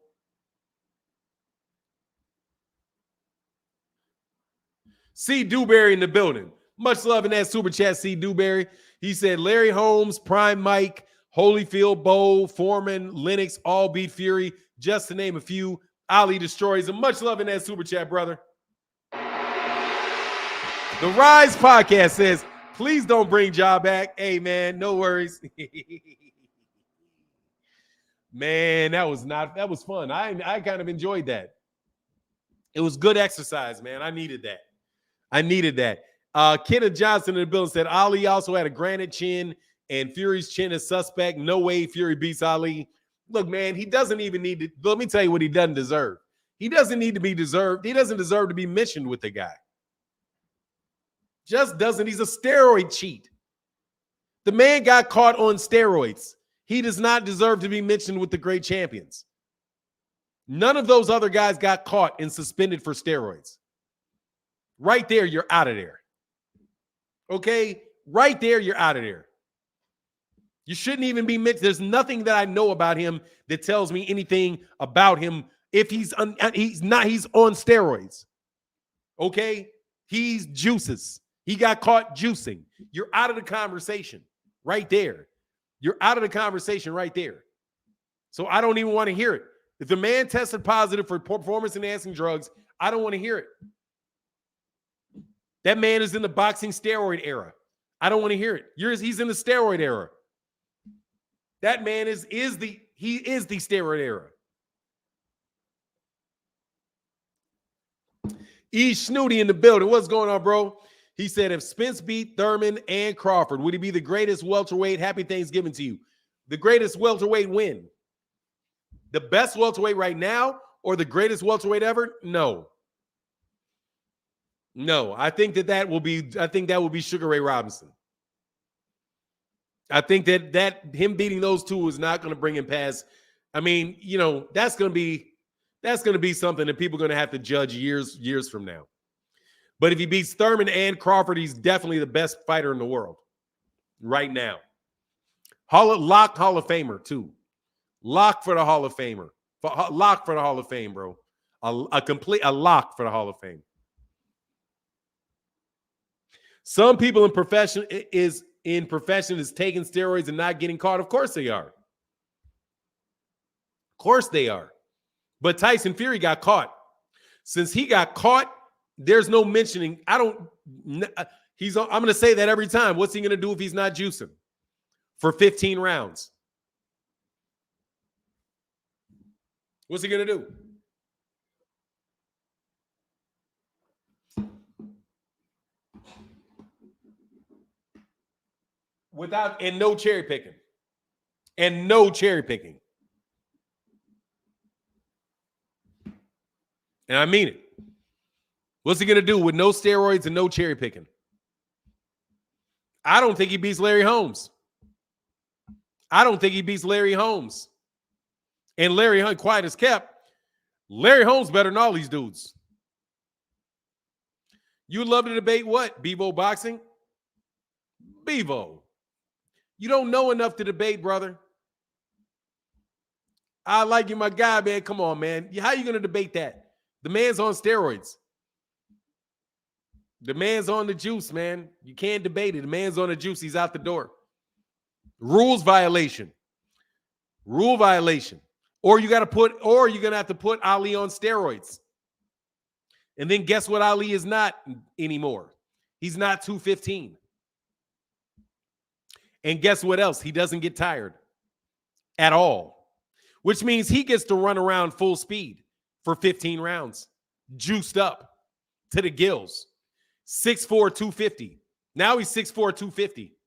C. Dewberry in the building. Much love in that super chat, C. Dewberry. He said Larry Holmes, Prime Mike, Holyfield, Bo, Foreman, Lennox, all beat Fury, just to name a few. Ali destroys him. Much love in that super chat, brother. The Rise podcast says, please don't bring Ja back. Hey, man, no worries. Man, that was fun. I kind of enjoyed that. It was good exercise, man. I needed that. Kenneth Johnson in the building said Ali also had a granite chin and Fury's chin is suspect. No way Fury beats Ali. Look, man, he doesn't even need to. Let me tell you what he doesn't deserve. He doesn't need to be deserved. He doesn't deserve to be mentioned with the guy. Just doesn't. He's a steroid cheat. The man got caught on steroids. He does not deserve to be mentioned with the great champions. None of those other guys got caught and suspended for steroids. Right there, you're out of there. Okay? Right there, you're out of there. You shouldn't even be mentioned. There's nothing that I know about him that tells me anything about him. If he's on steroids. Okay? He's juices. He got caught juicing. You're out of the conversation right there. You're out of the conversation right there. So I don't even want to hear it. If the man tested positive for performance-enhancing drugs, I don't want to hear it. That man is in the boxing steroid era. I don't want to hear it. He's in the steroid era. That man is the steroid era. E. Snooty in the building. What's going on, bro? He said, if Spence beat Thurman and Crawford, would he be the greatest welterweight? Happy Thanksgiving to you. The greatest welterweight win? The best welterweight right now or the greatest welterweight ever? No. No, I think that will be Sugar Ray Robinson. I think that him beating those two is not going to bring him past. I mean, you know, that's going to be something that people are going to have to judge years from now. But if he beats Thurman and Crawford, he's definitely the best fighter in the world right now. Locked Hall of Famer too. Lock for the Hall of Famer. Lock for the Hall of Fame, bro. A lock for the Hall of Fame. Some people in profession is taking steroids and not getting caught. Of course they are. Of course they are. But Tyson Fury got caught. Since he got caught, there's no mentioning. I'm going to say that every time. What's he going to do if he's not juicing for 15 rounds? What's he going to do? No cherry picking. And no cherry picking. And I mean it. What's he going to do with no steroids and no cherry picking? I don't think he beats Larry Holmes. And Larry Holmes, quiet as kept, Larry Holmes better than all these dudes. You would love to debate what? Bevo boxing? Bevo. You don't know enough to debate, brother. I like you, my guy, man. Come on, man. How are you going to debate that? The man's on steroids. The man's on the juice, man. You can't debate it. The man's on the juice. He's out the door. Rules violation. Rule violation. Or you're going to have to put Ali on steroids. And then guess what Ali is not anymore? He's not 215. And guess what else? He doesn't get tired at all, which means he gets to run around full speed for 15 rounds, juiced up to the gills. 6'4", 250. Now he's 6'4", 250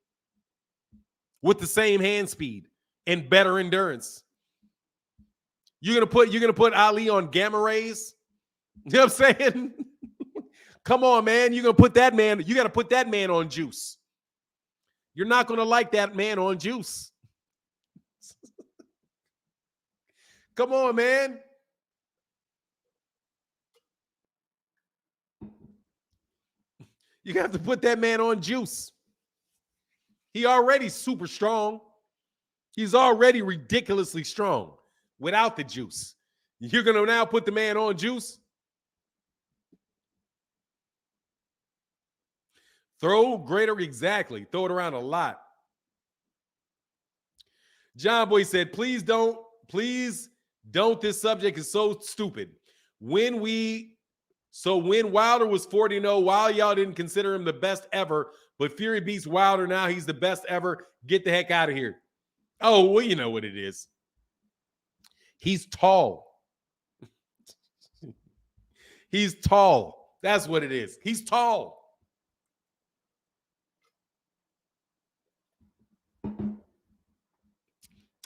with the same hand speed and better endurance. You're gonna put Ali on gamma rays? You know what I'm saying? Come on, man. You got to put that man on juice. You're not going to like that man on juice. Come on, man. You have to put that man on juice. He already super strong. He's already ridiculously strong without the juice. You're going to now put the man on juice? Throw it around a lot. John Boy said, please don't. This subject is so stupid. When Wilder was 40-0, while y'all didn't consider him the best ever, but Fury beats Wilder, now he's the best ever. Get the heck out of here. Oh, well, you know what it is. He's tall. He's tall. That's what it is. He's tall.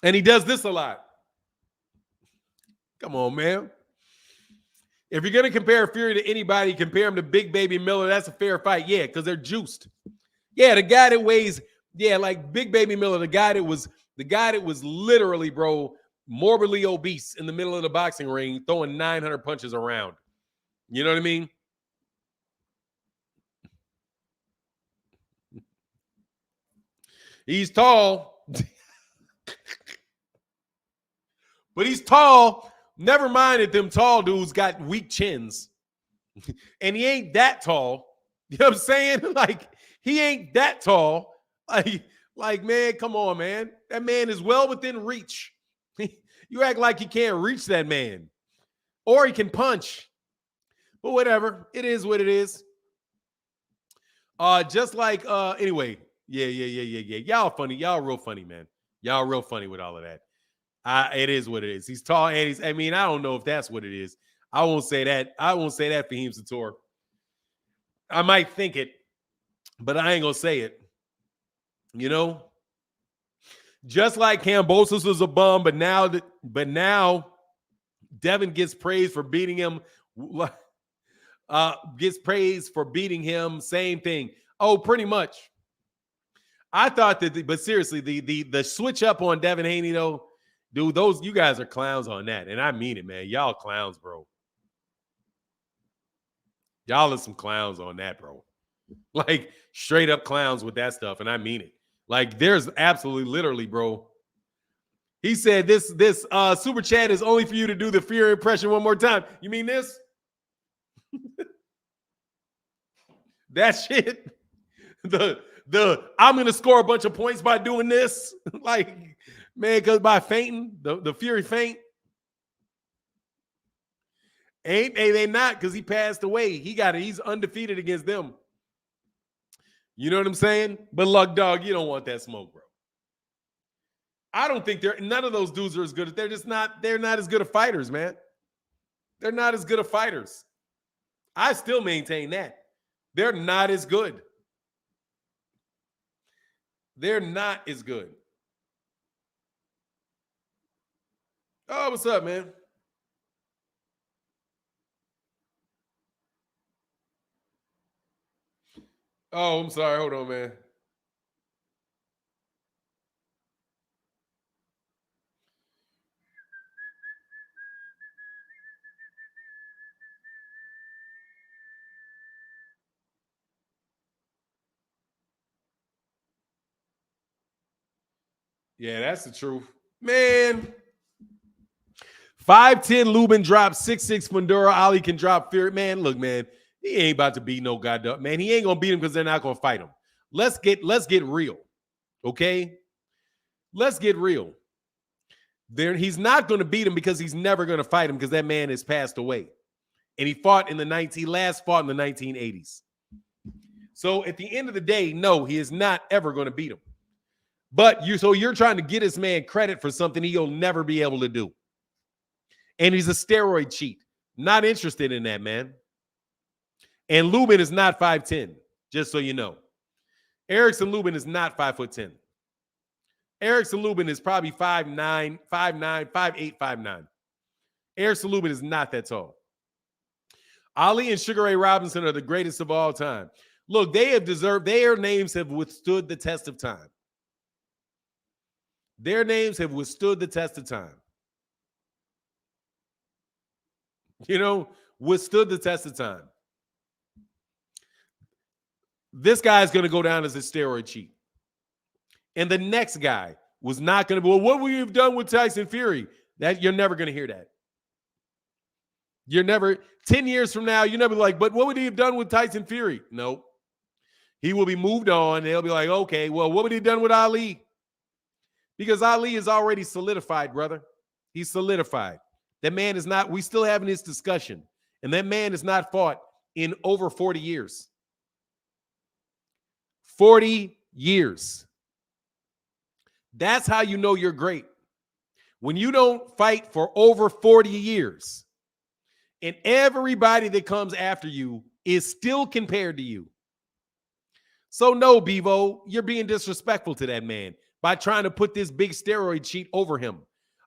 And he does this a lot. Come on, man. If you're going to compare Fury to anybody, compare him to Big Baby Miller. That's a fair fight. Yeah, because they're juiced. Yeah, the guy that weighs, like Big Baby Miller, the guy that was The guy that was literally, bro, morbidly obese in the middle of the boxing ring, throwing 900 punches around. You know what I mean? He's tall. But he's tall. Never mind that them tall dudes got weak chins. And he ain't that tall. You know what I'm saying? Like, he ain't that tall. Like, man, come on, man. That man is well within reach. You act like you can't reach that man. Or he can punch. But whatever. It is what it is. Just like, anyway. Yeah. Y'all funny. Y'all real funny, man. Y'all real funny with all of that. It is what it is. He's tall and I don't know if that's what it is. I won't say that. I won't say that for Fahim Sator. I might think it, but I ain't gonna say it. You know? Just like Kambosos was a bum, but now Devin gets praised for beating him. Gets praised for beating him. Same thing. Oh, pretty much. I thought that, but seriously, the switch up on Devin Haney though. Dude, you guys are clowns on that. And I mean it, man. Y'all clowns, bro. Y'all are some clowns on that, bro. Like, straight up clowns with that stuff. And I mean it. Like, there's absolutely, literally, bro. He said this super chat is only for you to do the Fury impression one more time. You mean this? That shit? The I'm going to score a bunch of points by doing this? Like, man, because by fainting, the Fury faint. Ain't they not? Because he passed away. He got it. He's undefeated against them. You know what I'm saying? But Luck Dog, you don't want that smoke, bro. I don't think none of those dudes are as good. They're not as good of fighters, man. They're not as good of fighters. I still maintain that. They're not as good. They're not as good. Oh, what's up, man? Oh, I'm sorry. Hold on, man. Yeah, that's the truth. Man. 5'10" Lubin drops 6'6" Fundora. Ali can drop Fury. Man, look, man. He ain't about to beat no goddamn man. He ain't gonna beat him because they're not gonna fight him. Let's get real, okay? Let's get real. He's not gonna beat him because he's never gonna fight him because that man has passed away, and he fought in the 1980s. So at the end of the day, no, he is not ever gonna beat him. But you're trying to get this man credit for something he'll never be able to do, and he's a steroid cheat. Not interested in that, man. And Lubin is not 5'10", just so you know. Erickson Lubin is not 5'10". Erickson Lubin is probably 5'9", 5'8", 5'9". Erickson Lubin is not that tall. Ali and Sugar Ray Robinson are the greatest of all time. Look, their names have withstood the test of time. Their names have withstood the test of time. You know, withstood the test of time. This guy's going to go down as a steroid cheat. And the next guy was not going to be, well, what would you have done with Tyson Fury? That you're never going to hear that. You're never, 10 years from now, you're never like, but what would he have done with Tyson Fury? Nope. He will be moved on. They'll be like, okay, well, what would he have done with Ali? Because Ali is already solidified, brother. He's solidified. That man is not, we still having this discussion. And that man is not fought in over 40 years. 40 years. That's how you know you're great. When you don't fight for over 40 years and everybody that comes after you is still compared to you. So no, Bevo, you're being disrespectful to that man by trying to put this big steroid cheat over him.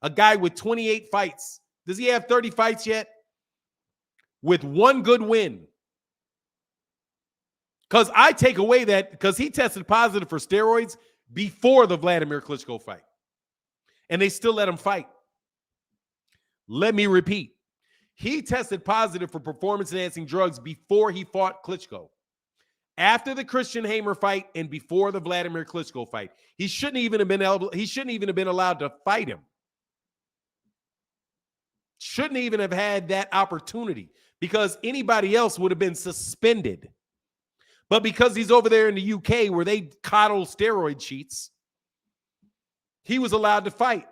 A guy with 28 fights. Does he have 30 fights yet? With one good win. Because I take away that because he tested positive for steroids before the Vladimir Klitschko fight. and they still let him fight. Let me repeat. He tested positive for performance-enhancing drugs before he fought Klitschko. After the Christian Hammer fight and before the Vladimir Klitschko fight, he shouldn't even have been allowed to fight him. Shouldn't even have had that opportunity because anybody else would have been suspended. But because he's over there in the UK where they coddle steroid cheats, he was allowed to fight.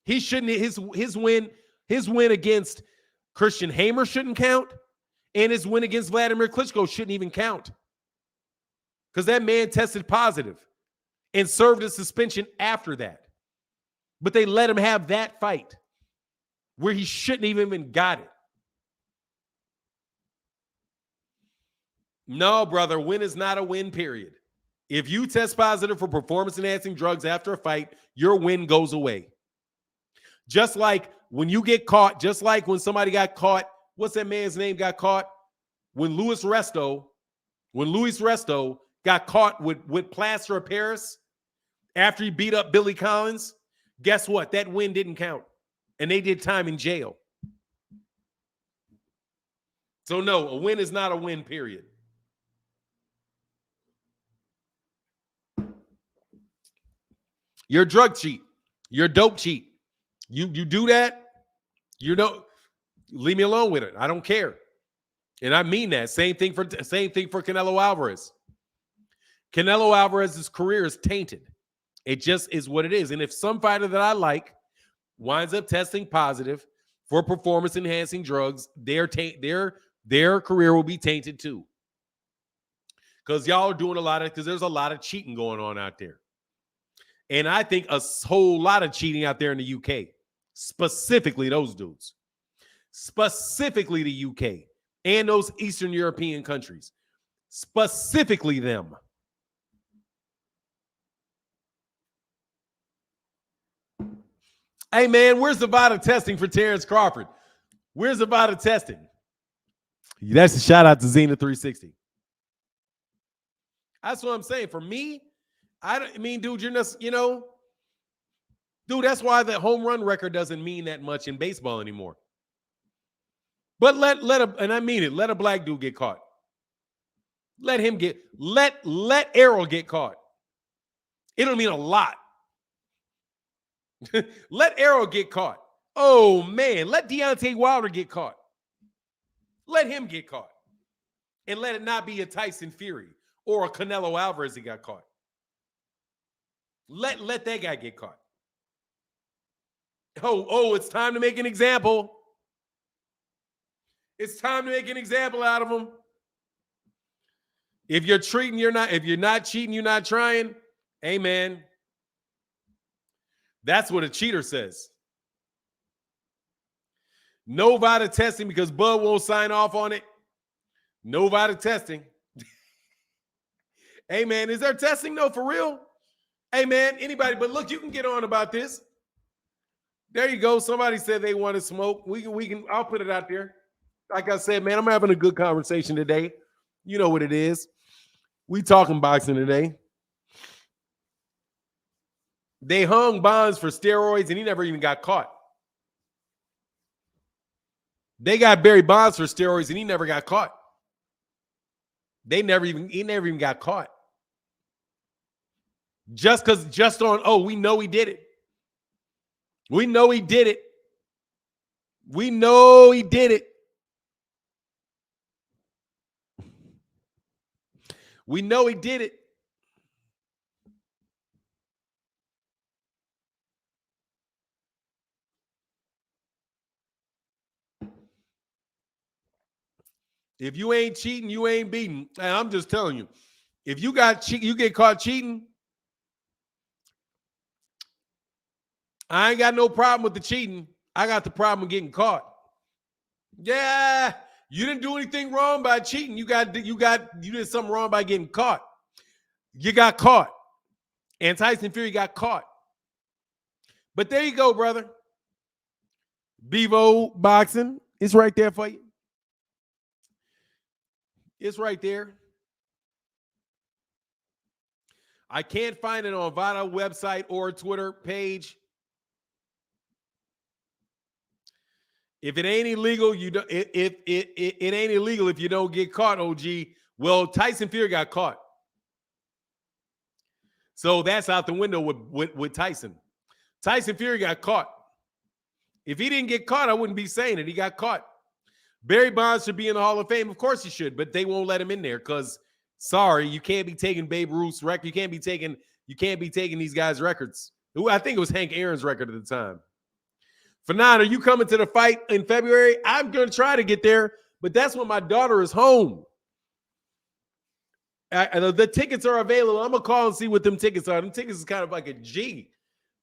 He shouldn't. His win against Christian Hammer shouldn't count, and his win against Vladimir Klitschko shouldn't even count because that man tested positive and served a suspension after that. But they let him have that fight where he shouldn't even got it. No, brother, win is not a win, period. If you test positive for performance-enhancing drugs after a fight, your win goes away. Just like when you get caught, just like when somebody got caught, what's that man's name got caught? When Luis Resto got caught with plaster of Paris after he beat up Billy Collins, guess what? That win didn't count. And they did time in jail. So no, a win is not a win, period. You're a drug cheat. You're a dope cheat. You do that, leave me alone with it. I don't care. And I mean that. Same thing for Canelo Alvarez. Canelo Alvarez's career is tainted. It just is what it is. And if some fighter that I like winds up testing positive for performance-enhancing drugs, their career will be tainted too. Because y'all are doing because there's a lot of cheating going on out there. And I think a whole lot of cheating out there in the UK. Specifically those dudes. Specifically the UK. And those Eastern European countries. Specifically them. Hey, man, where's the vital testing for Terence Crawford? Where's the vital testing? That's a shout out to Xena 360. That's what I'm saying. For me, dude, you're just, dude, that's why the home run record doesn't mean that much in baseball anymore. But let a black dude get caught. Let Errol get caught. It'll mean a lot. Let Errol get caught. Oh, man, let Deontay Wilder get caught. Let him get caught. And let it not be a Tyson Fury or a Canelo Alvarez that got caught. Let that guy get caught. Oh, it's time to make an example. It's time to make an example out of him. If you're cheating, you're not. If you're not cheating, you're not trying. Hey, man. That's what a cheater says. No VADA testing because Bud won't sign off on it. No VADA testing. Hey, man, is there testing though for real? Hey, man, anybody, but look, you can get on about this. There you go. Somebody said they want to smoke. We can, I'll put it out there. Like I said, man, I'm having a good conversation today. You know what it is. We talking boxing today. They hung Bonds for steroids and he never even got caught. They got Barry Bonds for steroids and he never got caught. He never even got caught. Just on, we know he did it. We know he did it. We know he did it. We know he did it. If you ain't cheating, you ain't beating. And I'm just telling you, if you get caught cheating, I ain't got no problem with the cheating. I got the problem with getting caught. Yeah, you didn't do anything wrong by cheating. You did something wrong by getting caught. You got caught. And Tyson Fury got caught. But there you go, brother. Bevo Boxing. It's right there for you. It's right there. I can't find it on Vada website or Twitter page. If it ain't illegal, you don't. It ain't illegal if you don't get caught. OG. Well, Tyson Fury got caught, so that's out the window with Tyson. Tyson Fury got caught. If he didn't get caught, I wouldn't be saying it. He got caught. Barry Bonds should be in the Hall of Fame. Of course he should, but they won't let him in there because, sorry, you can't be taking Babe Ruth's record. You can't be taking these guys' records. I think it was Hank Aaron's record at the time. Fanon, are you coming to the fight in February? I'm going to try to get there, but that's when my daughter is home. The tickets are available. I'm going to call and see what them tickets are. Them tickets is kind of like a G.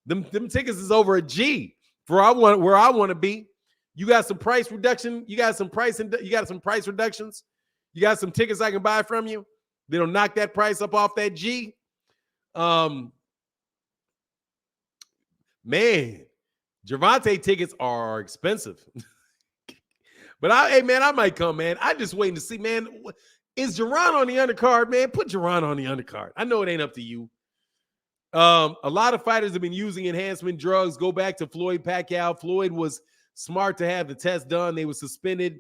Them tickets is over a G for where I want to be. You got some price reduction. You got some price reductions. You got some tickets I can buy from you. That'll knock that price up off that G. Man, Gervonta tickets are expensive. But I might come, man. I just waiting to see, man. Is Gervonta on the undercard, man? Put Gervonta on the undercard. I know it ain't up to you. A lot of fighters have been using enhancement drugs. Go back to Floyd Pacquiao. Floyd was smart to have the test done. They were suspended.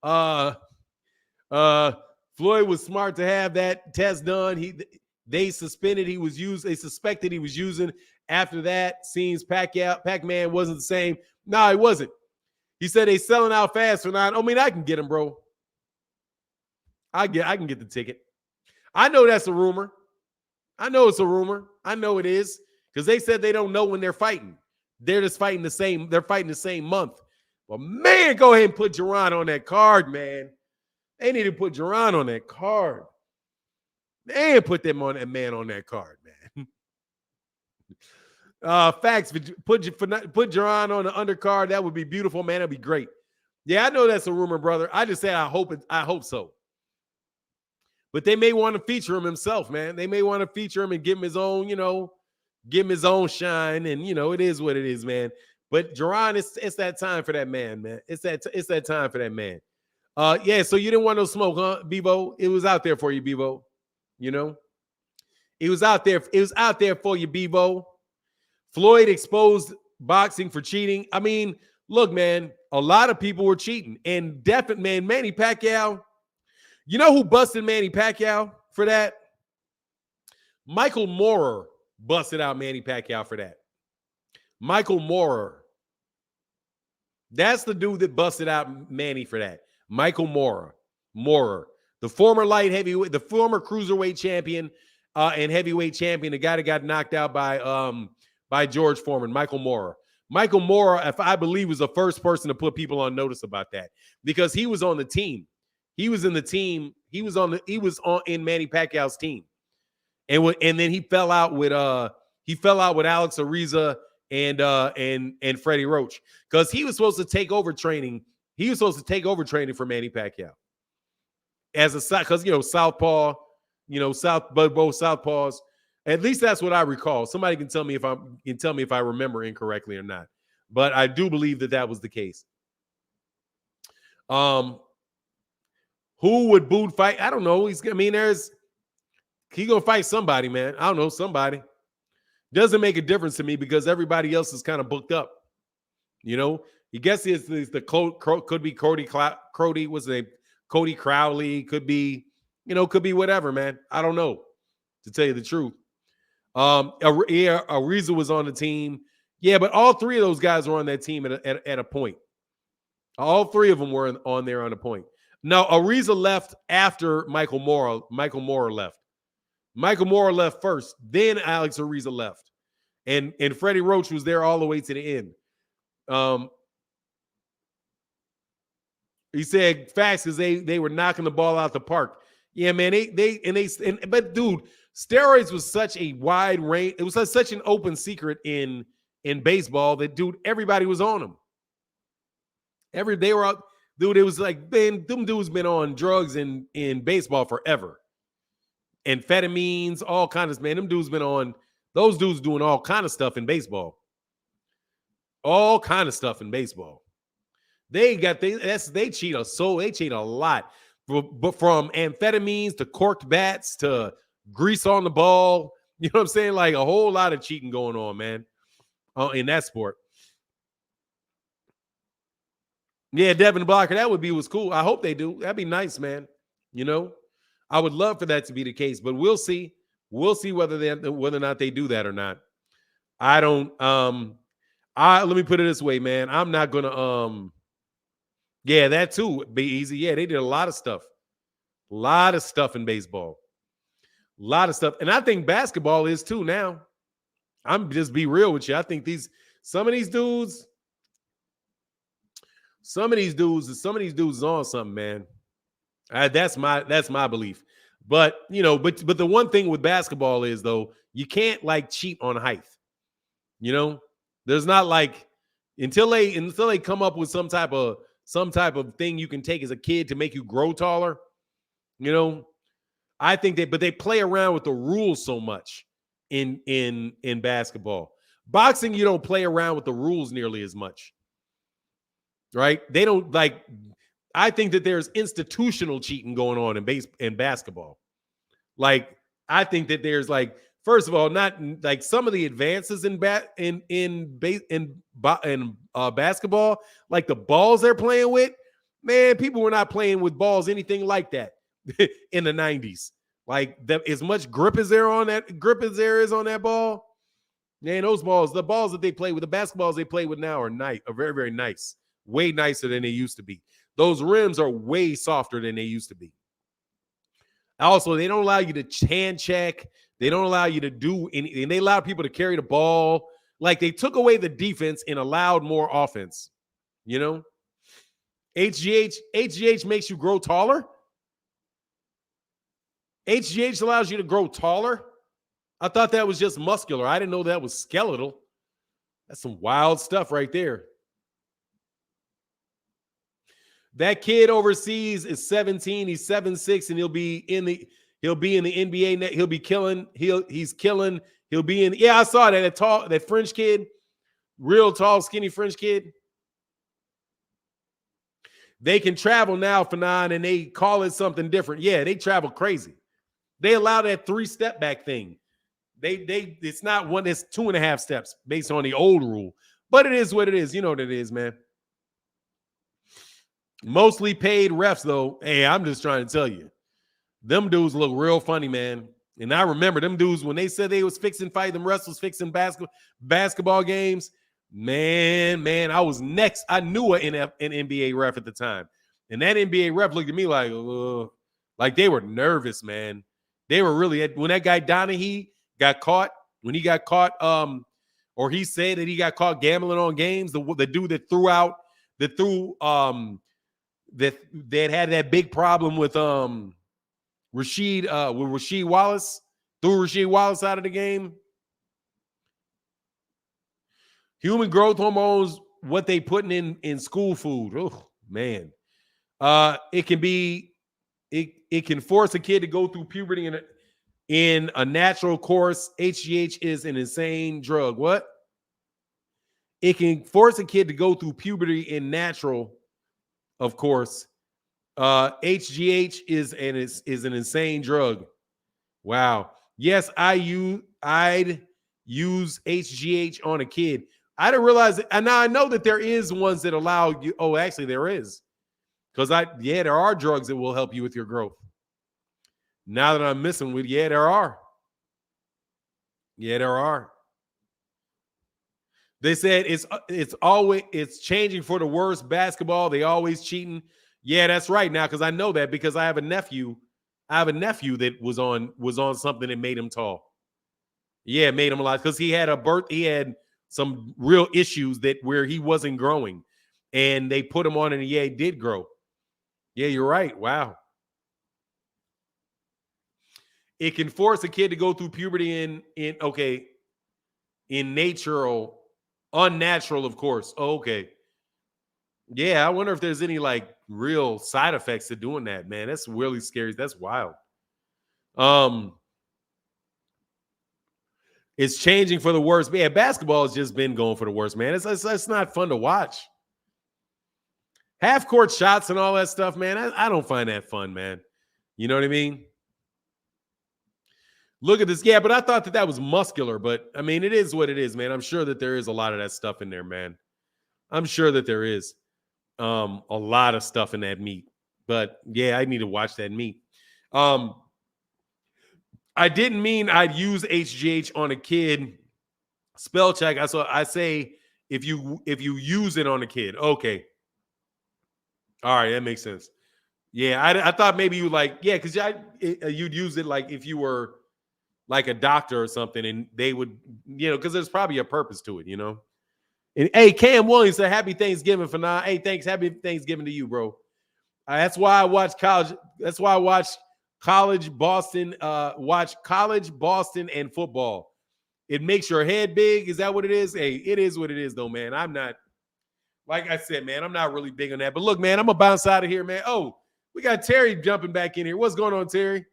Floyd was smart to have that test done. They suspended. They suspected he was using. After that, seems Pac-Man wasn't the same. No, he wasn't. He said they selling out fast for nine. I mean, I can get him, bro. I can get the ticket. I know that's a rumor. I know it's a rumor. I know it is because they said they don't know when they're fighting. They're just fighting the same. They're fighting the same month. Well, man, go ahead and put Gervonta on that card, man. They need to put Gervonta on that card. They ain't put that man on that card, man. Facts. Put Gervonta on the undercard. That would be beautiful, man. That'd be great. Yeah, I know that's a rumor, brother. I just said I hope so. But they may want to feature him himself, man. They may want to feature him and give him his own, give him his own shine. And it is what it is, man. But Gervonta, it's that time for that man, man. It's that time for that man. Yeah. So you didn't want no smoke, huh, Bevo? It was out there for you, Bevo. It was out there. It was out there for you, Bevo. Floyd exposed boxing for cheating. I mean, look, man, a lot of people were cheating. And definitely, man, Manny Pacquiao. You know who busted Manny Pacquiao for that? Michael Moorer busted out Manny Pacquiao for that. Michael Moorer. That's the dude that busted out Manny for that. Michael Moorer. The former light heavyweight, the former cruiserweight champion and heavyweight champion, the guy that got knocked out by George Foreman, Michael Moorer. Michael Moorer, if I believe, was the first person to put people on notice about that because he was on the team. He was in the team. He was in Manny Pacquiao's team, and then he fell out with Alex Ariza and Freddie Roach because he was supposed to take over training. He was supposed to take over training for Manny Pacquiao because southpaw, both southpaws. At least that's what I recall. Somebody can tell me if I remember incorrectly or not, but I do believe that was the case. Who would Boot fight? I don't know. He's gonna fight somebody, man. I don't know, somebody. Doesn't make a difference to me because everybody else is kind of booked up. He guess it's the could be Cody. What's his name? Cody Crowley. Could be whatever, man. I don't know, to tell you the truth. Ariza was on the team. Yeah, but all three of those guys were on that team at a point. All three of them were on there on a point. No, Ariza left after Michael Moorer. Michael Moorer left. Michael Moorer left first. Then Alex Ariza left. And Freddie Roach was there all the way to the end. He said facts because they were knocking the ball out the park. Yeah, man. But dude, steroids was such a wide range. It was such an open secret in baseball that, dude, everybody was on them. They were out. Dude, it was like, man, them dudes been on drugs in baseball forever. Amphetamines, all kinds of, man, them dudes been on, those dudes doing all kind of stuff in baseball. All kind of stuff in baseball. They cheat a lot. But from amphetamines to corked bats to grease on the ball, You know what I'm saying? Like a whole lot of cheating going on, man, in that sport. Yeah, Devin Blocker, that would be was cool. I hope they do. That'd be nice, man. You know, I would love for that to be the case, but we'll see. We'll see whether or not they do that or not. I don't. Let me put it this way, man. I'm not gonna. Yeah, that too would be easy. Yeah, they did a lot of stuff in baseball, a lot of stuff, and I think basketball is too now. I'm just be real with you. I think some of these dudes is on something, man. That's my belief. But but the one thing with basketball is though, you can't like cheat on height. You know, there's not like until they come up with some type of thing you can take as a kid to make you grow taller. You know, I think but they play around with the rules so much in basketball. Boxing, you don't play around with the rules nearly as much. Right? They don't like. I think that there's institutional cheating going on in basketball. Like, I think that there's like, first of all, not like some of the advances in basketball, like the balls they're playing with, man, people were not playing with balls anything like that in the 90s. Like as much grip as there is on that ball, man, the balls that they play with, the basketballs they play with now are very, very nice. Way nicer than they used to be. Those rims are way softer than they used to be. Also, they don't allow you to hand check. They don't allow you to do anything. They allow people to carry the ball. Like they took away the defense and allowed more offense. You know? HGH makes you grow taller. HGH allows you to grow taller. I thought that was just muscular. I didn't know that was skeletal. That's some wild stuff right there. That kid overseas is 17. He's 7'6", and he'll be in the NBA net. He'll be killing. He's killing. He'll be in. Yeah, I saw that. That French kid, real tall, skinny French kid. They can travel now, Fanon, and they call it something different. Yeah, they travel crazy. They allow that 3-step back thing. It's not one. It's 2.5 steps based on the old rule, but it is what it is. You know what it is, man. Mostly paid refs, though. Hey, I'm just trying to tell you, them dudes look real funny, man. And I remember them dudes when they said they was fixing fight, them refs was fixing basketball games. Man, I was next. I knew an NBA ref at the time, and that NBA ref looked at me like they were nervous, man. They were really when that guy Donahue got caught. When he got caught, or he said that he got caught gambling on games. The dude that that had that big problem with Rasheed Wallace, threw Rasheed Wallace out of the game. Human growth hormones, what they putting in school food. Oh man. It can force a kid to go through puberty in a natural course. HGH is an insane drug. What? It can force a kid to go through puberty in natural. Of course, HGH is an insane drug. Wow. Yes, I'd use HGH on a kid. I didn't realize it. And now I know that there is ones that allow you. Oh, actually, there is. Because there are drugs that will help you with your growth. Now that I'm missing with, there are. Yeah, there are. They said it's changing for the worse. Basketball, they always cheating. Yeah, that's right now, because I know that because I have a nephew. That was on something that made him tall. Yeah, it made him a lot because he had some real issues where he wasn't growing, and they put him on, and he did grow. Yeah, you're right. Wow. It can force a kid to go through puberty in natural. Unnatural, of course. Oh, okay. Yeah, I wonder if there's any like real side effects to doing that, man. That's really scary. That's wild. It's changing for the worse. Yeah, basketball has just been going for the worst, man. It's not fun to watch. Half court shots and all that stuff, man. I don't find that fun, man. You know what I mean? Look at this. Yeah, but I thought that was muscular. But I mean, it is what it is, man. I'm sure that there is a lot of that stuff in there, man. I'm sure that there is a lot of stuff in that meat. But yeah, I need to watch that meat. I didn't mean I'd use HGH on a kid. Spell check. I say if you use it on a kid. Okay. All right, that makes sense. Yeah, I thought maybe you because you'd use it like if you were like a doctor or something, and they would, because there's probably a purpose to it, And hey, Cam Williams said, "Happy Thanksgiving for now." Hey, thanks. Happy Thanksgiving to you, bro. That's why I watch college. That's why I watch college Boston. Watch college Boston and football. It makes your head big. Is that what it is? Hey, it is what it is, though, man. I'm not, like I said, man. I'm not really big on that. But look, man, I'm gonna bounce out of here, man. Oh, we got Terry jumping back in here. What's going on, Terry?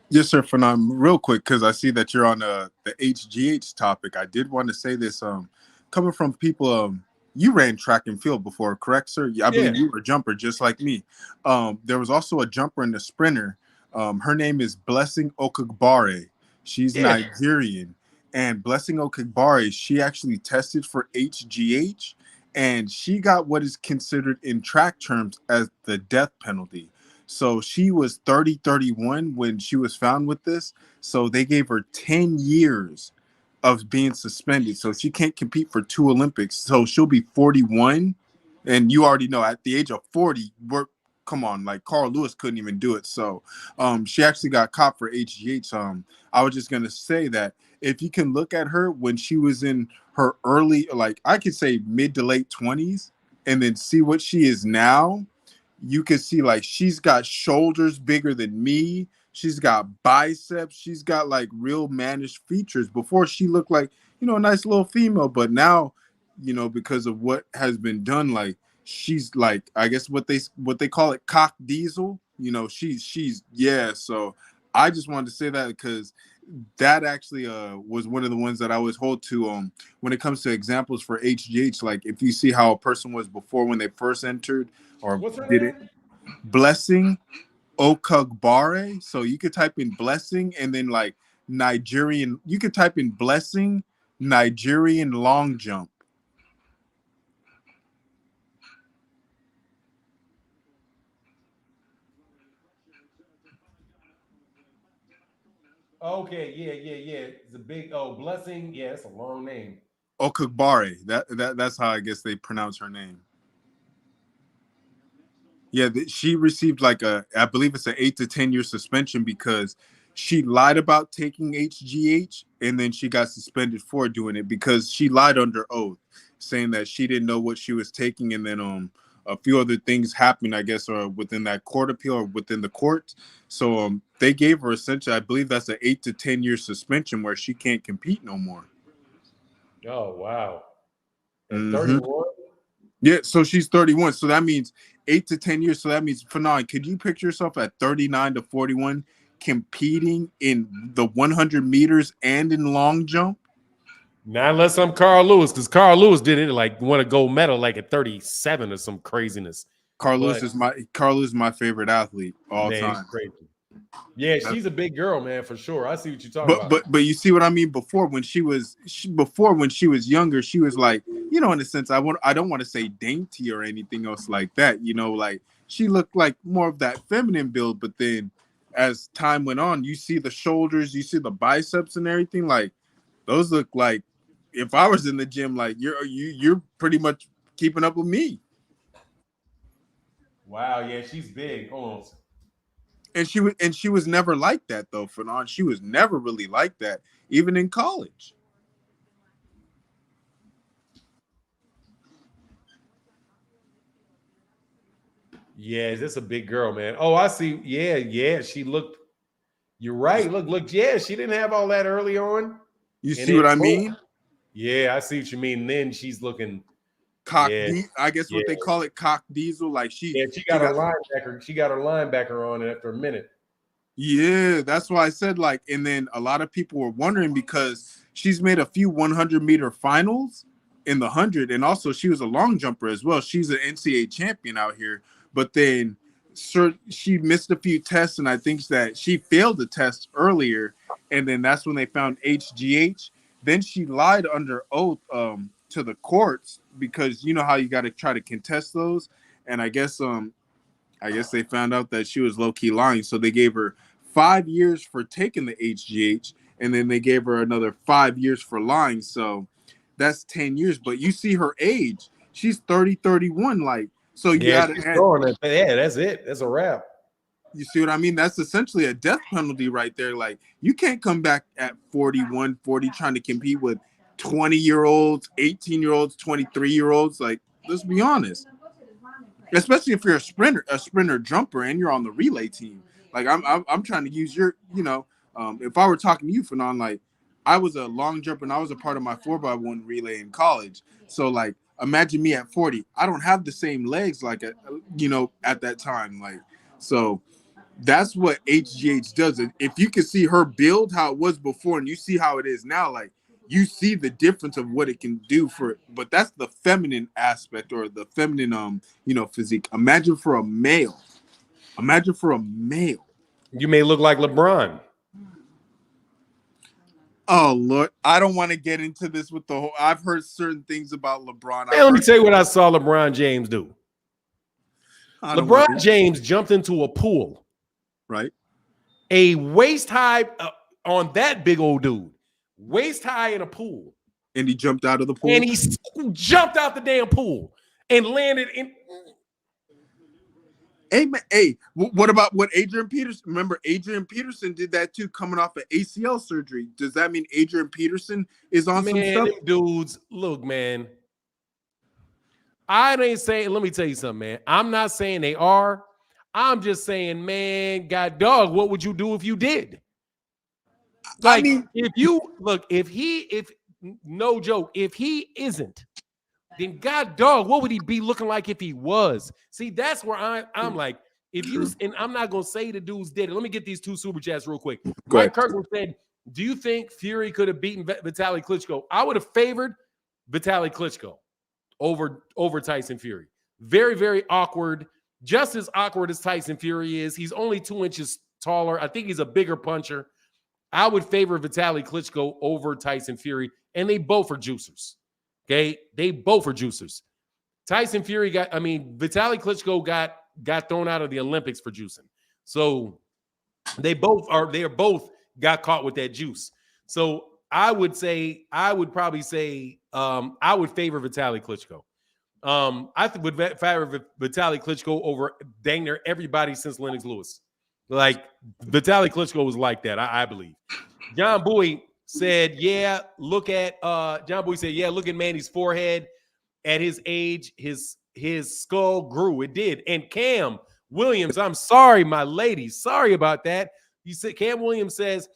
Yes, sir, Phenom. Real quick, because I see that you're on the HGH topic. I did want to say this. Coming from people, you ran track and field before, correct, sir? I believe you were a jumper, just like me. There was also a jumper in the sprinter. Her name is Blessing Okagbare. She's Nigerian, and Blessing Okagbare, she actually tested for HGH, and she got what is considered in track terms as the death penalty. So she was 30-31 when she was found with this. So they gave her 10 years of being suspended. So she can't compete for 2 Olympics. So she'll be 41. And you already know at the age of 40, come on, like Carl Lewis couldn't even do it. So she actually got caught for HGH. I was just going to say that if you can look at her when she was in her early, like I could say mid to late 20s, and then see what she is now, you can see like she's got shoulders bigger than me. She's got biceps. She's got like real mannish features. Before she looked like, a nice little female, but now, because of what has been done, like she's like, I guess what they call it, cock diesel. She's So I just wanted to say that because that actually was one of the ones that I always hold to when it comes to examples for HGH. Like if you see how a person was before when they first entered or did it, Blessing Okagbare. So you could type in Blessing and then like Nigerian. You could type in Blessing Nigerian long jump. Okay, yeah. It's a big Blessing. Yeah, it's a long name. Okagbare. That's how I guess they pronounce her name. Yeah, she received like I believe it's an 8 to 10 year suspension because she lied about taking HGH, and then she got suspended for doing it because she lied under oath, saying that she didn't know what she was taking, and then a few other things happened, I guess, or within that court appeal or within the court. So they gave her essentially, I believe that's an 8 to 10 year suspension where she can't compete no more. Oh wow! And 31. Yeah, so she's 31. So that means 8 to 10 years. So that means, Fanon, could you picture yourself at 39 to 41 competing in the 100 meters and in long jump? Not unless I'm Carl Lewis, because Carl Lewis did it like won a gold medal like at 37 or some craziness. Carl Lewis is my favorite athlete all time. Crazy. Yeah, she's a big girl, man, for sure. I see what you're talking about. But you see what I mean. Before when she was younger, she was like, in a sense, I don't want to say dainty or anything else like that. Like she looked like more of that feminine build. But then as time went on, you see the shoulders, you see the biceps and everything. Like those look like if I was in the gym, like you're pretty much keeping up with me. Wow, yeah, she's big. Hold on. And she was never like that though, Fanon. She was never really like that, even in college. Yeah, is this a big girl, man? Oh, I see. Yeah. She looked. You're right. Look. Yeah, she didn't have all that early on. You see what I mean? Yeah, I see what you mean. Then she's looking I guess what they call it, cock diesel. Like she got her linebacker. She got her linebacker on after a minute. Yeah, that's why I said like, and then a lot of people were wondering because she's made a few 100-meter finals in the 100, and also she was a long jumper as well. She's an NCAA champion out here. But then she missed a few tests, and I think that she failed the test earlier, and then that's when they found HGH. Then she lied under oath to the courts because you know how you got to try to contest those, and I guess they found out that she was low key lying, so they gave her 5 years for taking the HGH, and then they gave her another 5 years for lying. So that's 10 years. But you see her age; she's 30, 31. Like, so you Yeah, gotta she's add. throwing it. Yeah, that's it. That's a wrap. You see what I mean? That's essentially a death penalty right there. Like, you can't come back at 41, 40 trying to compete with 20-year-olds, 18-year-olds, 23-year-olds. Like, let's be honest. Especially if you're a sprinter jumper, and you're on the relay team. Like, I'm trying to use your, if I were talking to you, Fanon, like, I was a long jumper and I was a part of my 4x1 relay in college. So, like, imagine me at 40. I don't have the same legs like at that time. Like, so that's what HGH does. And if you can see her build how it was before and you see how it is now, like, you see the difference of what it can do but that's the feminine aspect or the feminine physique. Imagine for a male. You may look like LeBron. Oh Lord, I don't want to get into this with the whole. I've heard certain things about LeBron. Hey, let me tell you what I saw LeBron James do. LeBron James jumped into a pool, right? A waist high on that big old dude, waist high in a pool, and he jumped out of the pool. And he jumped out the damn pool and landed in. Hey, what about what Adrian Peterson? Remember, Adrian Peterson did that too, coming off of ACL surgery. Does that mean Adrian Peterson is on some stuff? Dudes, look, man. I ain't saying. Let me tell you something, man. I'm not saying they are. I'm just saying, man, God dog, what would you do if you did? Like, I mean, if no joke, if he isn't, then God dog, what would he be looking like if he was? See, that's where I'm like, if you, and I'm not going to say the dudes did it. Let me get these two super chats real quick. Mike Kirkland said, do you think Fury could have beaten Vitaly Klitschko? I would have favored Vitaly Klitschko over Tyson Fury. Very, very awkward. Just as awkward as Tyson Fury is. He's only 2 inches taller. I think he's a bigger puncher. I would favor Vitaly Klitschko over Tyson Fury, and they both are juicers. Okay, they both are juicers. Tyson Fury Vitaly Klitschko got thrown out of the Olympics for juicing. So they both got caught with that juice. So I would probably say I would favor Vitaly Klitschko. I would favor Vitaly Klitschko over dang near everybody since Lennox Lewis. Like, Vitaly Klitschko was like that, I believe. John Bowie said, look at Manny's forehead. At his age, his skull grew. It did. And Cam Williams, I'm sorry, my lady. Sorry about that. You said Cam Williams says,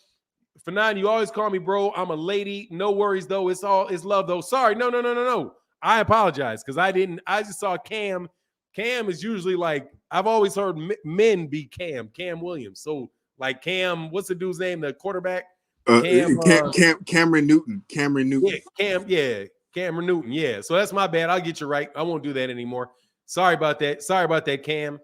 Fanon, you always call me bro. I'm a lady. No worries, though. It's love, though. Sorry. No. I apologize because I just saw Cam. Cam is usually like, I've always heard men be Cam Williams. So, like, Cam, what's the dude's name? The quarterback? Cameron Newton. Cameron Newton. Cameron Newton. Yeah. So that's my bad. I'll get you right. I won't do that anymore. Sorry about that. Cam.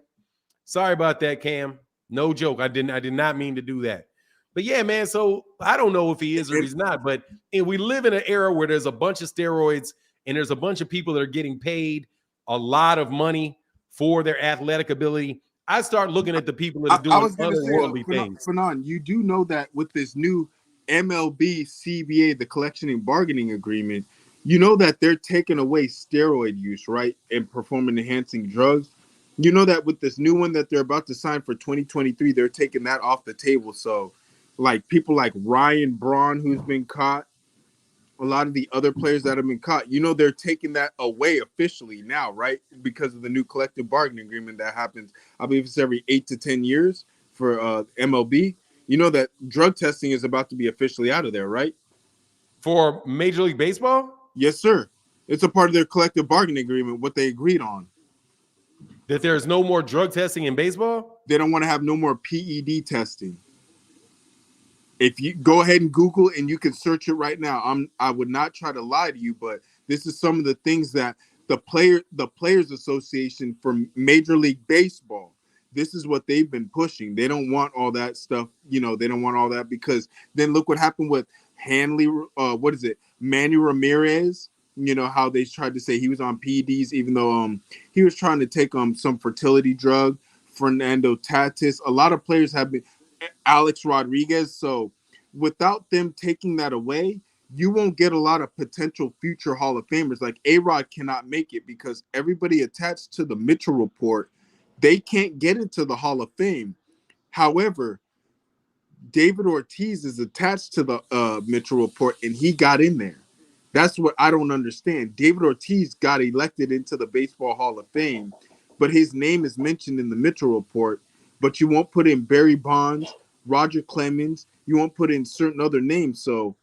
Sorry about that, Cam. No joke. I did not mean to do that. But yeah, man. So I don't know if he is or he's not. But we live in an era where there's a bunch of steroids and there's a bunch of people that are getting paid a lot of money for their athletic ability. I start looking at the people that are doing otherworldly things. Fanon, you do know that with this new MLB CBA, the collection and bargaining agreement, you know that they're taking away steroid use, right? And performance enhancing drugs. You know that with this new one that they're about to sign for 2023, they're taking that off the table. So, like, people like Ryan Braun, who's been caught, a lot of the other players that have been caught, you know, they're taking that away officially now, right? Because of the new collective bargaining agreement that happens, I believe it's every 8 to 10 years for MLB. You know that drug testing is about to be officially out of there, right? For Major League Baseball? Yes, sir. It's a part of their collective bargaining agreement, what they agreed on. That there's no more drug testing in baseball? They don't want to have no more PED testing. If you go ahead and Google and you can search it right now, I would not try to lie to you, but this is some of the things that the Players Association for Major League Baseball, this is what they've been pushing. They don't want all that stuff, you know, they don't want all that, because then look what happened with Hanley, Manny Ramirez, you know, how they tried to say he was on PEDs, even though he was trying to take some fertility drug. Fernando Tatis, a lot of players have been, Alex Rodriguez. So without them taking that away, you won't get a lot of potential future Hall of Famers. Like A-Rod cannot make it because everybody attached to the Mitchell report, they can't get into the Hall of Fame. However, David Ortiz is attached to the Mitchell report, and he got in there. That's what I don't understand. David Ortiz got elected into the Baseball Hall of Fame, but his name is mentioned in the Mitchell report, but you won't put in Barry Bonds, Roger Clemens, you won't put in certain other names. So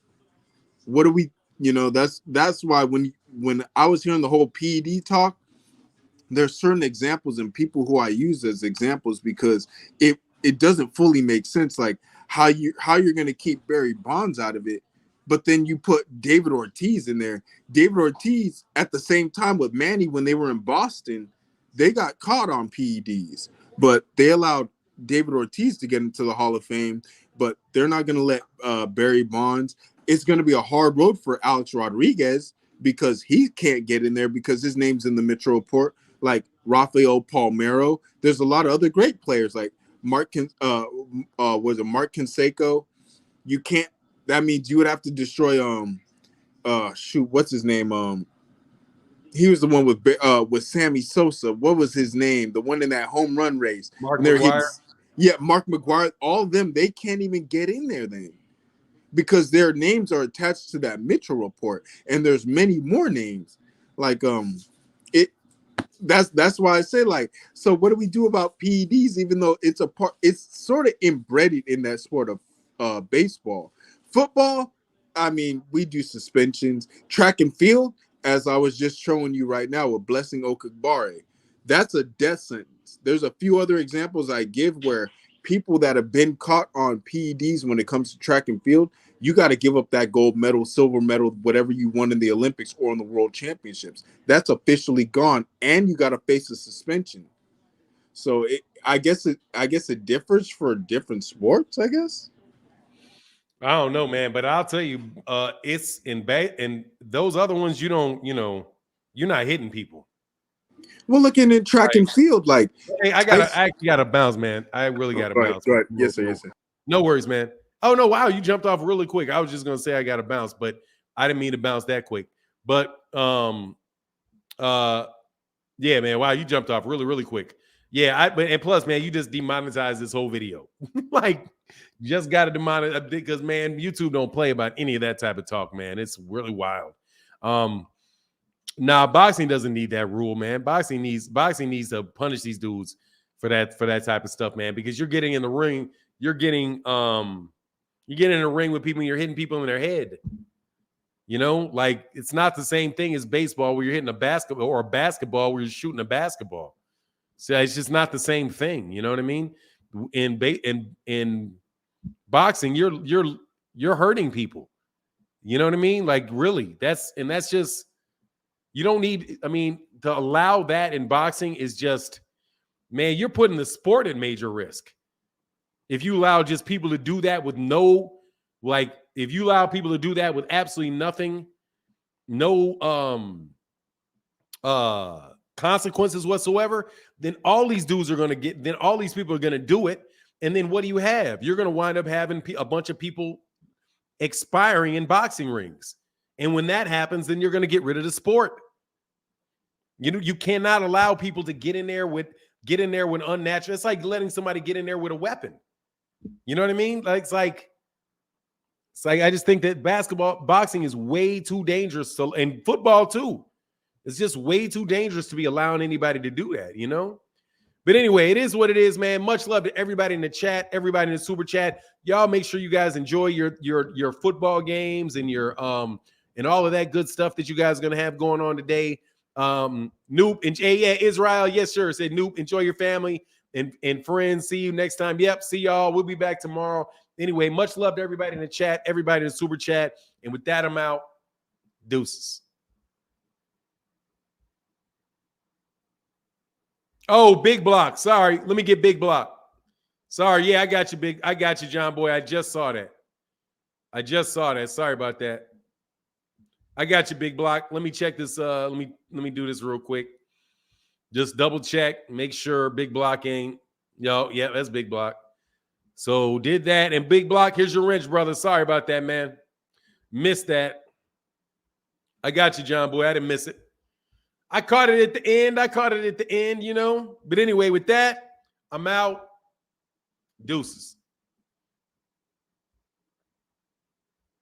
what do we, you know, that's why when I was hearing the whole PED talk, there's certain examples and people who I use as examples because it doesn't fully make sense, like how you're going to keep Barry Bonds out of it, but then you put David Ortiz in there. David Ortiz at the same time with Manny, when they were in Boston, they got caught on PEDs, but they allowed David Ortiz to get into the Hall of Fame, but they're not going to let Barry Bonds. It's going to be a hard road for Alex Rodriguez because he can't get in there because his name's in the Mitchell report. Like Rafael Palmeiro, there's a lot of other great players like Mark Canseco. You can't. That means you would have to destroy what's his name? He was the one with Sammy Sosa. What was his name? The one in that home run race. Mark McGwire. Yeah, Mark McGwire. All of them, they can't even get in there then because their names are attached to that Mitchell report, and there's many more names. Like That's why I say, like, so what do we do about PEDs? Even though it's sort of embedded in that sport of baseball. Football, I mean, we do suspensions. Track and field, as I was just showing you right now with Blessing Okagbare, that's a death sentence. There's a few other examples I give where people that have been caught on PEDs when it comes to track and field, you got to give up that gold medal, silver medal, whatever you won in the Olympics or in the World Championships. That's officially gone, and you got to face a suspension. So I guess it differs for different sports, I guess. I don't know, man, but I'll tell you, it's in those other ones, you don't, you know, you're not hitting people. Well, looking in track and field, like, hey, I actually got to bounce, man. I really got to bounce. Right. Yes, sir. Yes, sir. No worries, man. Oh no, wow, you jumped off really quick. I was just gonna say I got to bounce, but I didn't mean to bounce that quick. But yeah, man, wow, you jumped off really, really quick. Yeah, and plus, man, you just demonetized this whole video. Like, you just got to demonetize because, man, YouTube don't play about any of that type of talk, man. It's really wild. Nah, boxing doesn't need that rule, man. Boxing needs to punish these dudes for that type of stuff, man. Because you're getting in the ring, you're getting in a ring with people and you're hitting people in their head. You know, like it's not the same thing as baseball where you're hitting a basketball or a basketball where you're shooting a basketball. So it's just not the same thing. You know what I mean? In boxing, you're hurting people. You know what I mean? Like really, that's just, you don't need, I mean, to allow that in boxing is just, man, you're putting the sport at major risk. If you allow just people to do that with no, like, if you allow people to do that with absolutely nothing, no consequences whatsoever, then all these dudes are going to get, then all these people are going to do it. And then what do you have? You're going to wind up having a bunch of people expiring in boxing rings. And when that happens, then you're going to get rid of the sport. You know, you cannot allow people to get in there with unnatural. It's like letting somebody get in there with a weapon. You know what I mean? Like it's like I just think that boxing is way too dangerous. So, and football too. It's just way too dangerous to be allowing anybody to do that, you know? But anyway, it is what it is, man. Much love to everybody in the chat, everybody in the super chat. Y'all make sure you guys enjoy your football games and your and all of that good stuff that you guys are gonna have going on today. Noop and Israel, yes, sir. Said Noop, enjoy your family and friends. See you next time. Yep, see y'all. We'll be back tomorrow. Anyway, much love to everybody in the chat, everybody in the super chat. And with that, I'm out. Deuces. Oh, big block. Sorry. Let me get big block. Sorry. Yeah, I got you, big. I got you, John Boy. I just saw that. Sorry about that. I got you, big block. Let me check this. Let me do this real quick. Just double check, make sure big block ain't. Yeah, that's big block. So did that. And big block, here's your wrench, brother. Sorry about that, man. Missed that. I got you, John Boy. I didn't miss it. I caught it at the end. But anyway, with that, I'm out. Deuces.